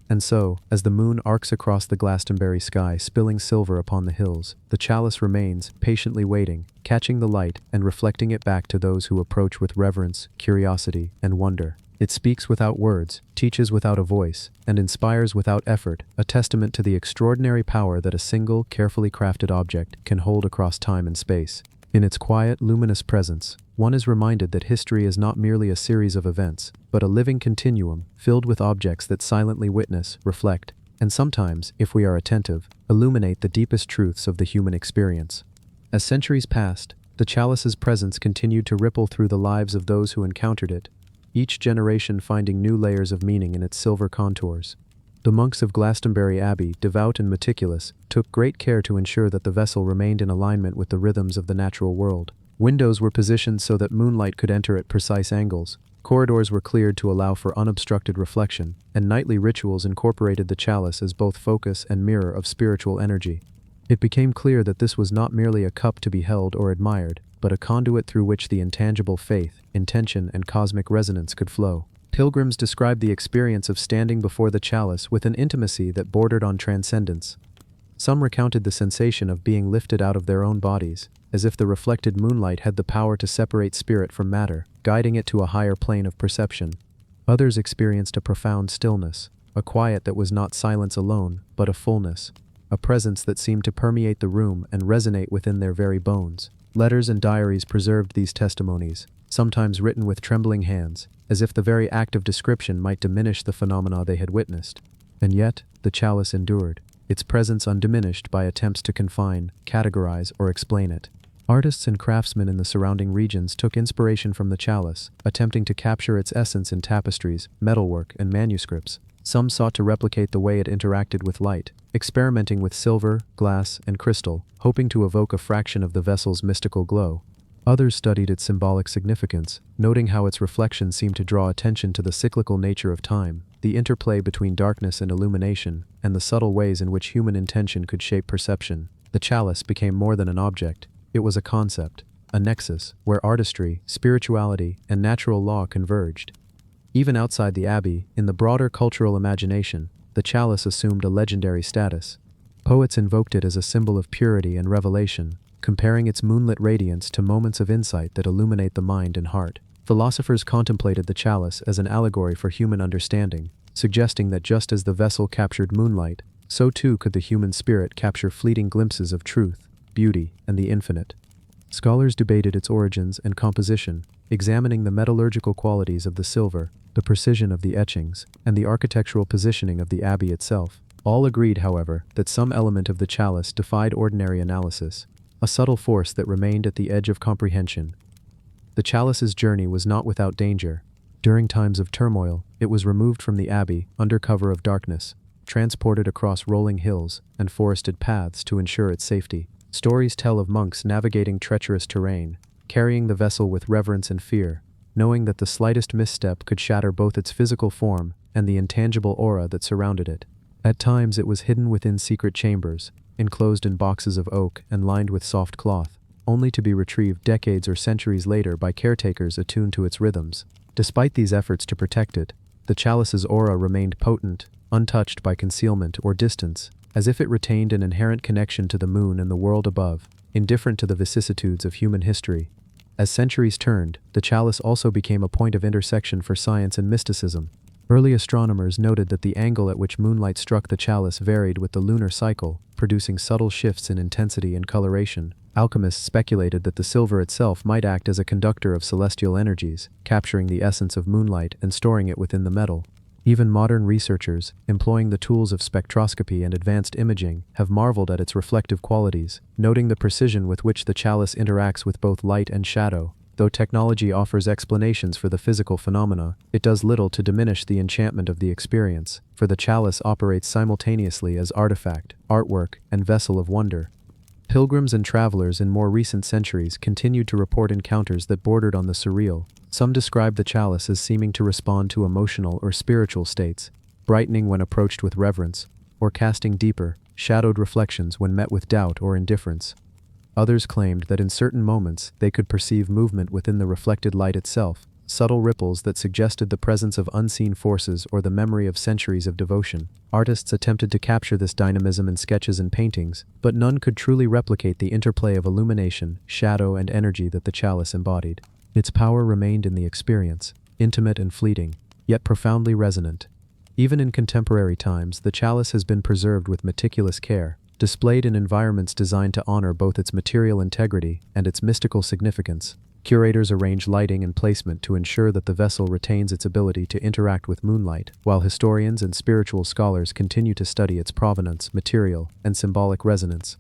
And so, as the moon arcs across the Glastonbury sky, spilling silver upon the hills, the chalice remains, patiently waiting, catching the light and reflecting it back to those who approach with reverence, curiosity, and wonder. It speaks without words, teaches without a voice, and inspires without effort, a testament to the extraordinary power that a single, carefully crafted object can hold across time and space. In its quiet, luminous presence, one is reminded that history is not merely a series of events, but a living continuum, filled with objects that silently witness, reflect, and sometimes, if we are attentive, illuminate the deepest truths of the human experience. As centuries passed, the chalice's presence continued to ripple through the lives of those who encountered it, each generation finding new layers of meaning in its silver contours. The monks of Glastonbury Abbey, devout and meticulous, took great care to ensure that the vessel remained in alignment with the rhythms of the natural world. Windows were positioned so that moonlight could enter at precise angles, corridors were cleared to allow for unobstructed reflection, and nightly rituals incorporated the chalice as both focus and mirror of spiritual energy. It became clear that this was not merely a cup to be held or admired, but a conduit through which the intangible faith, intention, and cosmic resonance could flow. Pilgrims described the experience of standing before the chalice with an intimacy that bordered on transcendence. Some recounted the sensation of being lifted out of their own bodies, as if the reflected moonlight had the power to separate spirit from matter, guiding it to a higher plane of perception. Others experienced a profound stillness, a quiet that was not silence alone, but a fullness, a presence that seemed to permeate the room and resonate within their very bones. Letters and diaries preserved these testimonies, sometimes written with trembling hands, as if the very act of description might diminish the phenomena they had witnessed. And yet, the chalice endured, its presence undiminished by attempts to confine, categorize, or explain it. Artists and craftsmen in the surrounding regions took inspiration from the chalice, attempting to capture its essence in tapestries, metalwork, and manuscripts. Some sought to replicate the way it interacted with light, experimenting with silver, glass, and crystal, hoping to evoke a fraction of the vessel's mystical glow. Others studied its symbolic significance, noting how its reflection seemed to draw attention to the cyclical nature of time, the interplay between darkness and illumination, and the subtle ways in which human intention could shape perception. The chalice became more than an object. It was a concept, a nexus, where artistry, spirituality, and natural law converged. Even outside the abbey, in the broader cultural imagination, the chalice assumed a legendary status. Poets invoked it as a symbol of purity and revelation, comparing its moonlit radiance to moments of insight that illuminate the mind and heart. Philosophers contemplated the chalice as an allegory for human understanding, suggesting that just as the vessel captured moonlight, so too could the human spirit capture fleeting glimpses of truth, beauty, and the infinite. Scholars debated its origins and composition, examining the metallurgical qualities of the silver, the precision of the etchings, and the architectural positioning of the abbey itself. All agreed, however, that some element of the chalice defied ordinary analysis, a subtle force that remained at the edge of comprehension. The chalice's journey was not without danger. During times of turmoil, it was removed from the abbey under cover of darkness, transported across rolling hills and forested paths to ensure its safety. Stories tell of monks navigating treacherous terrain, carrying the vessel with reverence and fear, knowing that the slightest misstep could shatter both its physical form and the intangible aura that surrounded it. At times it was hidden within secret chambers, enclosed in boxes of oak and lined with soft cloth, only to be retrieved decades or centuries later by caretakers attuned to its rhythms. Despite these efforts to protect it, the chalice's aura remained potent, untouched by concealment or distance, as if it retained an inherent connection to the moon and the world above, indifferent to the vicissitudes of human history. As centuries turned, the chalice also became a point of intersection for science and mysticism. Early astronomers noted that the angle at which moonlight struck the chalice varied with the lunar cycle, producing subtle shifts in intensity and coloration. Alchemists speculated that the silver itself might act as a conductor of celestial energies, capturing the essence of moonlight and storing it within the metal. Even modern researchers, employing the tools of spectroscopy and advanced imaging, have marveled at its reflective qualities, noting the precision with which the chalice interacts with both light and shadow. Though technology offers explanations for the physical phenomena, it does little to diminish the enchantment of the experience, for the chalice operates simultaneously as artifact, artwork, and vessel of wonder. Pilgrims and travelers in more recent centuries continued to report encounters that bordered on the surreal. Some describe the chalice as seeming to respond to emotional or spiritual states, brightening when approached with reverence, or casting deeper, shadowed reflections when met with doubt or indifference. Others claimed that in certain moments they could perceive movement within the reflected light itself, subtle ripples that suggested the presence of unseen forces or the memory of centuries of devotion. Artists attempted to capture this dynamism in sketches and paintings, but none could truly replicate the interplay of illumination, shadow, and energy that the chalice embodied. Its power remained in the experience, intimate and fleeting, yet profoundly resonant. Even in contemporary times, the chalice has been preserved with meticulous care, displayed in environments designed to honor both its material integrity and its mystical significance. Curators arrange lighting and placement to ensure that the vessel retains its ability to interact with moonlight, while historians and spiritual scholars continue to study its provenance, material, and symbolic resonance.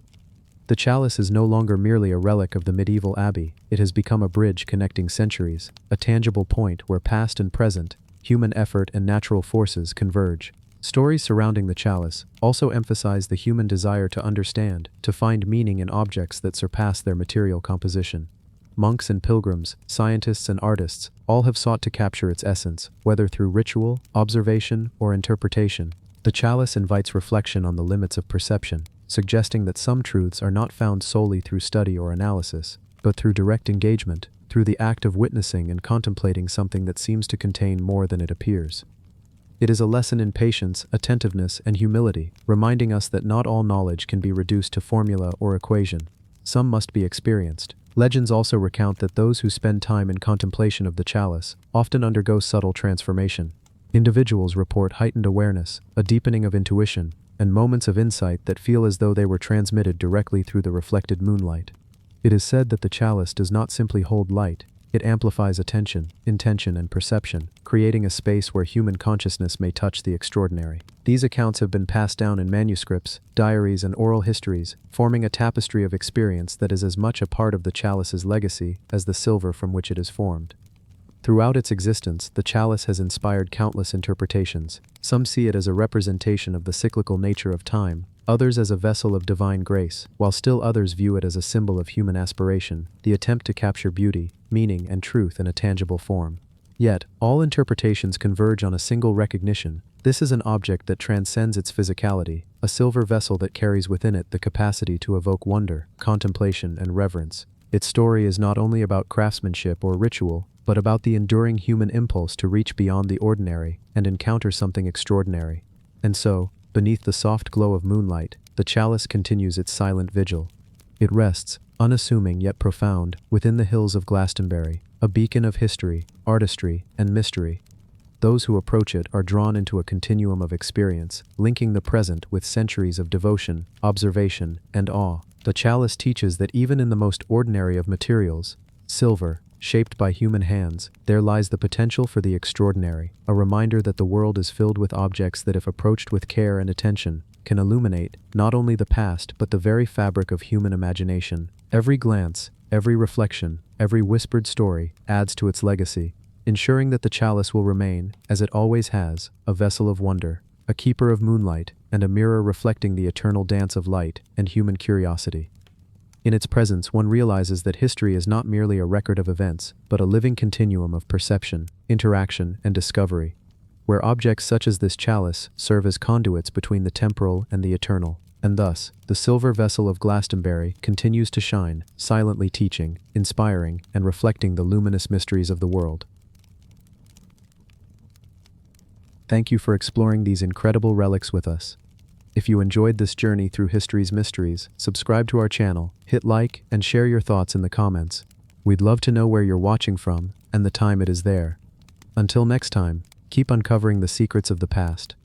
The chalice is no longer merely a relic of the medieval abbey, it has become a bridge connecting centuries, a tangible point where past and present, human effort and natural forces converge. Stories surrounding the chalice also emphasize the human desire to understand, to find meaning in objects that surpass their material composition. Monks and pilgrims, scientists and artists, all have sought to capture its essence, whether through ritual, observation, or interpretation. The chalice invites reflection on the limits of perception, suggesting that some truths are not found solely through study or analysis, but through direct engagement, through the act of witnessing and contemplating something that seems to contain more than it appears. It is a lesson in patience, attentiveness, and humility, reminding us that not all knowledge can be reduced to formula or equation. Some must be experienced. Legends also recount that those who spend time in contemplation of the chalice often undergo subtle transformation. Individuals report heightened awareness, a deepening of intuition, and moments of insight that feel as though they were transmitted directly through the reflected moonlight. It is said that the chalice does not simply hold light, it amplifies attention, intention, and perception, creating a space where human consciousness may touch the extraordinary. These accounts have been passed down in manuscripts, diaries, and oral histories, forming a tapestry of experience that is as much a part of the chalice's legacy as the silver from which it is formed. Throughout its existence, the chalice has inspired countless interpretations. Some see it as a representation of the cyclical nature of time, others as a vessel of divine grace, while still others view it as a symbol of human aspiration, the attempt to capture beauty, meaning, and truth in a tangible form. Yet, all interpretations converge on a single recognition. This is an object that transcends its physicality, a silver vessel that carries within it the capacity to evoke wonder, contemplation, and reverence. Its story is not only about craftsmanship or ritual, but about the enduring human impulse to reach beyond the ordinary and encounter something extraordinary. And so, beneath the soft glow of moonlight, the chalice continues its silent vigil. It rests, unassuming yet profound, within the hills of Glastonbury, a beacon of history, artistry, and mystery. Those who approach it are drawn into a continuum of experience, linking the present with centuries of devotion, observation, and awe. The chalice teaches that even in the most ordinary of materials, silver, shaped by human hands, there lies the potential for the extraordinary, a reminder that the world is filled with objects that, if approached with care and attention, can illuminate not only the past but the very fabric of human imagination. Every glance, every reflection, every whispered story adds to its legacy, ensuring that the chalice will remain, as it always has, a vessel of wonder, a keeper of moonlight, and a mirror reflecting the eternal dance of light and human curiosity. In its presence, one realizes that history is not merely a record of events, but a living continuum of perception, interaction, and discovery, where objects such as this chalice serve as conduits between the temporal and the eternal. And thus, the silver vessel of Glastonbury continues to shine, silently teaching, inspiring, and reflecting the luminous mysteries of the world. Thank you for exploring these incredible relics with us. If you enjoyed this journey through history's mysteries, subscribe to our channel, hit like, and share your thoughts in the comments. We'd love to know where you're watching from and the time it is there. Until next time, Keep uncovering the secrets of the past.